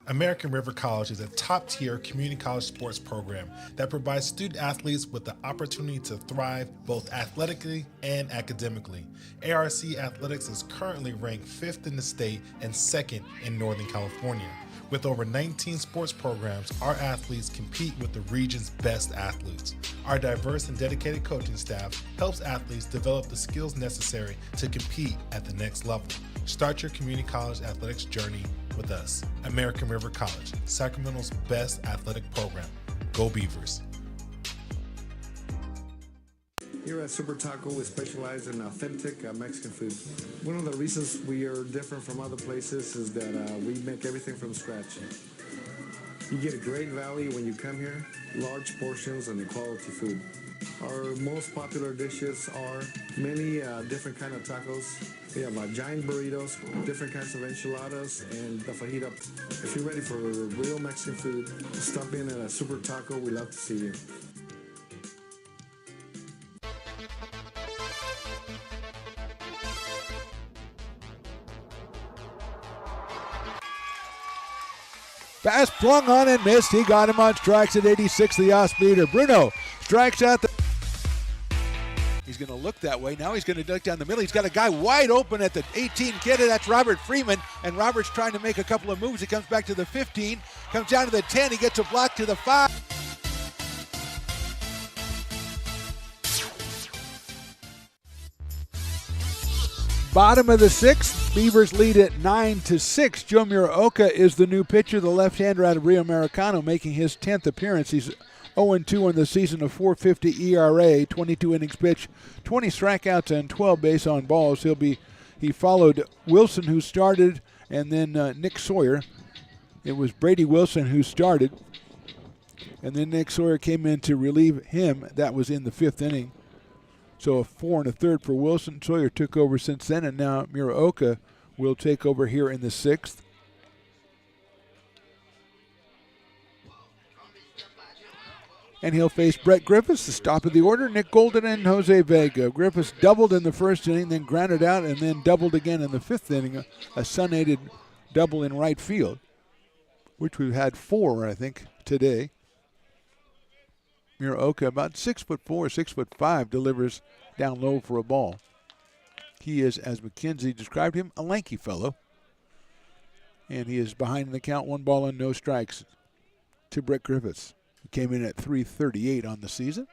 American River College is a top-tier community college sports program that provides student athletes with the opportunity to thrive both athletically and academically. ARC Athletics is currently ranked 5th in the state and 2nd in Northern California. With over 19 sports programs, our athletes compete with the region's best athletes. Our diverse and dedicated coaching staff helps athletes develop the skills necessary to compete at the next level. Start your community college athletics journey with us. American River College, Sacramento's best athletic program. Go Beavers. Here at Super Taco, we specialize in authentic Mexican food. One of the reasons we are different from other places is that we make everything from scratch. You get a great value when you come here, large portions and quality food. Our most popular dishes are many different kind of tacos. We have giant burritos, different kinds of enchiladas, and the fajita. If you're ready for real Mexican food, stop in at a Super Taco. We'd love to see you. Pass flung on and missed. He got him on strikes at 86, the off-speeder. Bruno strikes out the... He's going to look that way. Now he's going to duck down the middle. He's got a guy wide open at the 18 kid. That's Robert Freeman. And Robert's trying to make a couple of moves. He comes back to the 15, comes down to the 10. He gets a block to the 5. Bottom of the 6th, Beavers lead at 9-6. Joe Muraoka is the new pitcher, the left-hander out of Rio Americano, making his 10th appearance. He's 0-2 on the season, a 4.50 ERA, 22 innings pitched, 20 strikeouts and 12 base on balls. He followed Wilson, who started, and then Nick Sawyer. It was Brady Wilson who started, and then Nick Sawyer came in to relieve him. That was in the 5th inning. So a 4 1/3 for Wilson. Sawyer took over since then, and now Muraoka will take over here in the 6th. And he'll face Brett Griffiths, the top of the order, Nick Golden and Jose Vega. Griffiths doubled in the 1st inning, then grounded out, and then doubled again in the 5th inning, a sun-aided double in right field, which we've had 4, I think, today. Muraoka, about 6'4", 6'5", delivers down low for a ball. He is, as McKenzie described him, a lanky fellow. And he is behind in the count, 1 ball and no strikes to Brett Griffiths, who came in at .338 on the season.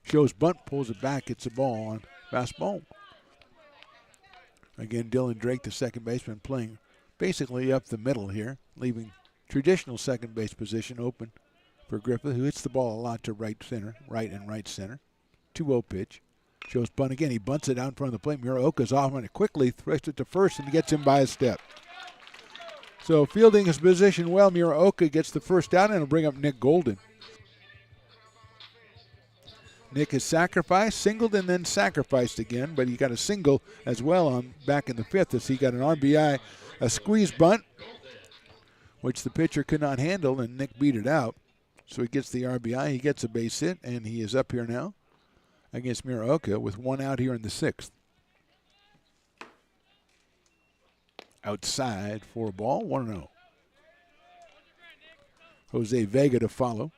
Shows bunt, pulls it back, gets a ball on fastball. Again, Dylan Drake, the second baseman, playing basically up the middle here, leaving traditional second base position open for Griffith, who hits the ball a lot to right and right center. 2-0 pitch. Shows bunt again. He bunts it out in front of the plate. Muraoka's off on it quickly, throws it to first, and gets him by a step. So fielding his position well, Muraoka gets the first out, and it'll bring up Nick Golden. Nick has sacrificed, singled, and then sacrificed again, but he got a single as well on back in the fifth as he got an RBI, a squeeze bunt, which the pitcher could not handle, and Nick beat it out. So he gets the RBI, he gets a base hit, and he is up here now against Muraoka with one out here in the sixth. Outside for a ball, 1-0. Jose Vega to follow.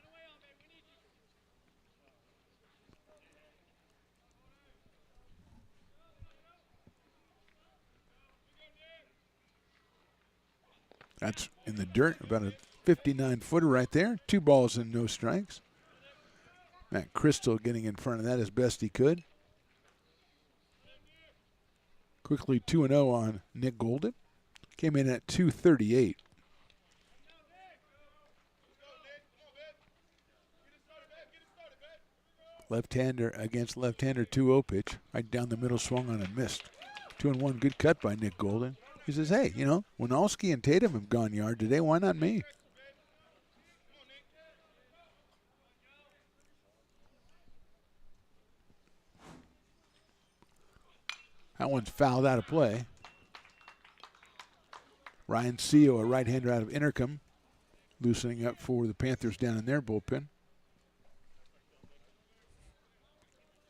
That's in the dirt, about a 59-footer right there. 2 balls and no strikes. Matt Crystal getting in front of that as best he could. Quickly 2-0 on Nick Golden. Came in at 238. Left-hander against left-hander, 2-0 pitch. Right down the middle, swung on and missed. 2-1, good cut by Nick Golden. He says, hey, you know, Winalski and Tatum have gone yard today. Why not me? That one's fouled out of play. Ryan Seo, a right-hander out of Intercom, loosening up for the Panthers down in their bullpen.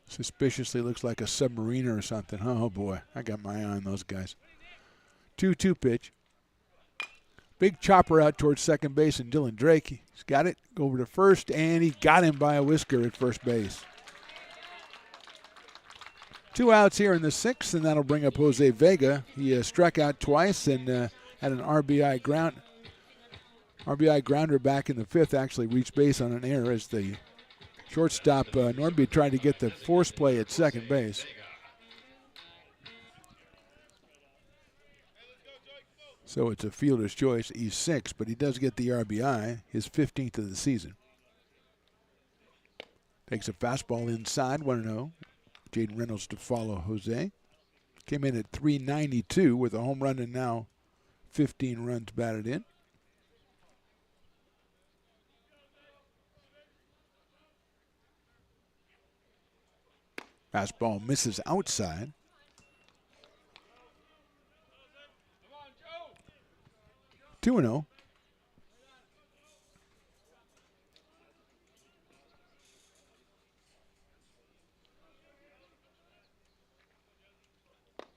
Suspiciously looks like a submariner or something. Oh, boy, I got my eye on those guys. 2-2 pitch. Big chopper out towards second base, and Dylan Drake, he's got it. Go over to first, and he got him by a whisker at first base. 2 outs here in the sixth, and that'll bring up Jose Vega. He struck out twice and had an RBI grounder back in the fifth. Actually reached base on an error as the shortstop Norby tried to get the force play at second base. So it's a fielder's choice. He's 6, but he does get the RBI, his 15th of the season. Takes a fastball inside, 1-0. Jaden Reynolds to follow Jose. Came in at 392 with a home run and now 15 runs batted in. Fastball misses outside. Two 2-0.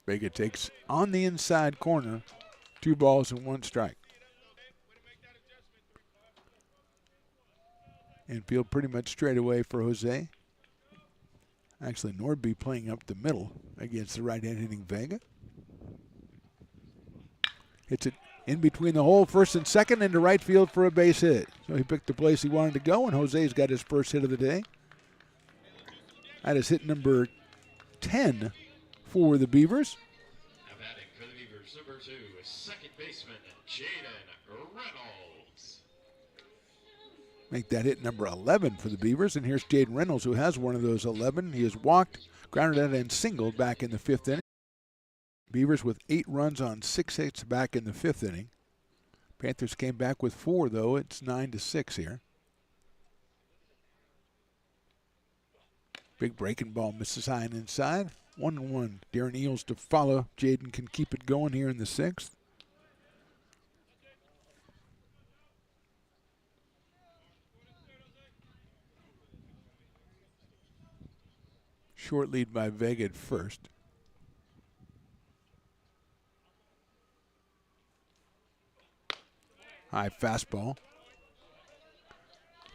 Vega takes on the inside corner. 2 balls and 1 strike. Infield pretty much straight away for Jose. Actually, Nordby playing up the middle against the right-hand hitting Vega. Hits it in between the hole, first and second, into right field for a base hit. So he picked the place he wanted to go, and Jose's got his first hit of the day. That is hit number 10 for the Beavers. Now batting for the Beavers, number 2, second baseman Jaden Reynolds. Make that hit number 11 for the Beavers. And here's Jaden Reynolds, who has one of those 11. He has walked, grounded out, and singled back in the 5th inning. Beavers with 8 runs on 6 hits back in the 5th inning. Panthers came back with 4, though. It's 9-6 here. Big breaking ball misses high and inside. 1-1. Darren Eels to follow. Jaden can keep it going here in the 6th. Short lead by Vega at first. High fastball.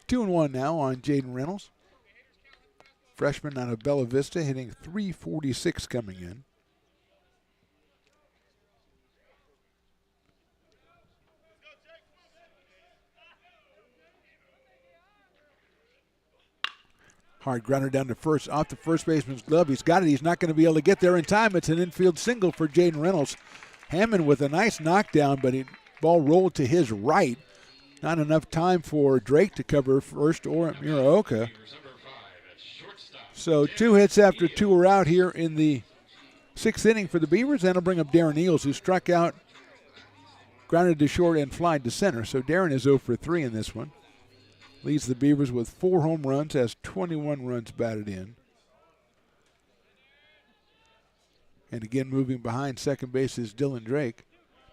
2-1 now on Jaden Reynolds. Freshman out of Bella Vista, hitting .346 coming in. Hard grounder down to first, off the first baseman's glove. He's got it. He's not going to be able to get there in time. It's an infield single for Jaden Reynolds. Hammond with a nice knockdown, but the ball rolled to his right. Not enough time for Drake to cover first or Muraoka. So 2 hits after 2 are out here in the 6th inning for the Beavers. That'll bring up Darren Eels, who struck out, grounded to short, and flied to center. So Darren is 0 for 3 in this one. Leads the Beavers with 4 home runs, has 21 runs batted in. And again, moving behind second base is Dylan Drake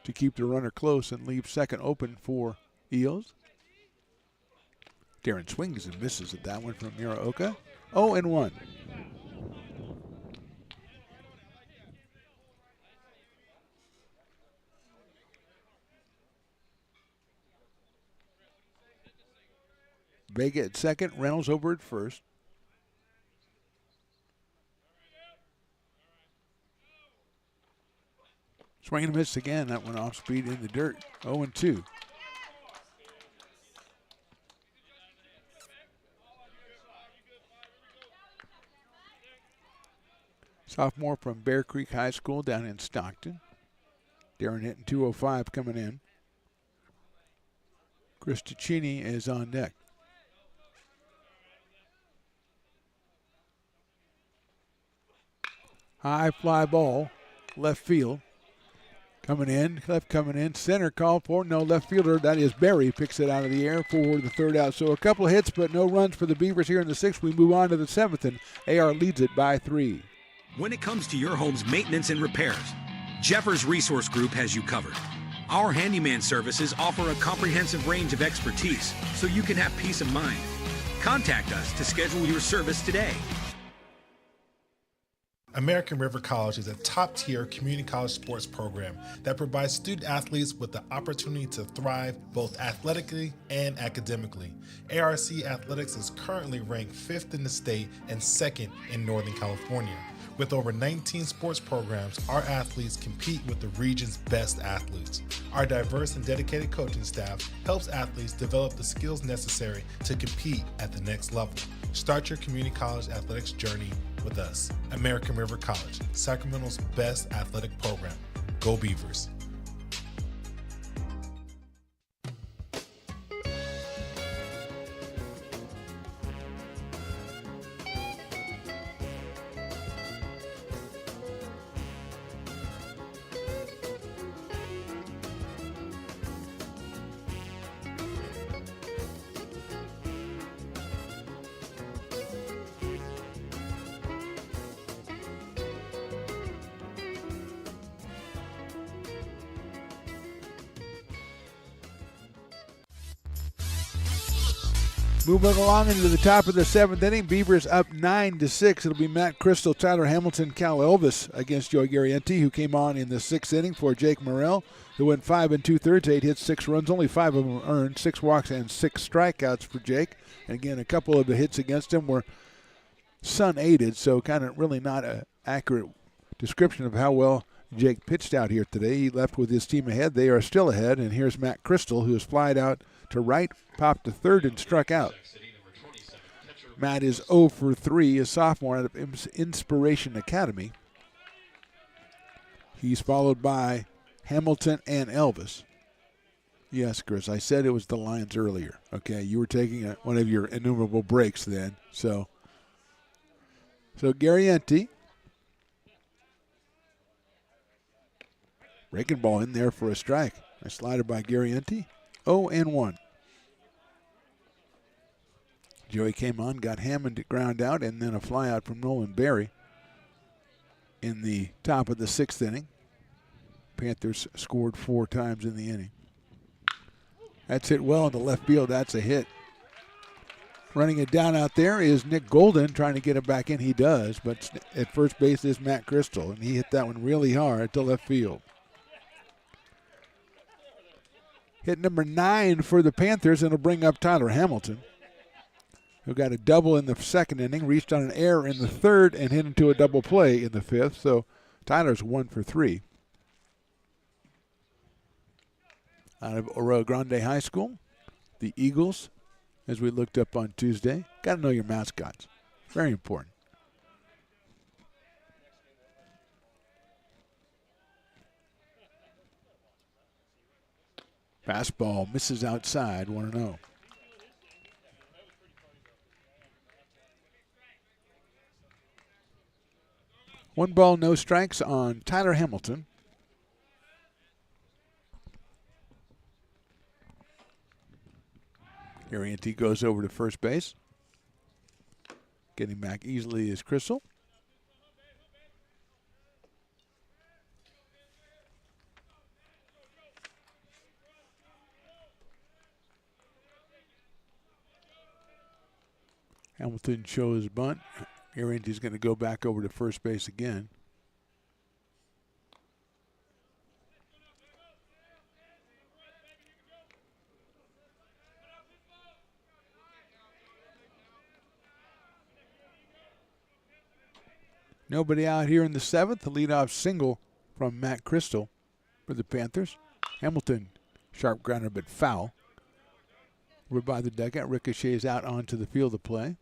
to keep the runner close and leave second open for Eels. Darren swings and misses at that one from Muraoka. 0-1. Vega at second, Reynolds over at first. Swing and miss again. That went off speed in the dirt. 0-2. Sophomore from Bear Creek High School down in Stockton. Darren hitting 205 coming in. Chris Ticini is on deck. High fly ball, left field. Coming in, left coming in, center call for, no, left fielder, that is Barry, picks it out of the air for the third out. So a couple of hits, but no runs for the Beavers here in the 6th. We move on to the 7th, and AR leads it by 3. When it comes to your home's maintenance and repairs, Jeffers Resource Group has you covered. Our handyman services offer a comprehensive range of expertise, so you can have peace of mind. Contact us to schedule your service today. American River College is a top-tier community college sports program that provides student athletes with the opportunity to thrive both athletically and academically. ARC Athletics is currently ranked 5th in the state and 2nd in Northern California. With over 19 sports programs, our athletes compete with the region's best athletes. Our diverse and dedicated coaching staff helps athletes develop the skills necessary to compete at the next level. Start your community college athletics journey with us. American River College, Sacramento's best athletic program. Go Beavers. Moving along into the top of the 7th inning, Beavers up 9-6. It'll be Matt Crystal, Tyler Hamilton, Cal Elvis against Joey Garrienti, who came on in the 6th inning for Jake Morrell, who went 5 2/3, 8 hits, 6 runs, only 5 of them earned, 6 walks and 6 strikeouts for Jake. And again, a couple of the hits against him were sun-aided, so kind of really not an accurate description of how well Jake pitched out here today. He left with his team ahead. They are still ahead, and here's Matt Crystal, who has flied out to right, popped to third, and struck out. Matt is 0 for 3, a sophomore out of Inspiration Academy. He's followed by Hamilton and Elvis. Yes, Chris, I said it was the Lions earlier. Okay, you were taking one of your innumerable breaks then. So Garrienti. Breaking ball in there for a strike. A slider by Garrienti. 0-1. Joey came on, got Hammond to ground out, and then a flyout from Nolan Berry in the top of the 6th inning. Panthers scored 4 times in the inning. That's hit well into left field. That's a hit. Running it down out there is Nick Golden, trying to get it back in. He does, but at first base is Matt Crystal, and he hit that one really hard to left field. Hit number 9 for the Panthers, and it'll bring up Tyler Hamilton, who got a double in the 2nd inning, reached on an error in the 3rd, and hit into a double play in the 5th. So Tyler's 1 for 3. Out of Oro Grande High School, the Eagles, as we looked up on Tuesday. Got to know your mascots. Very important. Fastball misses outside, 1-0. One ball, no strikes on Tyler Hamilton. Ariente goes over to first base. Getting back easily is Crystal. Hamilton shows bunt. Ariente's going to go back over to first base again. Nobody out here in the seventh. The leadoff single from Matt Crystal for the Panthers. Hamilton, sharp grounder but foul. We're by the dugout. Ricochets out onto the field of play.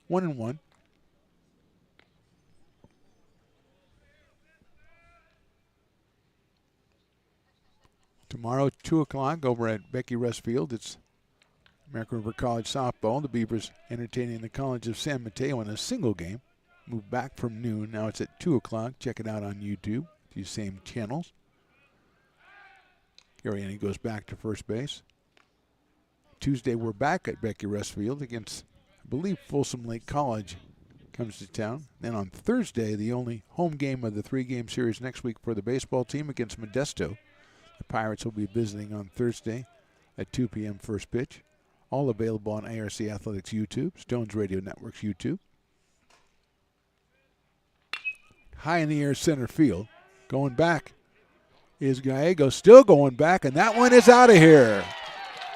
1-1. Tomorrow, 2 o'clock over at Becky Russ Field. It's American River College softball. The Beavers entertaining the College of San Mateo in a single game. Moved back from noon. Now it's at 2 o'clock. Check it out on YouTube. These same channels. Ariene goes back to first base. Tuesday, we're back at Becky Russ Field against, I believe, Folsom Lake College comes to town. Then on Thursday, the only home game of the 3-game series next week for the baseball team against Modesto. The Pirates will be visiting on Thursday at 2 p.m. first pitch. All available on ARC Athletics YouTube, Stones Radio Network's YouTube. High in the air center field. Going back is Gallego, still going back, and that one is out of here.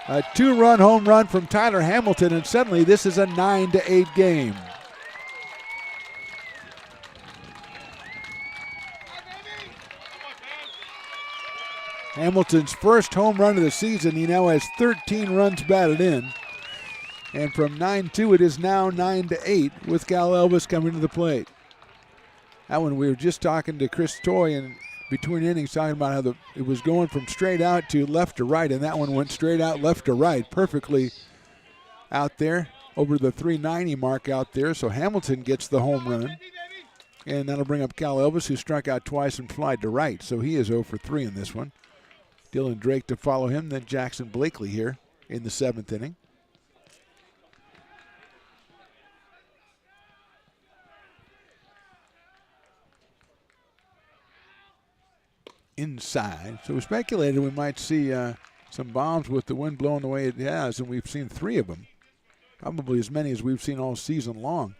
A 2-run home run from Tyler Hamilton, and suddenly this is a 9-8 game. Hamilton's first home run of the season. He now has 13 runs batted in. And from 9-2, it is now 9-8 with Cal Elvis coming to the plate. That one, we were just talking to Chris Toy and between innings talking about how it was going from straight out to left to right, and that one went straight out left to right, perfectly out there over the 390 mark out there. So Hamilton gets the home run, and that'll bring up Cal Elvis, who struck out twice and flied to right. So he is 0 for 3 in this one. Dylan Drake to follow him, then Jackson Blakely here in the 7th inning. Inside. So we speculated we might see some bombs with the wind blowing the way it has, and we've seen 3 of them. Probably as many as we've seen all season long.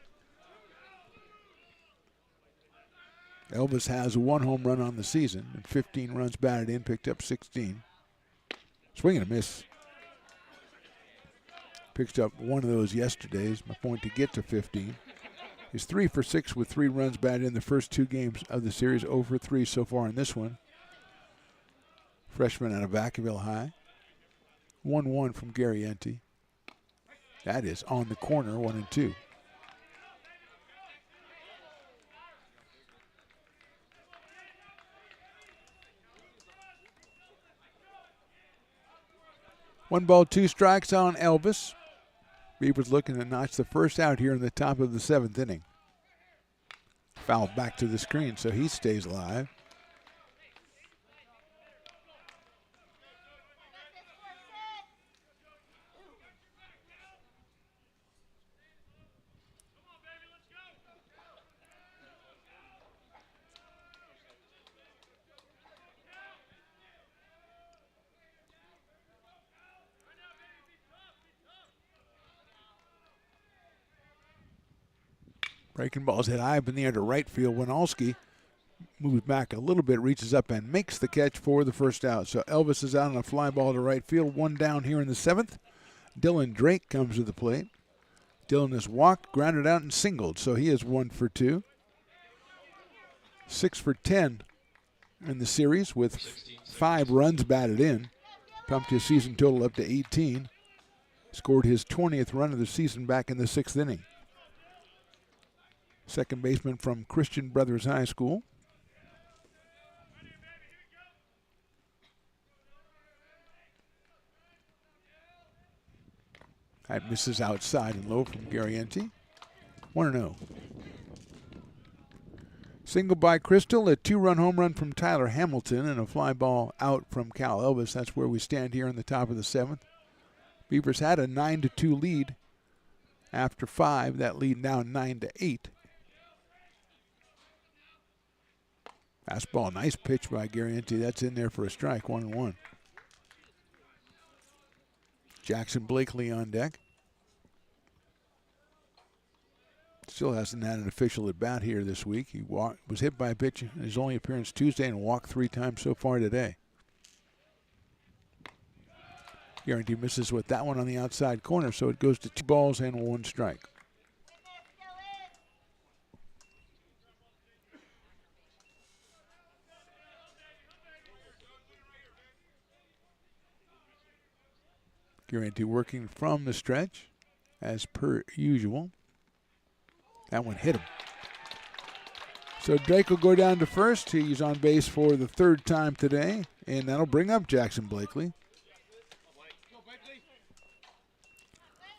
Elvis has 1 home run on the season and 15 runs batted in, picked up 16. Swing and a miss. Picked up 1 of those yesterday. Is my point to get to 15. He's 3 for 6 with 3 runs batted in the first 2 games of the series, 0 for 3 so far in this one. Freshman out of Vacaville High. 1-1 from Ariente. That is on the corner, 1-2. One ball, 2 strikes on Elvis. Beavers looking to notch the first out here in the top of the 7th inning. Fouled back to the screen, so he stays alive. Breaking ball's hit high up in the air to right field. Winalski moves back a little bit, reaches up and makes the catch for the first out. So Elvis is out on a fly ball to right field. 1 down here in the 7th. Dylan Drake comes to the plate. Dylan has walked, grounded out, and singled. So he is 1 for 2. 6 for 10 in the series with 5 runs batted in. Pumped his season total up to 18. Scored his 20th run of the season back in the 6th inning. Second baseman from Christian Brothers High School. That misses outside and low from Garrienti. 1-0. Single by Crystal, a 2-run home run from Tyler Hamilton, and a fly ball out from Cal Elvis. That's where we stand here in the top of the 7th. Beavers had a 9-2 lead after 5. That lead now 9-8. Fastball, nice pitch by Garrienti. That's in there for a strike, 1-1. Jackson Blakely on deck. Still hasn't had an official at bat here this week. He was hit by a pitch in his only appearance Tuesday and walked 3 times so far today. Garrienti misses with that one on the outside corner, so it goes to 2 balls and 1 strike. Garrienti working from the stretch as per usual. That one hit him. So Drake will go down to first. He's on base for the 3rd time today, and that'll bring up Jackson Blakely.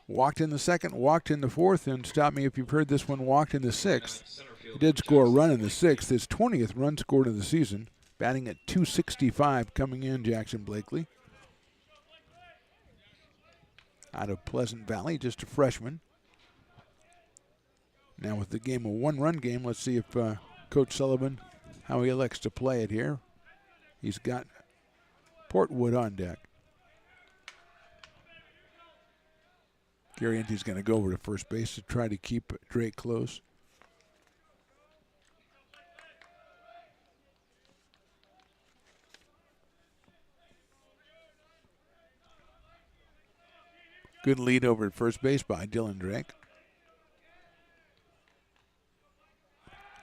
Walked in the 2nd, walked in the 4th, and stop me if you've heard this one, walked in the 6th. He did score a run in the 6th, his 20th run scored of the season, batting at .265 coming in, Jackson Blakely. Out of Pleasant Valley, just a freshman. Now with the game a 1-run game, let's see if Coach Sullivan, how he elects to play it here. He's got Portwood on deck. Garrienti's going to go over to first base to try to keep Drake close. Good lead over at first base by Dylan Drake.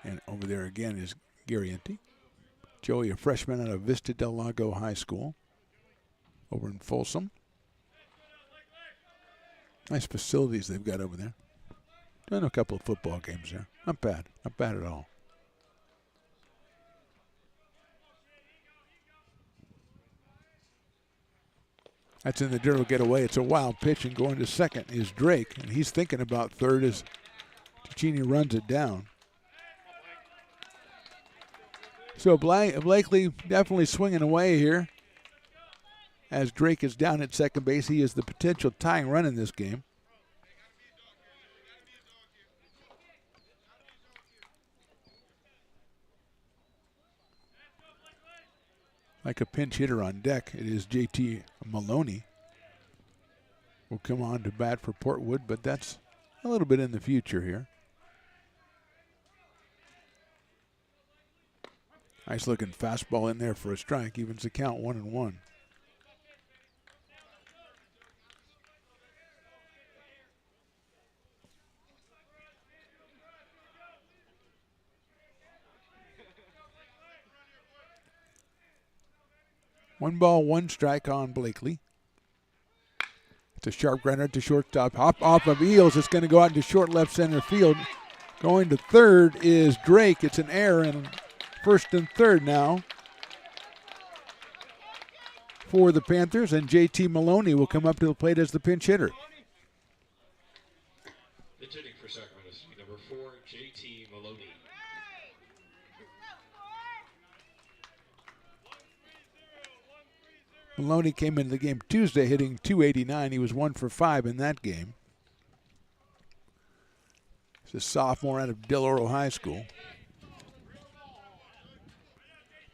And over there again is Garrienti. Joey, a freshman out of Vista Del Lago High School over in Folsom. Nice facilities they've got over there. Done a couple of football games there. Not bad. Not bad at all. That's in the dirt. Will get away. It's a wild pitch, and going to second is Drake, and he's thinking about third as Ticini runs it down. So Blakely definitely swinging away here as Drake is down at second base. He is the potential tying run in this game. Like a pinch hitter on deck, it is JT Maloney. Will come on to bat for Portwood, but that's a little bit in the future here. Nice looking fastball in there for a strike. Evens the count 1-1. One ball, 1 strike on Blakely. It's a sharp grinder to shortstop. Hop off of Eels. It's going to go out into short left center field. Going to third is Drake. It's an error, and first and third now for the Panthers, and JT Maloney will come up to the plate as the pinch hitter. Pinch hitting for Sacramento, number 4, JT Maloney. Maloney came into the game Tuesday hitting .289. He was 1 for 5 in that game. He's a sophomore out of Del Oro High School.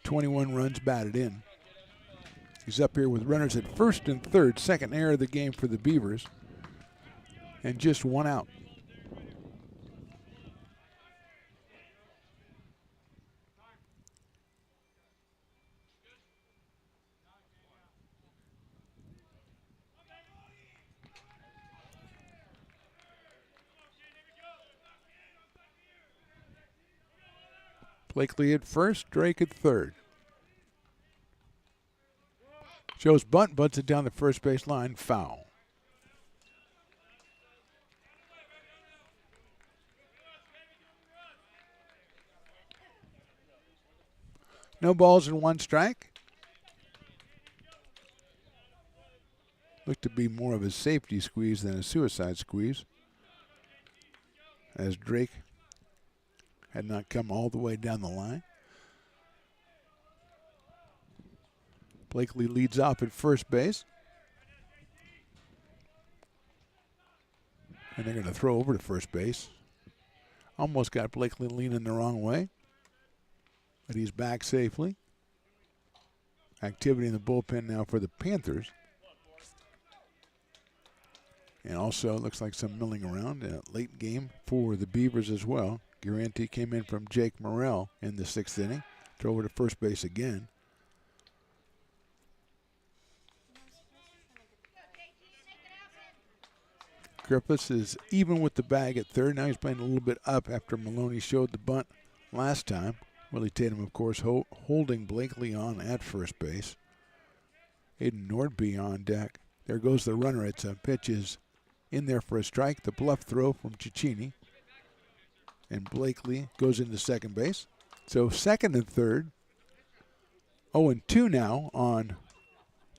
21 runs batted in. He's up here with runners at first and third. Second error of the game for the Beavers. And just 1 out. Blakely at first, Drake at third. Shows bunt, bunts it down the first base line, foul. No balls and 1 strike. Look to be more of a safety squeeze than a suicide squeeze, as Drake had not come all the way down the line. Blakely leads off at first base. And they're going to throw over to first base. Almost got Blakely leaning the wrong way, but he's back safely. Activity in the bullpen now for the Panthers. And also, it looks like some milling around. A late game for the Beavers as well. Guarante came in from Jake Morrell in the 6th inning. Throw over to first base again. Griffiths is even with the bag at third. Now he's playing a little bit up after Maloney showed the bunt last time. Willie Tatum, of course, holding Blakely on at first base. Aiden Nordby on deck. There goes the runner. It's a pitch is in there for a strike. The bluff throw from Cicchini. And Blakely goes into second base. So second and third. 0-2 now on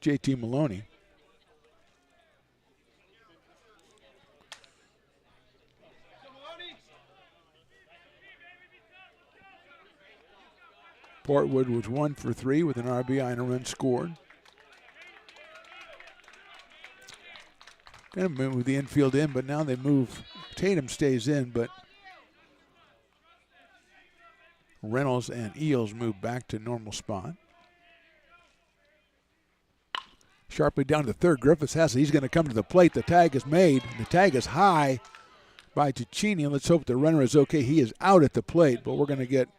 JT Maloney. Portwood was 1 for 3 with an RBI and a run scored. Going to move the infield in, but now they move. Tatum stays in, but Reynolds and Eels move back to normal spot. Sharply down to third. Griffiths has it. He's going to come to the plate. The tag is made. The tag is high by Cicchini. Let's hope the runner is okay. He is out at the plate, but we're going to get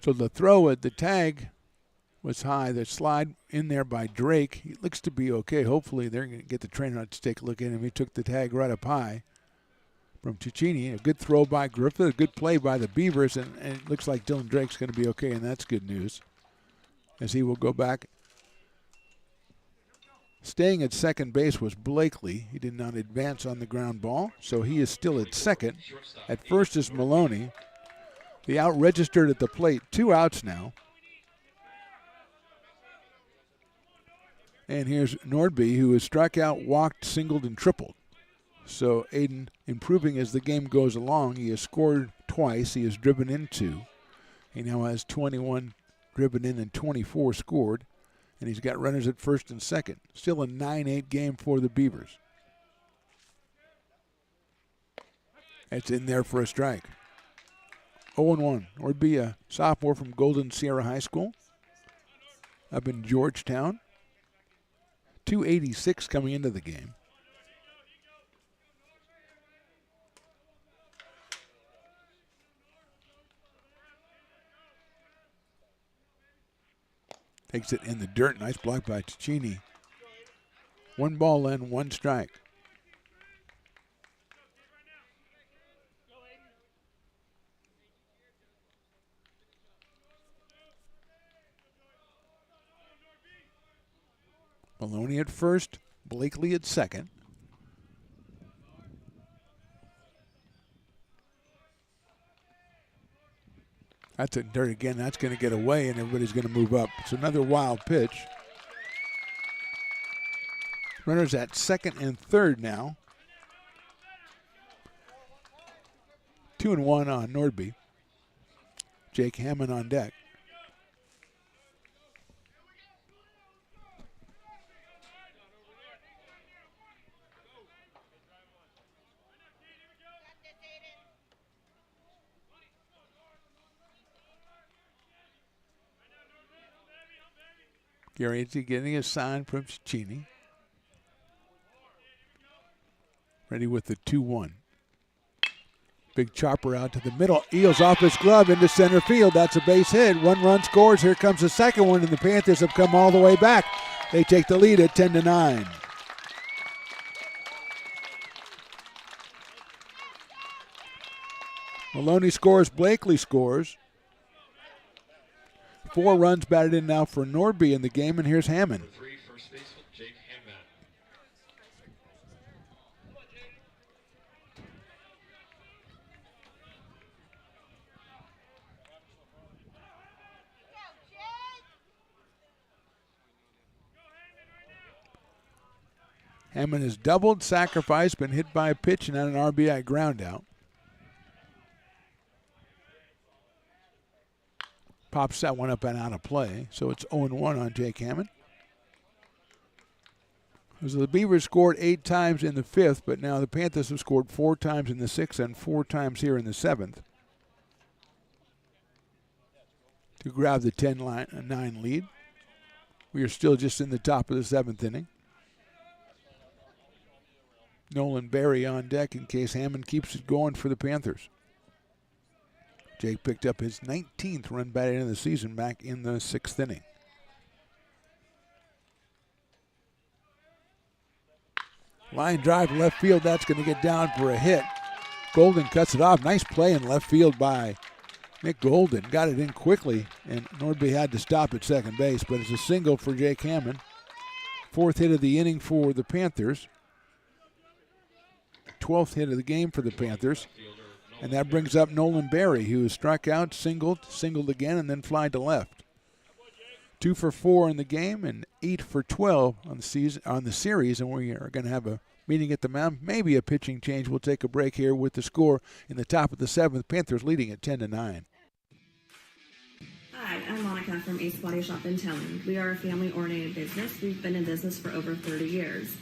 so the throw at the tag was high. The slide in there by Drake. He looks to be okay. Hopefully they're going to get the trainer out to take a look at him. He took the tag right up high from Cicchini. A good throw by Griffith. A good play by the Beavers. And it looks like Dylan Drake's going to be okay, and that's good news as he will go back. Staying at second base was Blakely. He did not advance on the ground ball, so he is still at second. At first is Maloney. The out registered at the plate. 2 outs now. And here's Nordby, who has struck out, walked, singled, and tripled. So Aiden improving as the game goes along. He has scored twice. He has driven in 2. He now has 21 driven in and 24 scored. And he's got runners at first and second. Still a 9-8 game for the Beavers. It's in there for a strike. 0-1. Nordby, a sophomore from Golden Sierra High School up in Georgetown. 286 coming into the game. Takes it in the dirt. Nice block by Cicchini. 1 ball in, 1 strike. Maloney at first, Blakely at second. That's a dirt again. That's going to get away, and everybody's going to move up. It's another wild pitch. Runners at second and third now. 2-1 on Nordby. Jake Hammond on deck. Guarante getting a sign from Cicchini. Ready with the 2-1. Big chopper out to the middle. Eels off his glove into center field. That's a base hit. 1 run scores. Here comes the second one, and the Panthers have come all the way back. They take the lead at 10-9. Maloney scores. Blakely scores. 4 runs batted in now for Nordby in the game, and here's Hammond. First baseman Jake Hammond. Hammond has doubled, sacrificed, been hit by a pitch, and had an RBI ground out. Pops that one up and out of play, so it's 0-1 on Jake Hammond. So the Beavers scored 8 times in the 5th, but now the Panthers have scored 4 times in the 6th and 4 times here in the 7th to grab the 10-9 lead. We are still just in the top of the 7th inning. Nolan Berry on deck in case Hammond keeps it going for the Panthers. Jake picked up his 19th run batted in the season back in the 6th inning. Line drive to left field. That's going to get down for a hit. Golden cuts it off. Nice play in left field by Nick Golden. Got it in quickly, and Nordby had to stop at second base, but it's a single for Jake Hammond. 4th hit of the inning for the Panthers. 12th hit of the game for the Panthers. And that brings up Nolan Berry, who has struck out, singled again, and then flied to left. 2 for 4 in the game and 8 for 12 on the series, and we are going to have a meeting at the mound. Maybe a pitching change. We'll take a break here with the score in the top of the 7th. Panthers leading at 10-9. Hi, I'm Monica from Ace Body Shop in Telling. We are a family-oriented business. We've been in business for over 30 years.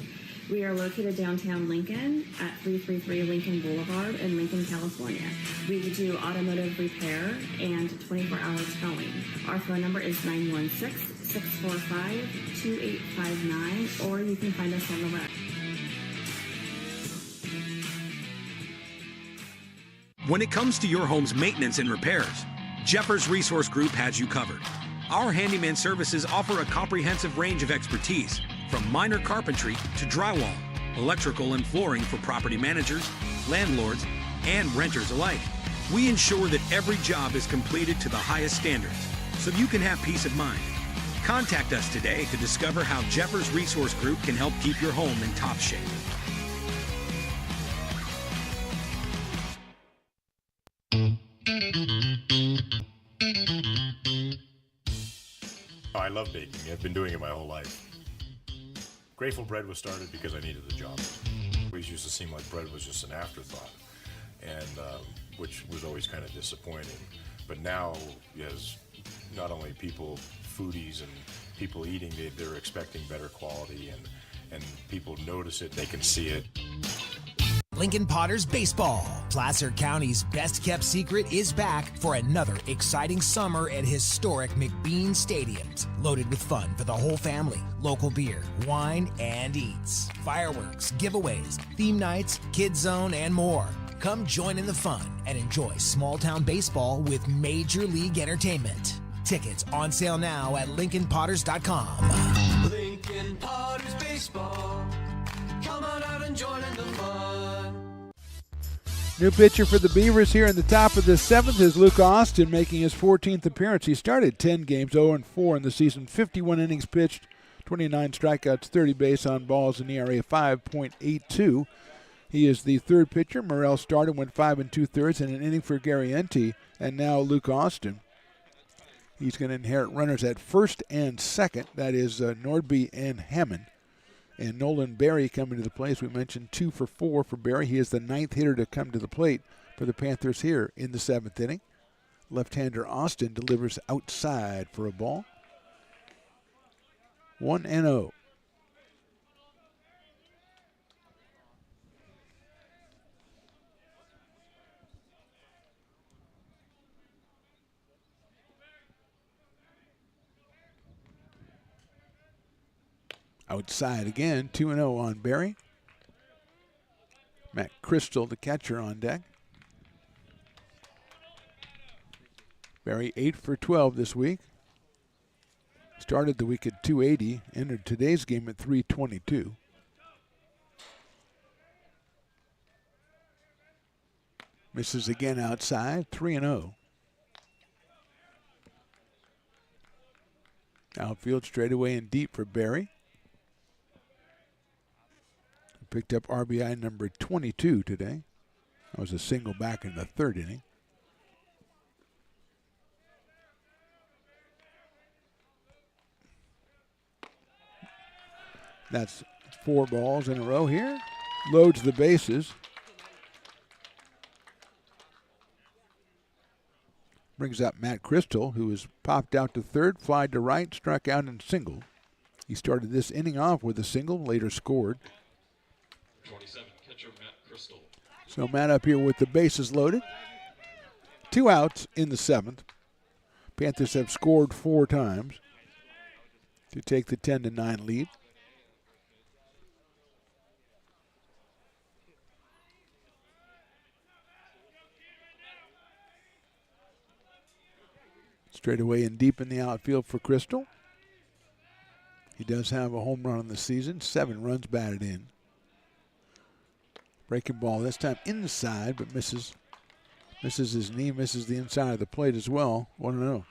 We are located downtown Lincoln at 333 Lincoln Boulevard in Lincoln, California. We do automotive repair and 24-hour towing. Our phone number is 916-645-2859, or you can find us on the web. When it comes to your home's maintenance and repairs, Jeffers Resource Group has you covered. Our handyman services offer a comprehensive range of expertise, from minor carpentry to drywall, electrical and flooring for property managers, landlords, and renters alike. We ensure that every job is completed to the highest standards, so you can have peace of mind. Contact us today to discover how Jeffers Resource Group can help keep your home in top shape. I love baking. I've been doing it my whole life. Grateful Bread was started because I needed the job. It always used to seem like bread was just an afterthought, and which was always kind of disappointing. But now, as not only people, foodies and people eating, they're expecting better quality, and people notice it, they can see it. Lincoln Potters Baseball. Placer County's best-kept secret is back for another exciting summer at historic McBean Stadiums. Loaded with fun for the whole family, local beer, wine, and eats. Fireworks, giveaways, theme nights, kids zone, and more. Come join in the fun and enjoy small-town baseball with Major League Entertainment. Tickets on sale now at LincolnPotters.com. Lincoln Potters Baseball. Come on out and join in the fun. New pitcher for the Beavers here in the top of the 7th is Luke Austin, making his 14th appearance. He started 10 games, 0-4 in the season, 51 innings pitched, 29 strikeouts, 30 base on balls, an ERA of 5.82. He is the 3rd pitcher. Morrell started, went 5 2/3 in an inning for Gary Ente, and now Luke Austin. He's going to inherit runners at 1st and 2nd. That is Nordby and Hammond. And Nolan Berry coming to the plate. As we mentioned, 2 for 4 for Berry. He is the 9th hitter to come to the plate for the Panthers here in the 7th inning. Left-hander Austin delivers outside for a ball. 1-0. Outside again, 2-0 on Berry. Matt Crystal, the catcher, on deck. Berry 8 for 12 this week. Started the week at 280, entered today's game at 322. Misses again outside, 3-0. Outfield straightaway and deep for Berry. Picked up RBI number 22 today. That was a single back in the 3rd inning. That's 4 balls in a row here. Loads the bases. Brings up Matt Crystal, who has popped out to third, fly to right, struck out and singled. He started this inning off with a single, later scored. 27, catcher Matt Crystal. So Matt up here with the bases loaded. 2 outs in the 7th. Panthers have scored 4 times to take the 10-9 lead. Straight away and deep in the outfield for Crystal. He does have a home run on the season, 7 runs batted in. Breaking ball this time inside, but misses. Misses his knee, misses the inside of the plate as well. 1-0.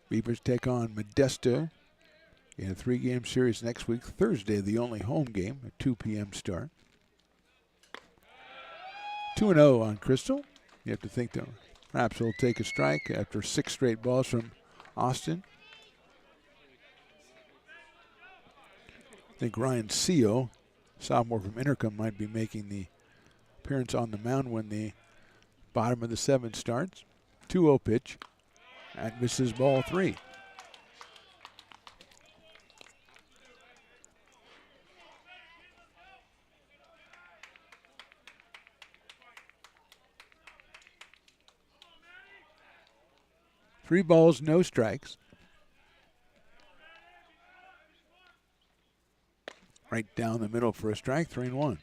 Beavers take on Modesto in a 3-game series next week. Thursday, the only home game, a 2 p.m. start. 2-0 on Crystal. You have to think that perhaps he'll take a strike after 6 straight balls from Austin. I think Ryan Seo, sophomore from Intercom, might be making the appearance on the mound when the bottom of the 7th starts. 2-0 pitch. And misses ball 3. Three balls, no strikes. Right down the middle for a strike, 3-1.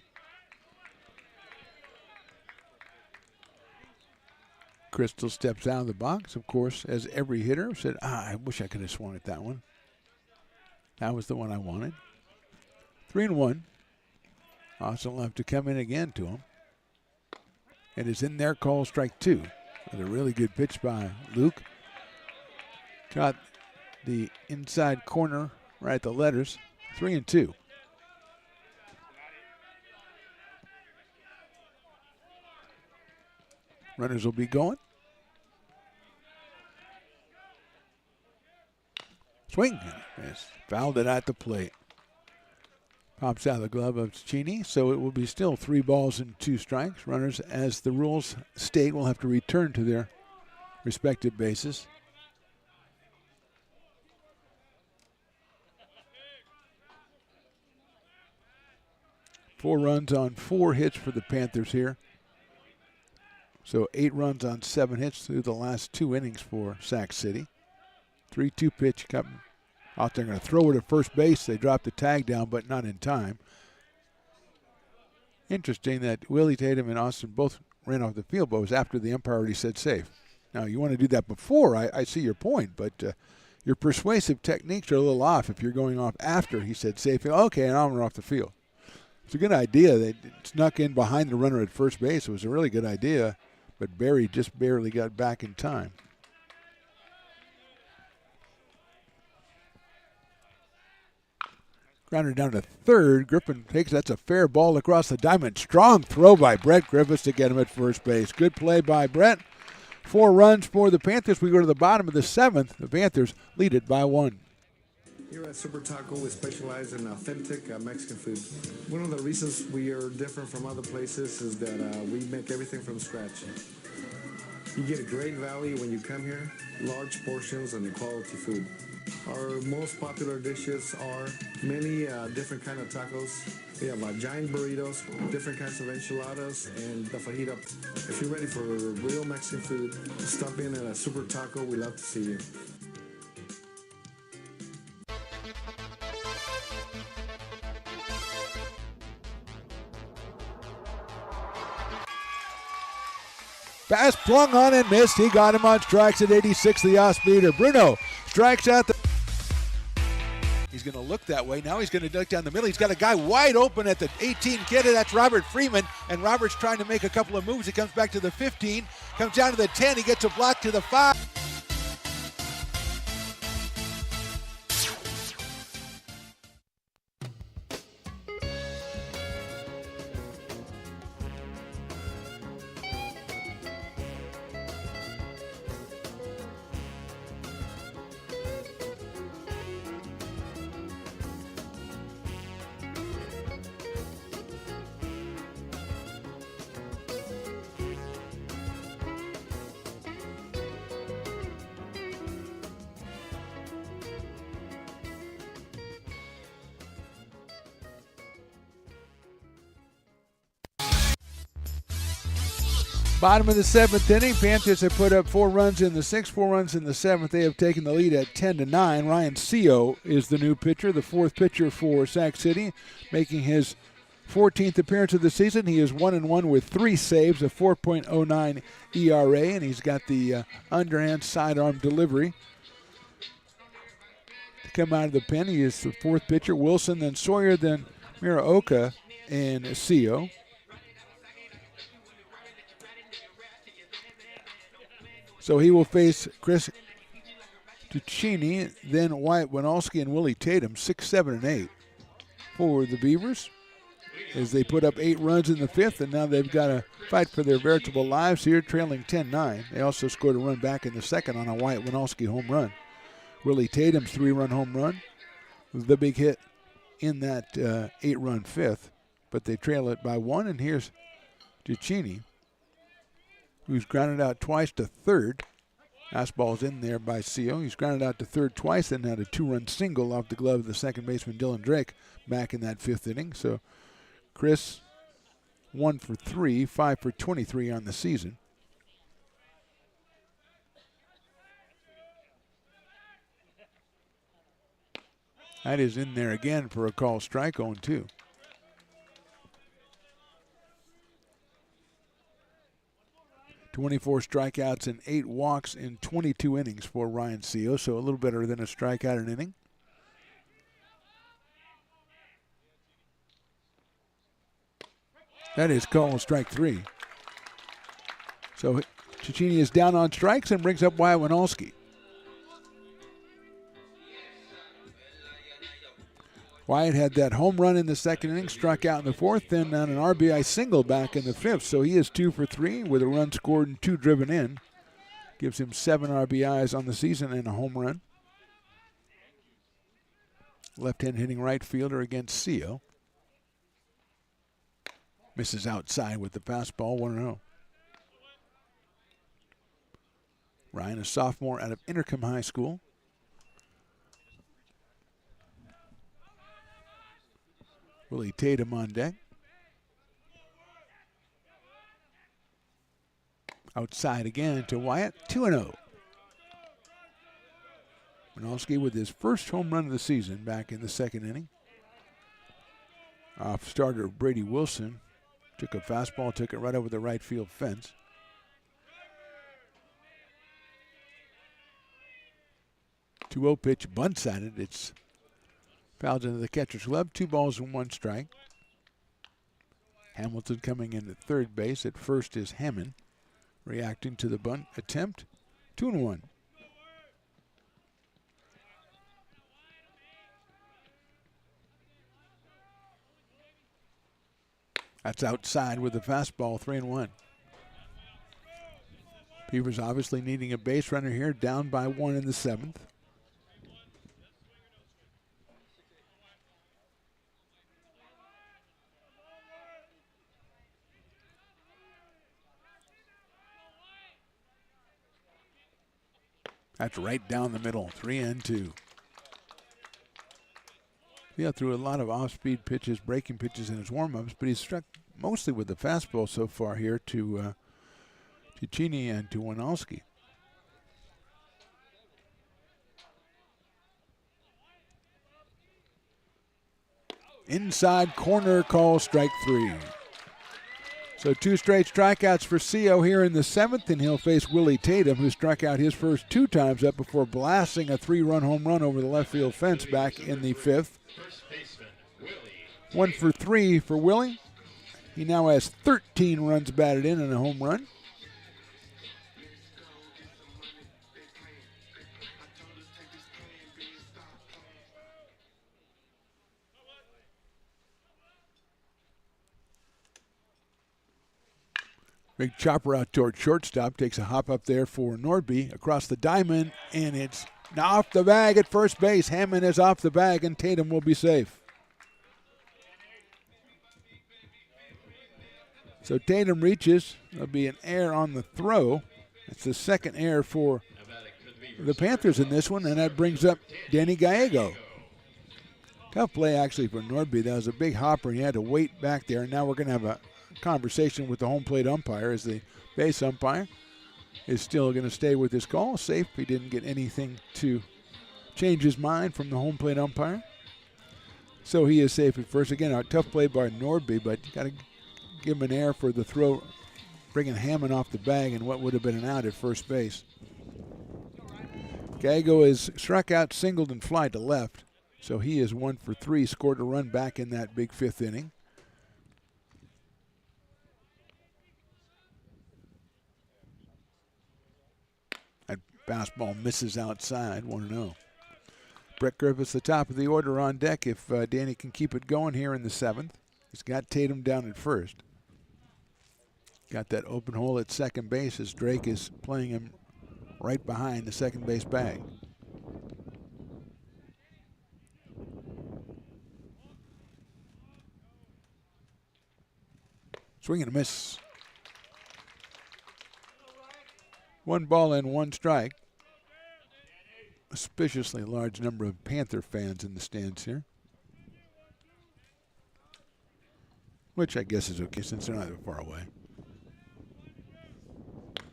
Crystal steps out of the box, of course, as every hitter said, I wish I could have swung at that one. That was the one I wanted. 3-1. Austin will have to come in again to him. And is in there, call strike 2. With a really good pitch by Luke. Got the inside corner right at the letters. 3-2. Runners will be going. Swing. Yes, fouled it at the plate. Pops out of the glove of Cheney, so it will be still 3 balls and 2 strikes. Runners, as the rules state, will have to return to their respective bases. Four runs on 4 hits for the Panthers here. So 8 runs on 7 hits through the last 2 innings for Sac City. 3-2 pitch coming out there. Going to throw it at first base. They dropped the tag down, but not in time. Interesting that Willie Tatum and Austin both ran off the field, but it was after the umpire already said safe. Now, you want to do that before, I see your point, but your persuasive techniques are a little off if you're going off after he said safe. Okay, and I'm off the field. It's a good idea. They snuck in behind the runner at first base. It was a really good idea, but Barry just barely got back in time. Grounder down to third. Griffin takes, that's a fair ball across the diamond. Strong throw by Brett Griffiths to get him at first base. Good play by Brett. 4 runs for the Panthers. We go to the bottom of the 7th. The Panthers lead it by 1. Here at Super Taco, we specialize in authentic Mexican food. One of the reasons we are different from other places is that we make everything from scratch. You get a great value when you come here, large portions and quality food. Our most popular dishes are many different kind of tacos. We have giant burritos, different kinds of enchiladas, and the fajita. If you're ready for real Mexican food, stop in at a Super Taco. We love to see you. Pass flung on and missed. He got him on strikes at 86, the off-speeder. Bruno strikes out the... He's going to look that way. Now he's going to look down the middle. He's got a guy wide open at the 18 kid. That's Robert Freeman. And Robert's trying to make a couple of moves. He comes back to the 15. Comes down to the 10. He gets a block to the 5. Bottom of the 7th inning, Panthers have put up 4 runs in the 6th, 4 runs in the 7th. They have taken the lead at 10-9. Ryan Seo is the new pitcher, the 4th pitcher for Sac City, making his 14th appearance of the season. He is 1-1 with 3 saves, a 4.09 ERA, and he's got the underhand sidearm delivery. To come out of the pen, he is the 4th pitcher. Wilson, then Sawyer, then Miraoka, and Seo. So he will face Chris Tuccini, then Wyatt Winalski and Willie Tatum, 6, 7, and 8 for the Beavers, as they put up 8 runs in the 5th, and now they've got to fight for their veritable lives here, trailing 10-9. They also scored a run back in the 2nd on a Wyatt Winalski home run. Willie Tatum's 3-run home run was the big hit in that 8-run 5th, but they trail it by 1, and here's Tuccini, who's grounded out twice to third. Fastball's in there by Seo. He's grounded out to third twice, then had a 2-run single off the glove of the second baseman Dylan Drake back in that 5th inning. So Chris, 1 for 3, 5 for 23 on the season. That is in there again for a call strike, 0-2. "24 strikeouts and 8 walks in 22 innings for Ryan Seo, so a little better than a strikeout an inning. That is call strike 3. So Tuccini is down on strikes and brings up Wyatt Winalski. Wyatt had that home run in the 2nd inning, struck out in the 4th, then on an RBI single back in the 5th. So he is 2 for 3 with a run scored and 2 driven in. Gives him 7 RBIs on the season and a home run. Left-hand hitting right fielder against Seo. Misses outside with the fastball, 1-0. Ryan, a sophomore out of Intercom High School. Willie Tatum on deck. Outside again to Wyatt, 2-0. Winalski with his first home run of the season back in the 2nd inning. Off starter Brady Wilson took a fastball, took it right over the right field fence. Two-0 pitch, bunts at it. It's fouled into the catcher's glove. 2 balls and 1 strike. Hamilton coming in at third base. At first is Hammond, reacting to the bunt attempt. 2-1. That's outside with the fastball, 3-1. Beavers obviously needing a base runner here, down by 1 in the 7th. That's right down the middle, 3-2. Yeah, threw a lot of off-speed pitches, breaking pitches in his warm-ups, but he's struck mostly with the fastball so far here to Tuccini and to Winalski. Inside corner, call strike 3. So 2 straight strikeouts for Seo here in the 7th, and he'll face Willie Tatum, who struck out his first 2 times up before blasting a 3-run home run over the left field fence back in the 5th. 1 for 3 for Willie. He now has 13 runs batted in and a home run. Big chopper out toward shortstop. Takes a hop up there for Nordby across the diamond, and it's off the bag at first base. Hammond is off the bag, and Tatum will be safe. So Tatum reaches. There'll be an error on the throw. It's the 2nd error for the Panthers in this one, and that brings up Danny Gallego. Tough play actually for Nordby. That was a big hopper, and he had to wait back there. And now we're going to have a conversation with the home plate umpire, as the base umpire is still going to stay with his call. Safe. He didn't get anything to change his mind from the home plate umpire. So he is safe at first. Again, a tough play by Nordby, but you got to give him an air for the throw, bringing Hammond off the bag and what would have been an out at first base. Gallego is struck out, singled, and fly to left. So he is 1 for 3, scored a run back in that big 5th inning. That bounce ball misses outside, 1-0. Brett Griffiths, the top of the order on deck if Danny can keep it going here in the 7th. He's got Tatum down at first. Got that open hole at second base as Drake is playing him right behind the second base bag. Swing and a miss. 1 ball and 1 strike. A suspiciously large number of Panther fans in the stands here, which I guess is okay since they're not that far away.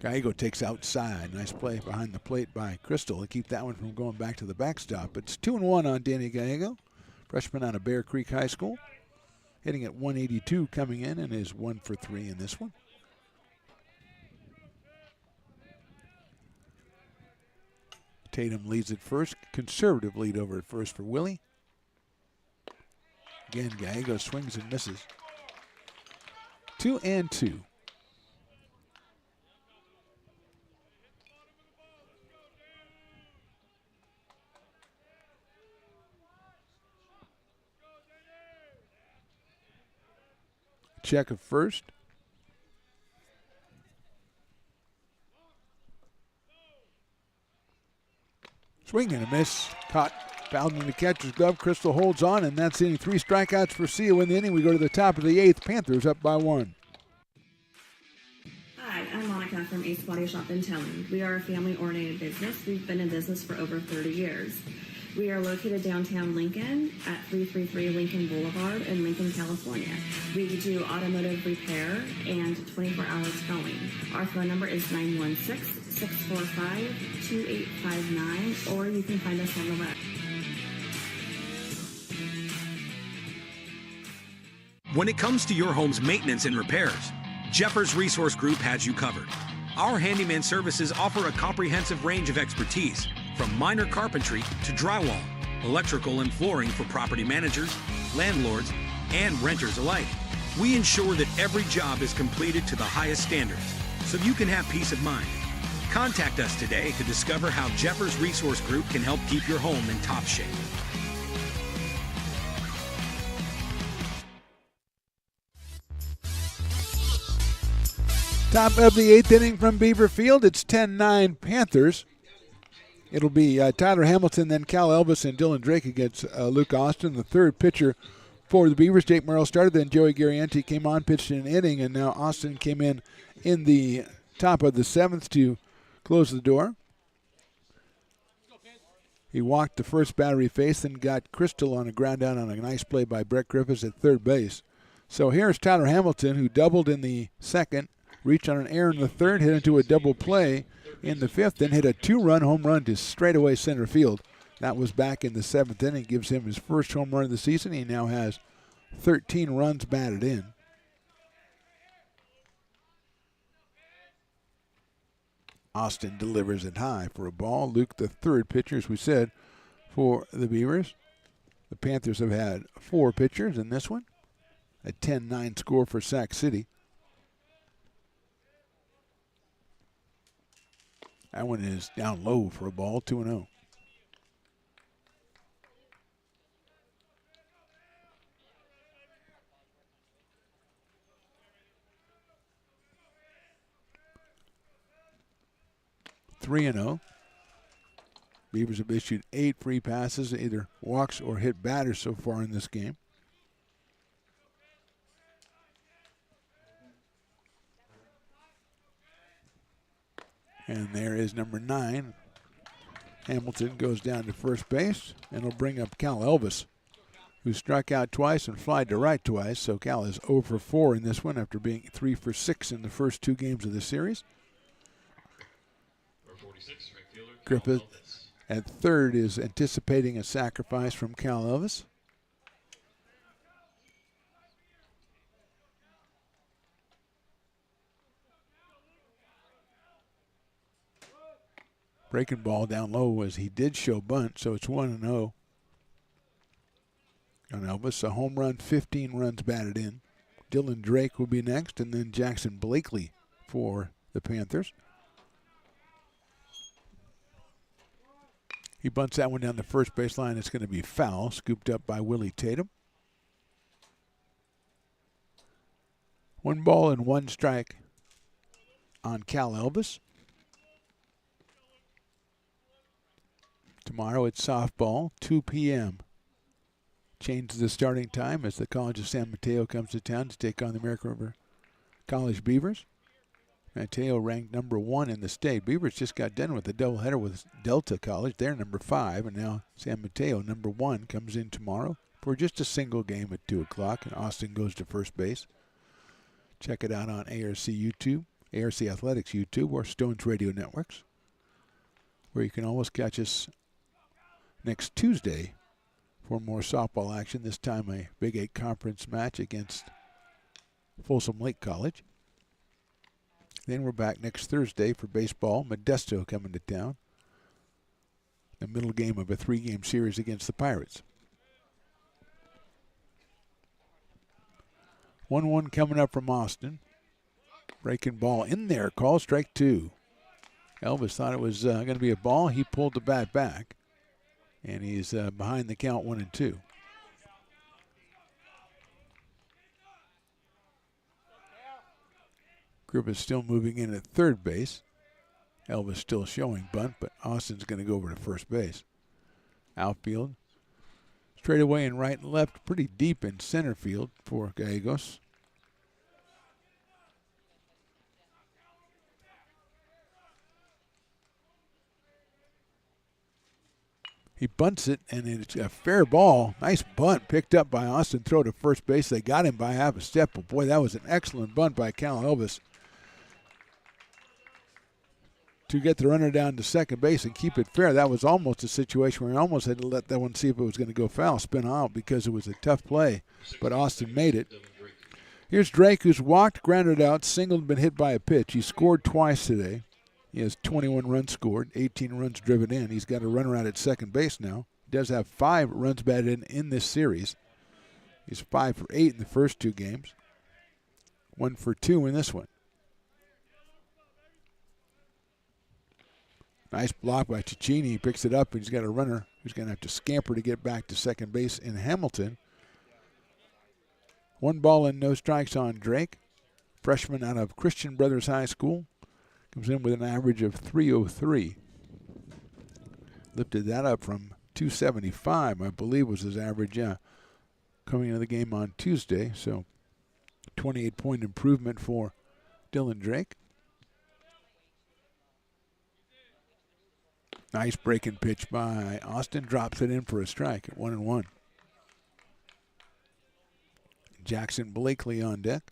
Gallego takes outside. Nice play behind the plate by Crystal to keep that one from going back to the backstop. It's 2-1 on Danny Gallego, freshman out of Bear Creek High School. Hitting at 182 coming in and is 1 for 3 in this one. Tatum leads at first. Conservative lead over at first for Willie. Again, Gallego swings and misses. 2-2. Check of first. Swing and a miss. Caught, fouled in the catcher's glove. Crystal holds on, and that's inning. 3 strikeouts for Seal in the inning. We go to the top of the 8th. Panthers up by 1. Hi, I'm Monica from Ace Body Shop in Telling. We are a family-oriented business. We've been in business for over 30 years. We are located downtown Lincoln at 333 Lincoln Boulevard in Lincoln, California. We do automotive repair and 24 hours towing. Our phone number is 916-645-2859, or you can find us on the web. When it comes to your home's maintenance and repairs, Jeffers Resource Group has you covered. Our handyman services offer a comprehensive range of expertise, from minor carpentry to drywall, electrical and flooring for property managers, landlords, and renters alike. We ensure that every job is completed to the highest standards, so you can have peace of mind. Contact us today to discover how Jeffers Resource Group can help keep your home in top shape. Top of the 8th inning from Beaver Field. It's 10-9 Panthers. It'll be Tyler Hamilton, then Cal Elvis, and Dylan Drake against Luke Austin. The third pitcher for the Beavers. Jake Merrill started, then Joey Garrienti came on, pitched an inning, and now Austin came in the top of the 7th to close the door. He walked the first battery face, then got Crystal on a ground down on a nice play by Brett Griffiths at third base. So here's Tyler Hamilton, who doubled in the 2nd, reached on an error in the 3rd, hit into a double play in the 5th, then hit a 2-run home run to straightaway center field. That was back in the 7th inning. Gives him his first home run of the season. He now has 13 runs batted in. Austin delivers it high for a ball. Luke, the third pitcher, as we said, for the Beavers. The Panthers have had 4 pitchers in this one. A 10-9 score for Sac City. That one is down low for a ball, 2-0. Beavers have issued 8 free passes, either walks or hit batters so far in this game. And there is number 9. Hamilton goes down to first base, and will bring up Cal Elvis. who struck out twice and flied to right twice. So Cal is 0 for 4 in this one after being 3 for 6 in the first 2 games of the series. Griffith at third is anticipating a sacrifice from Cal Elvis. Breaking ball down low as he did show bunt, so it's 1-0. On Elvis, a home run, 15 runs batted in. Dylan Drake will be next, and then Jackson Blakely for the Panthers. He bunts that one down the first baseline. It's going to be foul, scooped up by Willie Tatum. 1 ball and 1 strike on Cal Elvis. Tomorrow it's softball, 2 p.m. Changes the starting time as the College of San Mateo comes to town to take on the American River College Beavers. Mateo ranked number 1 in the state. Beavers just got done with a doubleheader with Delta College. They're number 5, and now San Mateo, number 1, comes in tomorrow for just a single game at 2 o'clock, and Austin goes to first base. Check it out on ARC YouTube, ARC Athletics YouTube, or Stones Radio Networks, where you can always catch us next Tuesday for more softball action, this time a Big 8 conference match against Folsom Lake College. Then we're back next Thursday for baseball. Modesto coming to town. The middle game of a 3-game series against the Pirates. 1-1 coming up from Austin. Breaking ball in there. Call strike 2. Elvis thought it was going to be a ball. He pulled the bat back. And he's behind the count 1-2. Group is still moving in at third base. Elvis still showing bunt, but Austin's going to go over to first base. Outfield. Straight away and right and left, pretty deep in center field for Gallegos. He bunts it, and it's a fair ball. Nice bunt picked up by Austin. Throw to first base. They got him by half a step. But, boy, that was an excellent bunt by Cal Elvis to get the runner down to second base and keep it fair. That was almost a situation where he almost had to let that one see if it was going to go foul, spin out, because it was a tough play. But Austin made it. Here's Drake, who's walked, grounded out, singled, been hit by a pitch. He scored twice today. He has 21 runs scored, 18 runs driven in. He's got a runner out at second base now. He does have 5 runs batted in this series. He's 5 for 8 in the first 2 games. 1 for 2 in this one. Nice block by Cicchini. He picks it up, and he's got a runner who's going to have to scamper to get back to second base in Hamilton. 1 ball and no strikes on Drake. Freshman out of Christian Brothers High School. Comes in with an average of 303. Lifted that up from 275, I believe was his average, coming into the game on Tuesday. So 28-point improvement for Dylan Drake. Nice breaking pitch by Austin. Drops it in for a strike at 1-1. Jackson Blakely on deck.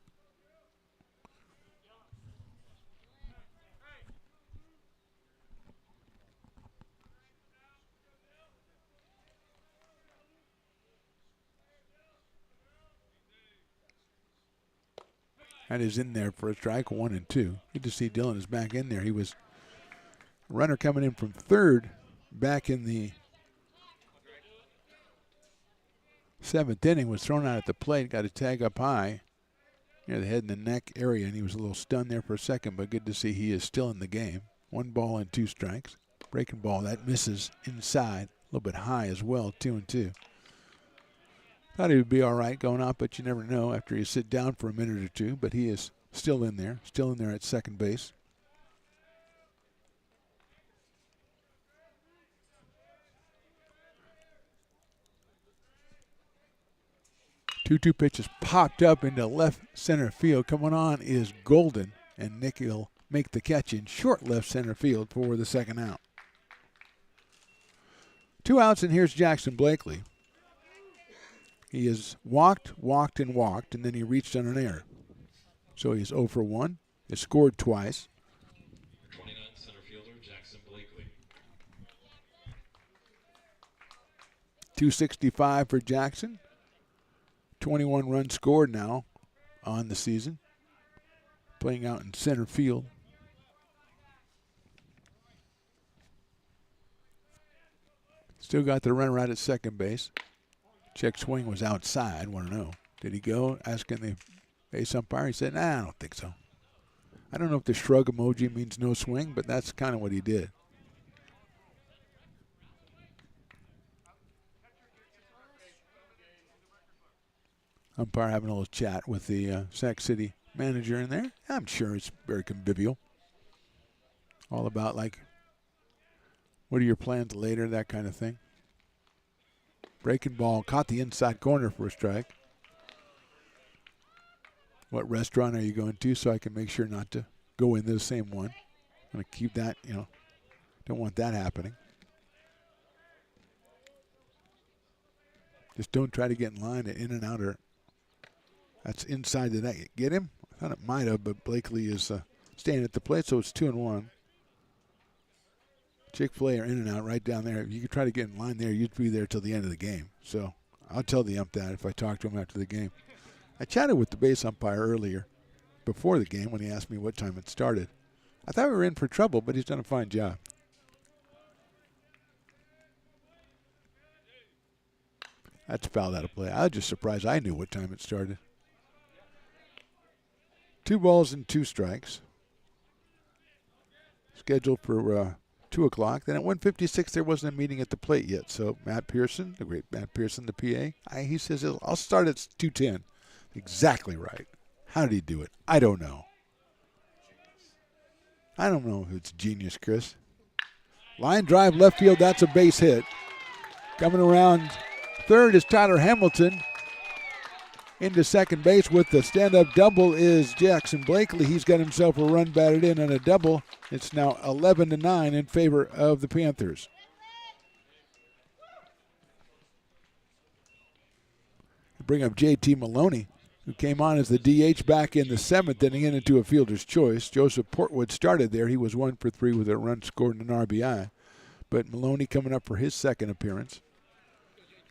That is in there for a strike, 1-2. Good to see Dylan is back in there. He was a runner coming in from third back in the 7th inning, was thrown out at the plate, got a tag up high near the head and the neck area, and he was a little stunned there for a second, but good to see he is still in the game. 1 ball and 2 strikes. Breaking ball, that misses inside, a little bit high as well, 2-2. Thought he would be all right going out, but you never know after you sit down for a minute or two. But he is still in there at second base. 2-2 pitch is popped up into left center field. Coming on is Golden, and Nicky will make the catch in short left center field for the second out. 2 outs, and here's Jackson Blakely. He has walked, and then he reached on an error. So he's 0 for 1. He scored twice. 29 center fielder Jackson Blakely. 265 for Jackson. 21 runs scored now on the season. Playing out in center field. Still got the runner out at second base. Check swing was outside. Want to know, did he go? Asking the base umpire. He said, nah, I don't think so. I don't know if the shrug emoji means no swing, but that's kind of what he did. Umpire having a little chat with the Sac City manager in there. I'm sure it's very convivial. All about, like, what are your plans later, that kind of thing. Breaking ball, caught the inside corner for a strike. What restaurant are you going to so I can make sure not to go into the same one? I'm going to keep that, don't want that happening. Just don't try to get in line and in and out. That's inside the net. Get him? I thought it might have, but Blakely is staying at the plate, so it's 2-1. Chick-fil-A are in and out right down there. If you could try to get in line there, you'd be there till the end of the game. So I'll tell the ump that if I talk to him after the game. I chatted with the base umpire earlier before the game when he asked me what time it started. I thought we were in for trouble, but he's done a fine job. That's fouled out of play. I was just surprised I knew what time it started. 2 balls and 2 strikes. Scheduled for 2 o'clock. Then at 1:56, there wasn't a meeting at the plate yet. So Matt Pearson, the great Matt Pearson, the PA, he says, I'll start at 2:10. Exactly right. How did he do it? I don't know. I don't know if it's genius, Chris. Line drive left field. That's a base hit. Coming around third is Tyler Hamilton. Into second base with the stand-up double is Jackson Blakely. He's got himself a run batted in and a double. It's now 11-9 in favor of the Panthers. Bring up JT Maloney, who came on as the DH back in the 7th inning into a fielder's choice. Joseph Portwood started there. He was 1 for 3 with a run scored and an RBI. But Maloney coming up for his second appearance.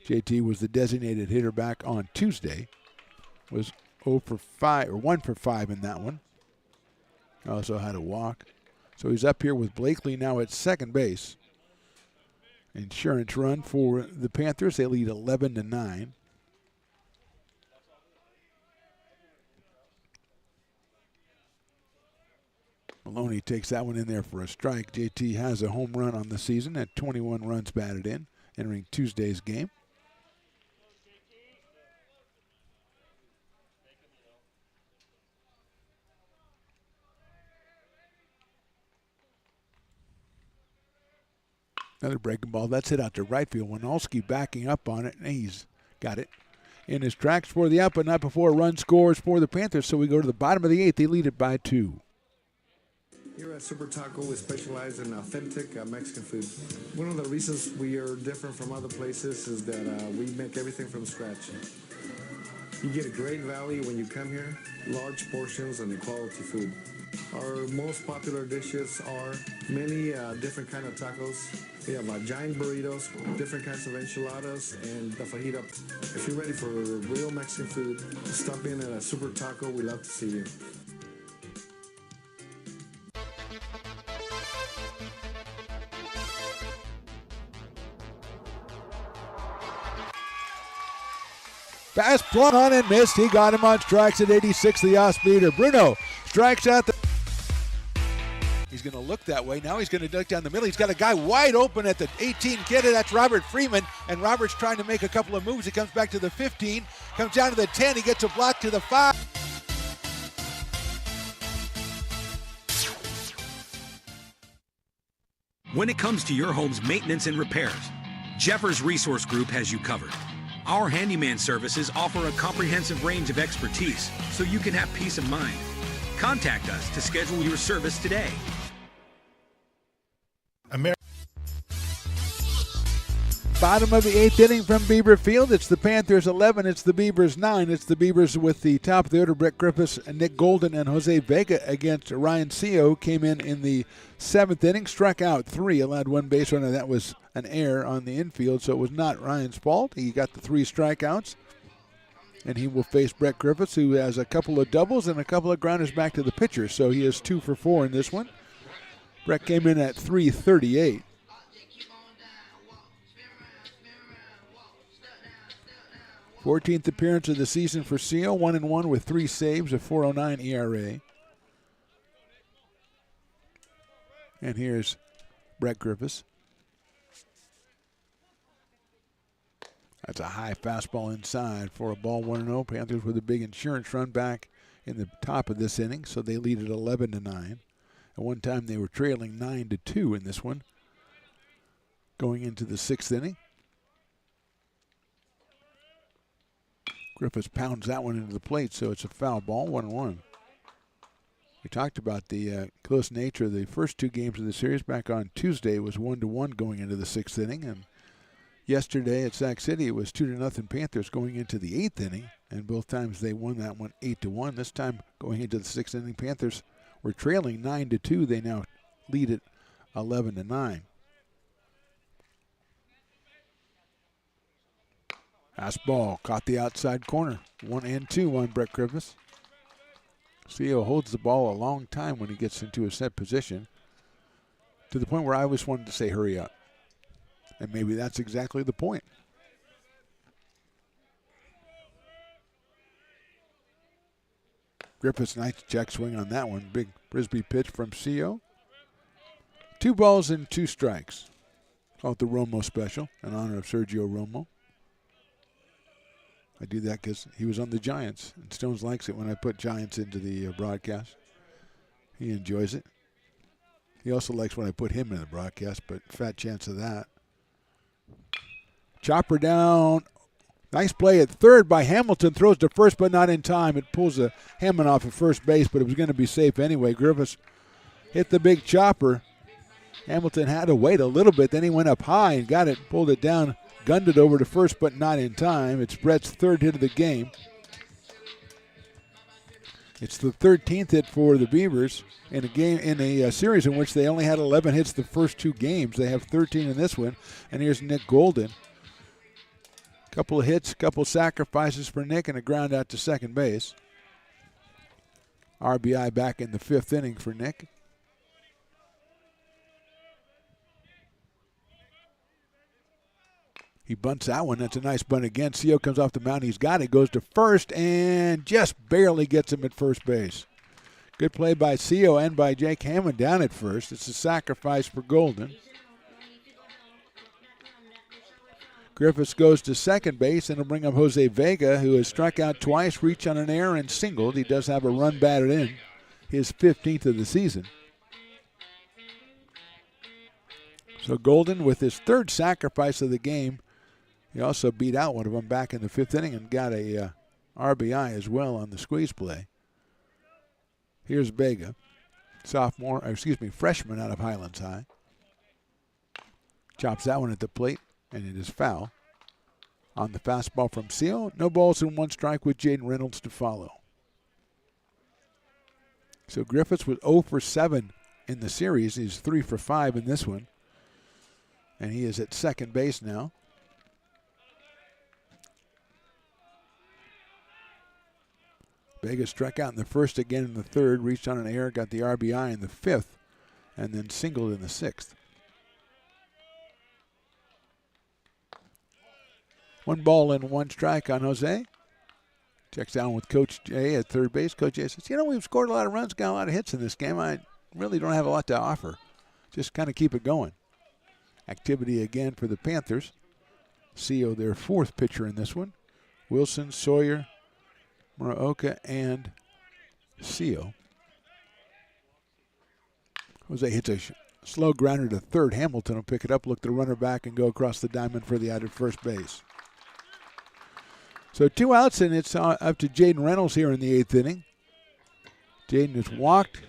JT was the designated hitter back on Tuesday. Was 0 for 5 or 1 for 5 in that one. Also had a walk. So he's up here with Blakely now at second base. Insurance run for the Panthers. They lead 11-9. Maloney takes that one in there for a strike. JT has a home run on the season at 21 runs batted in, entering Tuesday's game. Another breaking ball. That's hit out to right field. Winalski backing up on it, and he's got it in his tracks for the out, but not before a run scores for the Panthers. So we go to the bottom of the 8th. They lead it by 2. Here at Super Taco, we specialize in authentic Mexican food. One of the reasons we are different from other places is that we make everything from scratch. You get a great value when you come here, large portions and quality food. Our most popular dishes are many different kind of tacos. We have giant burritos, different kinds of enchiladas, and the fajita. If you're ready for real Mexican food, stop in at a Super Taco. We'd love to see you. Fast plug on and missed. He got him on strikes at 86, the off-speeder. Bruno strikes out the... He's going to look that way. Now he's going to duck down the middle. He's got a guy wide open at the 18 kid. That's Robert Freeman. And Robert's trying to make a couple of moves. He comes back to the 15, comes down to the 10. He gets a block to the 5. When it comes to your home's maintenance and repairs, Jeffers Resource Group has you covered. Our handyman services offer a comprehensive range of expertise so you can have peace of mind. Contact us to schedule your service today. Bottom of the 8th inning from Beaver Field. It's the Panthers 11. It's the Beavers 9. It's the Beavers with the top of the order. Brett Griffiths, Nick Golden, and Jose Vega against Ryan Seo. Came in the 7th inning, struck out 3, allowed 1 base runner. That was an error on the infield, so it was not Ryan's fault. He got the 3 strikeouts, and he will face Brett Griffiths, who has a couple of doubles and a couple of grounders back to the pitcher. So he is 2 for 4 in this one. Brett came in at 338. 14th appearance of the season for Seo, 1-1 with 3 saves, a 4.09 ERA. And here's Brett Griffiths. That's a high fastball inside for a ball, 1-0. Panthers with a big insurance run back in the top of this inning, so they lead at 11-9. At one time they were trailing 9-2 in this one, going into the 6th inning. Griffiths pounds that one into the plate, so it's a foul ball, 1-1. We talked about the close nature of the first 2 games of the series. Back on Tuesday, it was 1-1 going into the 6th inning, and yesterday at Sac City, it was 2-0 Panthers going into the 8th inning, and both times they won that one 8-1. This time, going into the 6th inning, Panthers were trailing 9-2. They now lead it 11-9. Fastball caught the outside corner. 1-2 on Brett Griffiths. Seo holds the ball a long time when he gets into a set position, to the point where I always wanted to say hurry up. And maybe that's exactly the point. Griffiths, nice check swing on that one. Big Frisbee pitch from Seo. 2 balls and 2 strikes. Call it the Romo special in honor of Sergio Romo. I do that because he was on the Giants, and Stones likes it when I put Giants into the broadcast. He enjoys it. He also likes when I put him in the broadcast, but fat chance of that. Chopper down. Nice play at third by Hamilton. Throws to first, but not in time. It pulls a Hammond off at first base, but it was going to be safe anyway. Griffiths hit the big chopper. Hamilton had to wait a little bit. Then he went up high and got it, pulled it down, gunned it over to first, but not in time. It's Brett's 3rd hit of the game. It's the 13th hit for the Beavers in a series in which they only had 11 hits the first 2 games. They have 13 in this one. And here's Nick Golden. Couple of hits, couple of sacrifices for Nick, and a ground out to second base. RBI back in the 5th inning for Nick. He bunts that one. That's a nice bunt again. Seo comes off the mound. He's got it. Goes to first and just barely gets him at first base. Good play by Seo and by Jake Hammond down at first. It's a sacrifice for Golden. Griffiths goes to second base, and it'll bring up Jose Vega, who has struck out twice, reached on an error, and singled. He does have a run batted in, his 15th of the season. So Golden with his 3rd sacrifice of the game. He also beat out one of them back in the 5th inning and got a RBI as well on the squeeze play. Here's Vega, freshman out of Highlands High. Chops that one at the plate, and it is foul. On the fastball from Seo, no balls and 1 strike with Jaden Reynolds to follow. So Griffiths was 0 for 7 in the series. He's 3 for 5 in this one. And he is at second base now. Vega struck out in the 1st, again in the 3rd, reached on an error, got the RBI in the 5th, and then singled in the 6th. 1 ball and 1 strike on Jose. Checks down with Coach Jay at third base. Coach Jay says, we've scored a lot of runs, got a lot of hits in this game. I really don't have a lot to offer. Just kind of keep it going. Activity again for the Panthers. Seo, their 4th pitcher in this one. Wilson, Sawyer, Muraoka, and Seo. Jose hits a slow grounder to third. Hamilton will pick it up, look the runner back, and go across the diamond for the out at first base. So 2 outs, and it's up to Jaden Reynolds here in the 8th inning. Jaden has walked,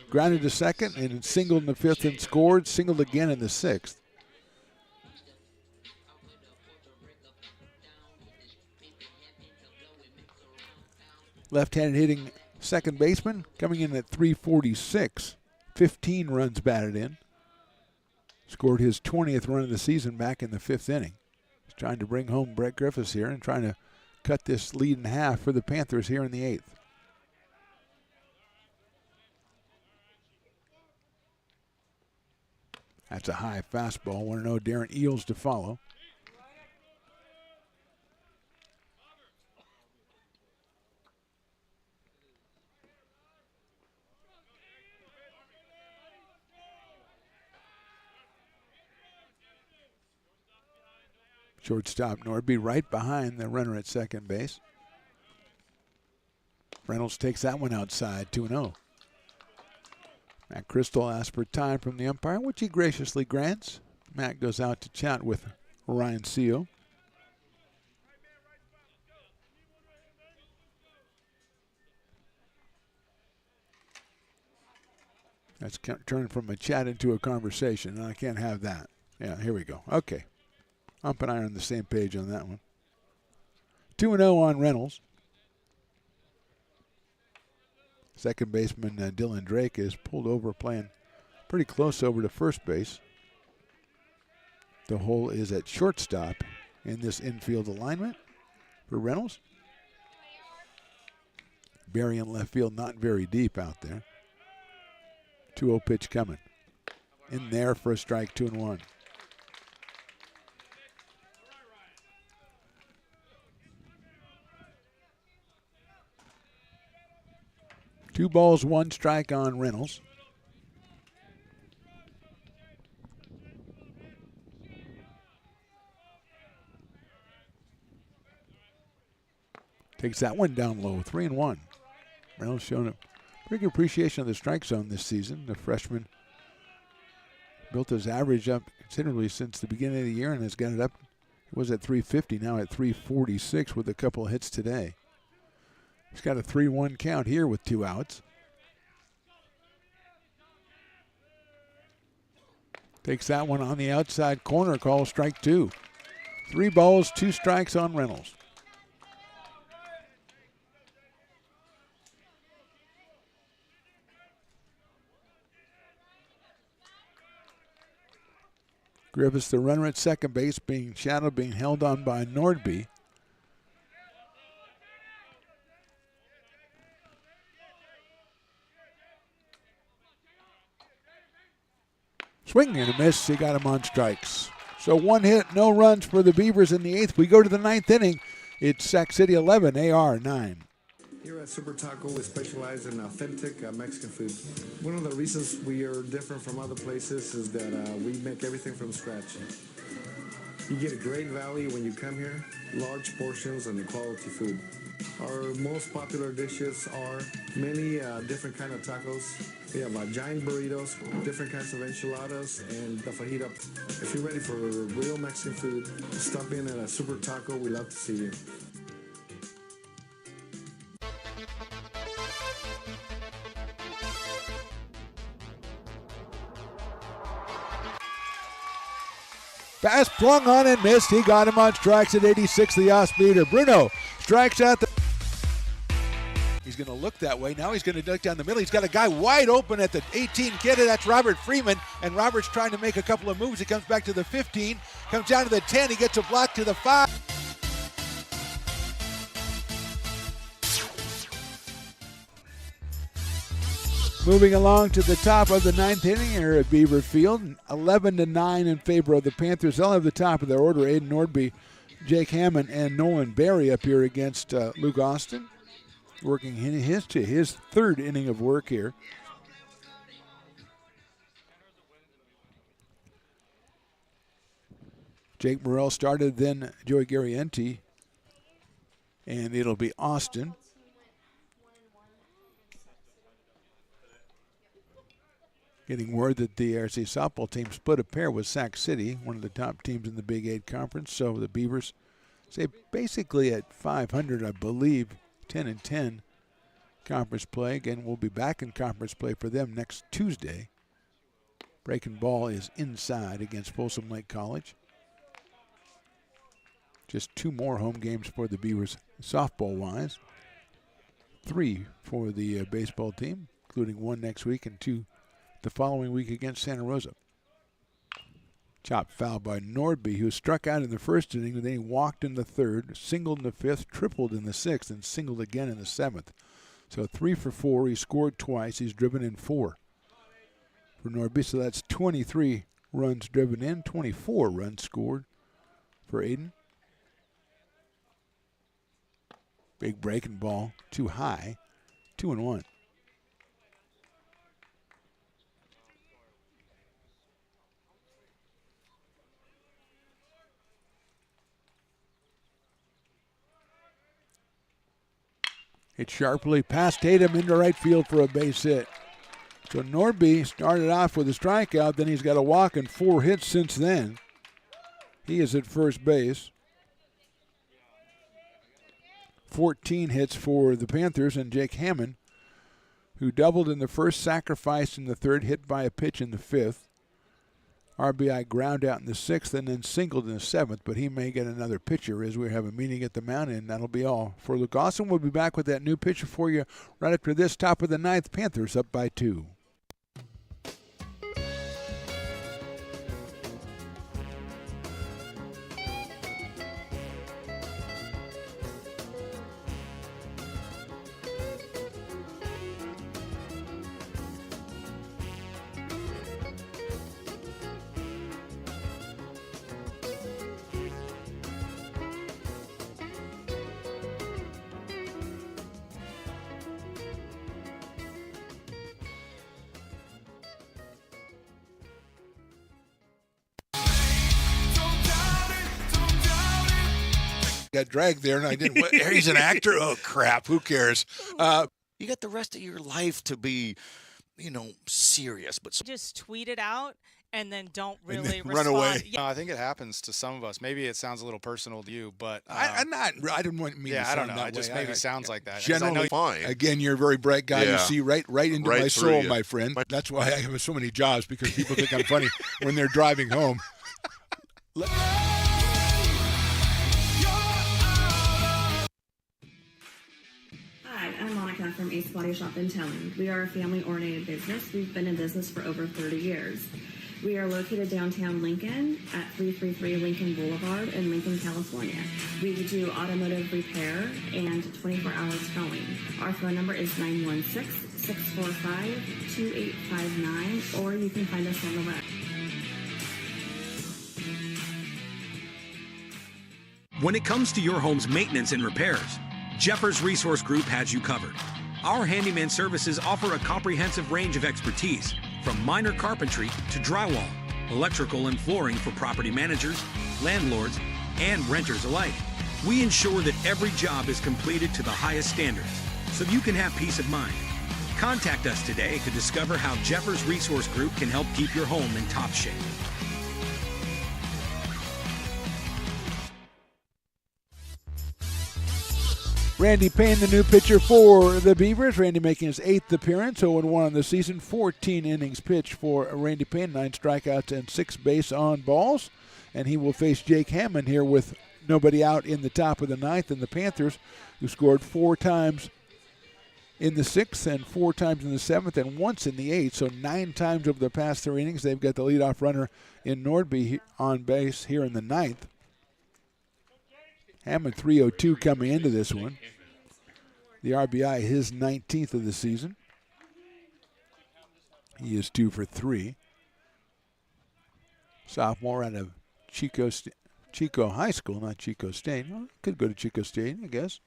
grounded to second, and singled in the 5th and scored. Singled again in the 6th. Left-handed hitting second baseman coming in at 346. 15 runs batted in. Scored his 20th run of the season back in the 5th inning. He's trying to bring home Brett Griffiths here and trying to cut this lead in half for the Panthers here in the 8th. That's a high fastball. 1-0, Darren Eels to follow. Shortstop Nordby right behind the runner at second base. Reynolds takes that one outside, 2-0. Matt Crystal asks for time from the umpire, which he graciously grants. Matt goes out to chat with Ryan Seal. That's turned from a chat into a conversation, and I can't have that. Yeah, here we go. Okay. Ump and I are on the same page on that one. 2-0 on Reynolds. Second baseman Dylan Drake is pulled over, playing pretty close over to first base. The hole is at shortstop in this infield alignment for Reynolds. Barry in left field, not very deep out there. 2-0 pitch coming. In there for a strike, 2-1. Two balls, one strike on Reynolds. Takes that one down low, 3-1. Reynolds showing a pretty good appreciation of the strike zone this season. The freshman built his average up considerably since the beginning of the year and has got it up. It was at 350, now at 346 with a couple of hits today. He's got a 3-1 count here with 2 outs. Takes that one on the outside corner, call strike 2. 3 balls, 2 strikes on Reynolds. Griffiths, the runner at second base, being shadowed, being held on by Nordby. Swing and a miss. He got him on strikes. So 1 hit, no runs for the Beavers in the 8th. We go to the 9th inning. It's Sac City 11, AR 9. Here at Super Taco, we specialize in authentic Mexican food. One of the reasons we are different from other places is that we make everything from scratch. You get a great value when you come here, large portions and quality food. Our most popular dishes are many different kind of tacos. We have giant burritos, different kinds of enchiladas, and the fajita. If you're ready for real Mexican food, stop in at a Super Taco. We love to see you. Pass swung on and missed. He got him on strikes at 86, the off-speeder. Bruno strikes out the... He's going to look that way. Now he's going to duck down the middle. He's got a guy wide open at the 18 kid. That's Robert Freeman. And Robert's trying to make a couple of moves. He comes back to the 15. Comes down to the 10. He gets a block to the 5. Moving along to the top of the 9th inning here at Beaver Field. 11-9 in favor of the Panthers. They'll have the top of their order. Aiden Nordby, Jake Hammond, and Nolan Berry up here against Luke Austin. Working his 3rd inning of work here. Jake Morrell started, then Joey Garrienti, and it'll be Austin. Getting word that the ARC softball team split a pair with Sac City, one of the top teams in the Big 8 Conference. So the Beavers say basically at 500, I believe, 10-10 conference play. Again, we'll be back in conference play for them next Tuesday. Breaking ball is inside against Folsom Lake College. Just 2 more home games for the Beavers softball-wise. 3 for the baseball team, including 1 next week and 2 the following week against Santa Rosa. Chop foul by Nordby, who struck out in the first inning, and then he walked in the third, singled in the fifth, tripled in the sixth, and singled again in the seventh. So 3 for 4. He scored twice. He's driven in 4 for Nordby. So that's 23 runs driven in, 24 runs scored for Aiden. Big breaking ball, too high, 2-1. Hit sharply past Tatum into right field for a base hit. So Nordby started off with a strikeout, then he's got a walk and 4 hits since then. He is at first base. 14 hits for the Panthers, and Jake Hammond, who doubled in the first, sacrificed in the third, hit by a pitch in the fifth. RBI ground out in the sixth and then singled in the seventh, but he may get another pitcher as we have a meeting at the mound, and that'll be all for Luke Austin. We'll be back with that new pitcher for you right after this. Top of the ninth, Panthers up by 2. Got dragged there, and I didn't. He's an actor. Oh crap! Who cares? You got the rest of your life to be, serious. But just tweet it out and then don't And really then run away. Yeah. No, I think it happens to some of us. Maybe it sounds a little personal to you, but I didn't want me. Yeah, to I don't sound know. that It just way. maybe sounds like that. 'Cause Generally, fine. Again, you're a very bright guy. You Yeah. see right into Right my through soul, you. my friend. That's why I have so many jobs, because people think I'm funny when they're driving home. Hi, I'm Monica from Ace Body Shop in Telling. We are a family-oriented business. We've been in business for over 30 years. We are located downtown Lincoln at 333 Lincoln Boulevard in Lincoln, California. We do automotive repair and 24-hour towing. Our phone number is 916-645-2859, or you can find us on the web. When it comes to your home's maintenance and repairs, Jeffers Resource Group has you covered. Our handyman services offer a comprehensive range of expertise, from minor carpentry to drywall, electrical and flooring for property managers, landlords, and renters alike. We ensure that every job is completed to the highest standards, so you can have peace of mind. Contact us today to discover how Jeffers Resource Group can help keep your home in top shape. Randy Payne, the new pitcher for the Beavers. Randy making his 8th appearance, 0-1 on the season. 14 innings pitched for Randy Payne, 9 strikeouts and 6 base on balls. And he will face Jake Hammond here with nobody out in the top of the ninth. And the Panthers, who scored 4 times in the 6th and 4 times in the 7th and once in the 8th. So 9 times over the past 3 innings. They've got the leadoff runner in Nordby on base here in the 9th. Hammond 302 coming into this one. The RBI, his 19th of the season. He is 2 for 3. Sophomore out of Chico High School, not Chico State. Well, could go to Chico State, I guess.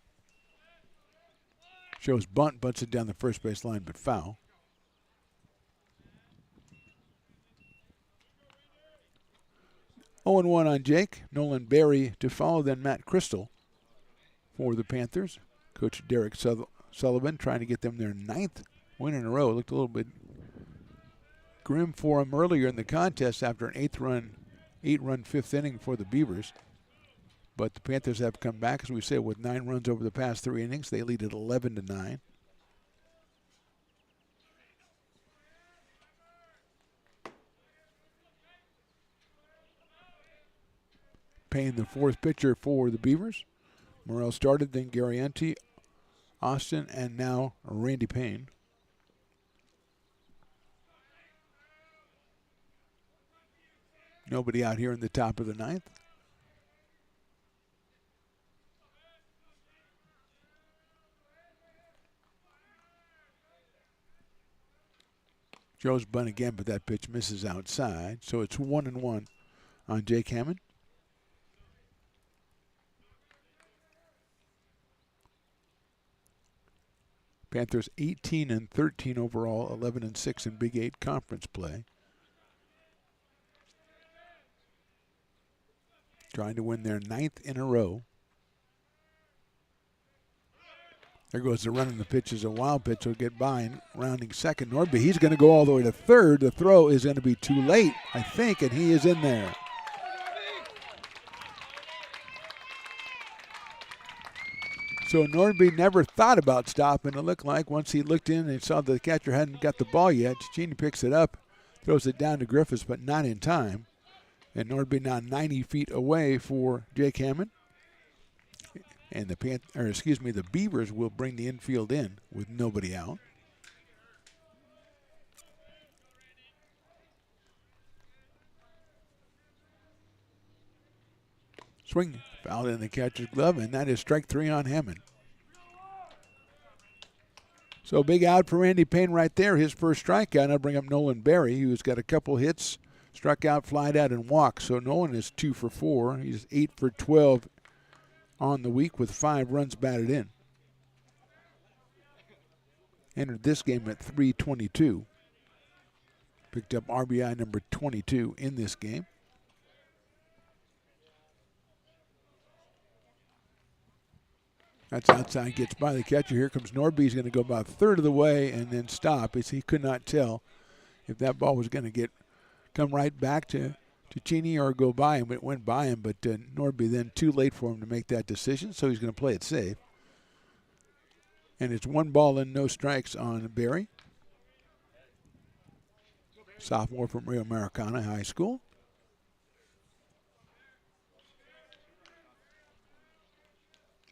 Shows bunt, bunts it down the first base line, but foul. Oh, and 1 on Jake. Nolan Berry to follow, then Matt Crystal for the Panthers. Coach Derek Sullivan trying to get them their 9th win in a row. It looked a little bit grim for him earlier in the contest after an 8-run 5th inning for the Beavers. But the Panthers have come back, as we said, with 9 runs over the past 3 innings. They lead at 11-9. Payne, the 4th pitcher for the Beavers. Morrell started, then Garrienti, Austin and now Randy Payne. Nobody out here in the top of the ninth. Joe's bunt again, but that pitch misses outside. So it's 1-1 on Jake Hammond. Panthers 18-13 overall, 11-6 in Big 8 conference play. Trying to win their 9th in a row. There goes the run, and the pitch is a wild pitch. He'll get by and rounding second. Nordby, he's going to go all the way to third. The throw is going to be too late, I think, and he is in there. So Nordby never thought about stopping. It looked like once he looked in and saw the catcher hadn't got the ball yet, Cicchini picks it up, throws it down to Griffiths, but not in time. And Nordby now 90 feet away for Jake Hammond. And the Beavers will bring the infield in with nobody out. Swing fouled in the catcher's glove, and that is strike 3 on Hammond. So big out for Randy Payne right there, his first strikeout. I'll bring up Nolan Berry, who's got a couple hits, struck out, flied out, and walked. So Nolan is 2 for 4. He's 8 for 12 on the week with 5 runs batted in. Entered this game at 322. Picked up RBI number 22 in this game. That's outside, gets by the catcher. Here comes Norby. He's going to go about a third of the way and then stop, as he could not tell if that ball was going to come right back to Cicchini or go by him. It went by him, but Norby then too late for him to make that decision, so he's going to play it safe. And it's 1 ball and no strikes on Berry. Sophomore from Rio Americana High School.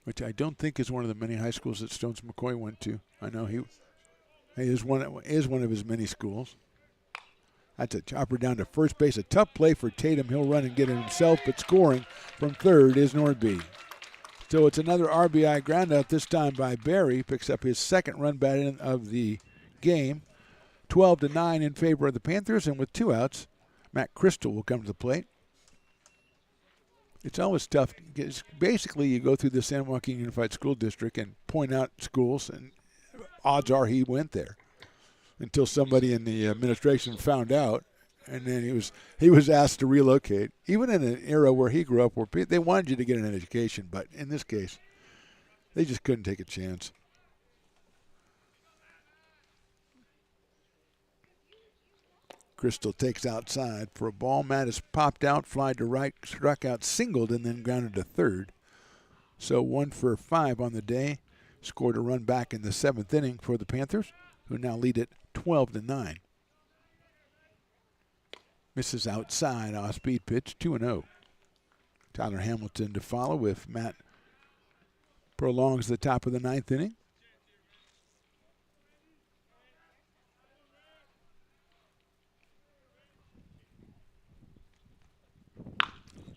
Which I don't think is one of the many high schools that Stones McCoy went to. I know he is one of his many schools. That's a chopper down to first base. A tough play for Tatum. He'll run and get it himself, but scoring from third is Nordby. So it's another RBI groundout, this time by Berry. Picks up his second run batted of the game. 12-9 in favor of the Panthers, and with 2 outs, Matt Crystal will come to the plate. It's always tough. Basically, you go through the San Joaquin Unified School District and point out schools, and odds are he went there until somebody in the administration found out, and then he was asked to relocate. Even in an era where he grew up, where they wanted you to get an education, but in this case, they just couldn't take a chance. Crystal takes outside for a ball. Mattis popped out, fly to right, struck out, singled, and then grounded to third. So 1 for 5 on the day. Scored a run back in the 7th inning for the Panthers, who now lead it 12-9. Misses outside, off-speed pitch, 2-0. Tyler Hamilton to follow if Matt prolongs the top of the 9th inning.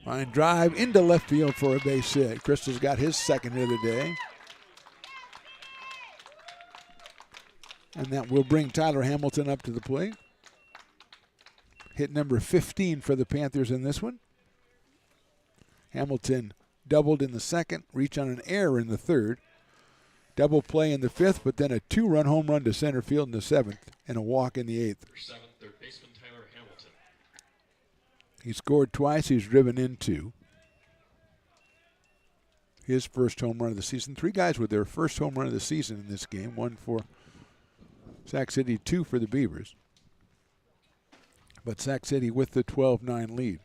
Line drive into left field for a base hit. Crystal's got his second hit of the day. And that will bring Tyler Hamilton up to the plate. Hit number 15 for the Panthers in this one. Hamilton doubled in the second, reach on an error in the third. Double play in the 5th, but then a 2-run home run to center field in the 7th and a walk in the 8th. Third baseman Tyler Hamilton. He scored twice. He's driven in 2. His first home run of the season. 3 guys with their first home run of the season in this game. 1 for Sac City, 2 for the Beavers. But Sac City with the 12-9 lead.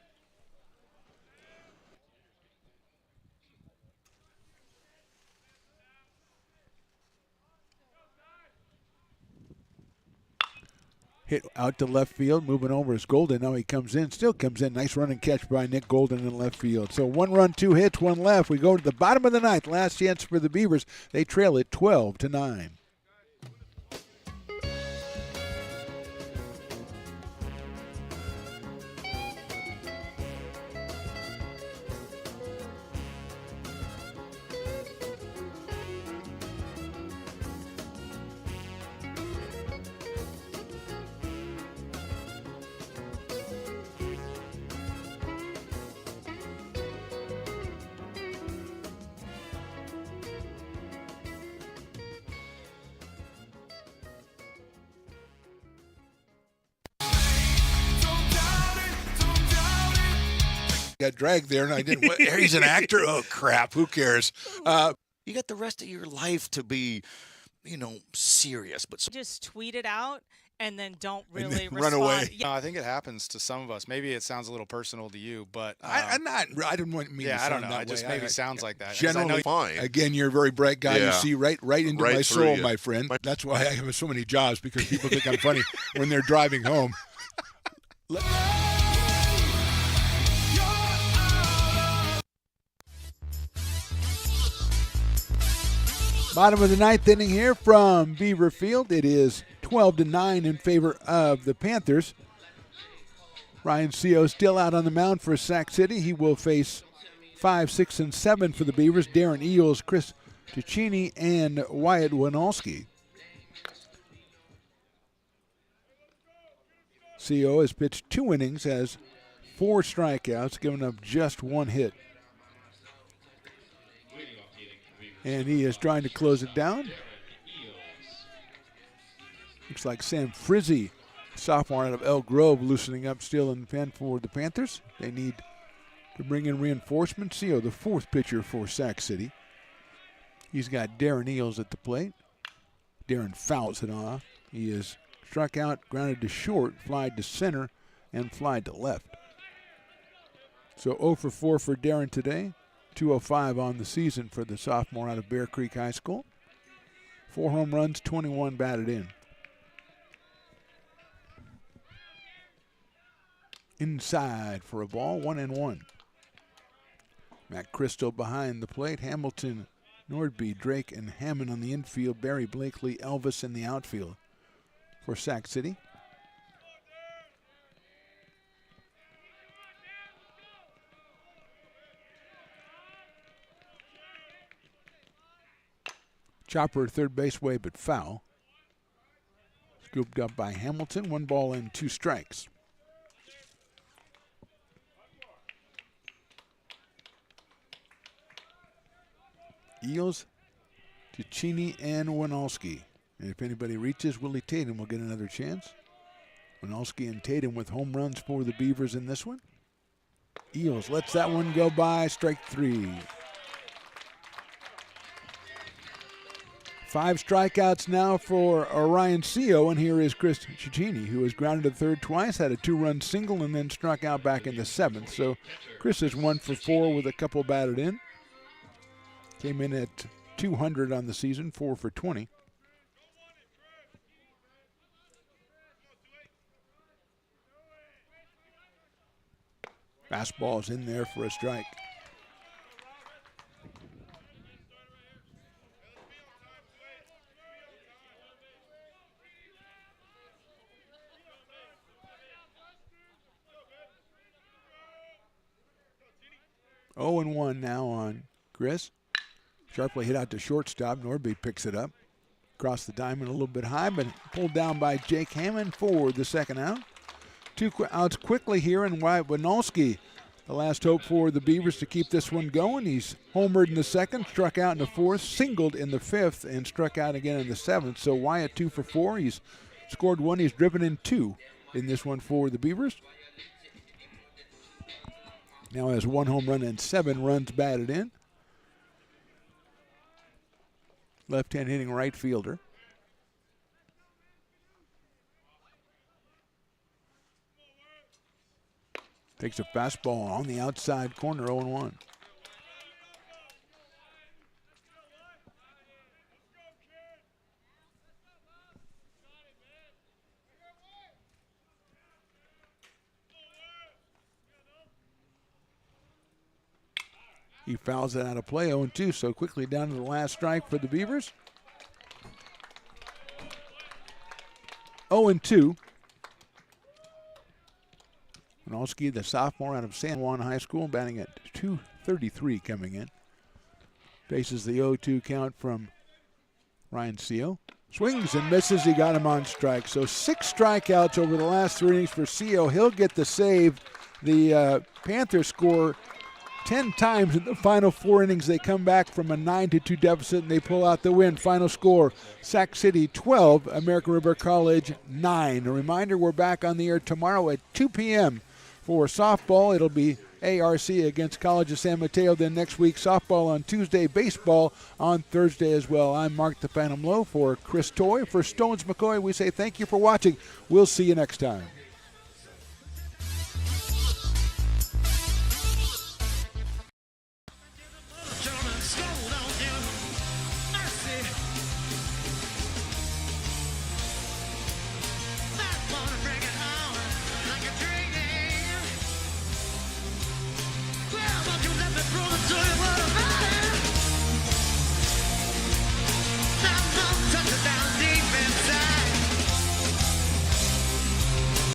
Hit out to left field, moving over is Golden. Now he comes in, still comes in. Nice run and catch by Nick Golden in left field. So 1 run, 2 hits, 1 left. We go to the bottom of the ninth. Last chance for the Beavers. They trail it 12-9. Got dragged there, and I didn't. He's an actor. Oh crap! Who cares? You got the rest of your life to be, serious. But Just tweet it out and then don't really run away. Yeah. I think it happens to some of us. Maybe it sounds a little personal to you, but I didn't want me. Yeah, to I sound don't know. that It just way. maybe sounds like that. 'Cause Generally, I know fine. Again, you're a very bright guy. You Yeah. see right into Right my through soul, you. my friend. That's why I have so many jobs, because people think I'm funny when they're driving home. Bottom of the ninth inning here from Beaver Field. It is 12-9 in favor of the Panthers. Ryan Seo still out on the mound for Sac City. He will face 5, 6, and 7 for the Beavers. Darren Eels, Chris Ticini, and Wyatt Winalski. Seo has pitched 2 innings, has 4 strikeouts, giving up just 1 hit. And he is trying to close it down. Looks like Sam Frizzy, sophomore out of Elk Grove, loosening up still in the pen for the Panthers. They need to bring in reinforcements. Seo, the 4th pitcher for Sac City. He's got Darren Eels at the plate. Darren fouls it off. He is struck out, grounded to short, flied to center, and flied to left. So 0 for 4 for Darren today. 205 on the season for the sophomore out of Bear Creek High School. 4 home runs, 21 batted in. Inside for a ball, 1-1. Matt Christo behind the plate. Hamilton, Nordby, Drake, and Hammond on the infield. Barry Blakely, Elvis in the outfield for Sac City. Chopper third base way, but foul. Scooped up by Hamilton. 1 ball and 2 strikes. Eels, Ticini, and Winalski. And if anybody reaches, Willie Tatum will get another chance. Winalski and Tatum with home runs for the Beavers in this one. Eels lets that one go by. Strike 3. 5 strikeouts now for Orion Seo, and here is Chris Cicchini, who has grounded to third twice, had a 2-run single, and then struck out back in the 7th. So Chris is 1 for 4 with a couple batted in. Came in at 200 on the season, 4 for 20. Fastball is in there for a strike. Oh and 1 now on Chris. Sharply hit out to shortstop. Norby picks it up. Across the diamond a little bit high, but pulled down by Jake Hammond for the second out. 2 outs quickly here, and Wyatt Winalski, the last hope for the Beavers to keep this one going. He's homered in the 2nd, struck out in the 4th, singled in the 5th, and struck out again in the 7th. So Wyatt 2 for 4. He's scored 1. He's driven in 2 in this one for the Beavers. Now has 1 home run and 7 runs batted in. Left-hand hitting right fielder. Takes a fastball on the outside corner, 0-1. He fouls it out of play, 0-2, so quickly down to the last strike for the Beavers. 0-2. Winalski, the sophomore out of San Juan High School, batting at .233 coming in. Faces the 0-2 count from Ryan Seal. Swings and misses. He got him on strike. So 6 strikeouts over the last 3 innings for Seal. He'll get the save. The Panthers score 10 times in the final 4 innings. They come back from a 9-2 deficit and they pull out the win. Final score, Sac City 12, American River College 9. A reminder, we're back on the air tomorrow at 2 p.m. for softball. It'll be ARC against College of San Mateo. Then next week, softball on Tuesday, baseball on Thursday as well. I'm Mark the Phantom Lowe for Chris Toy. For Stones McCoy, we say thank you for watching. We'll see you next time.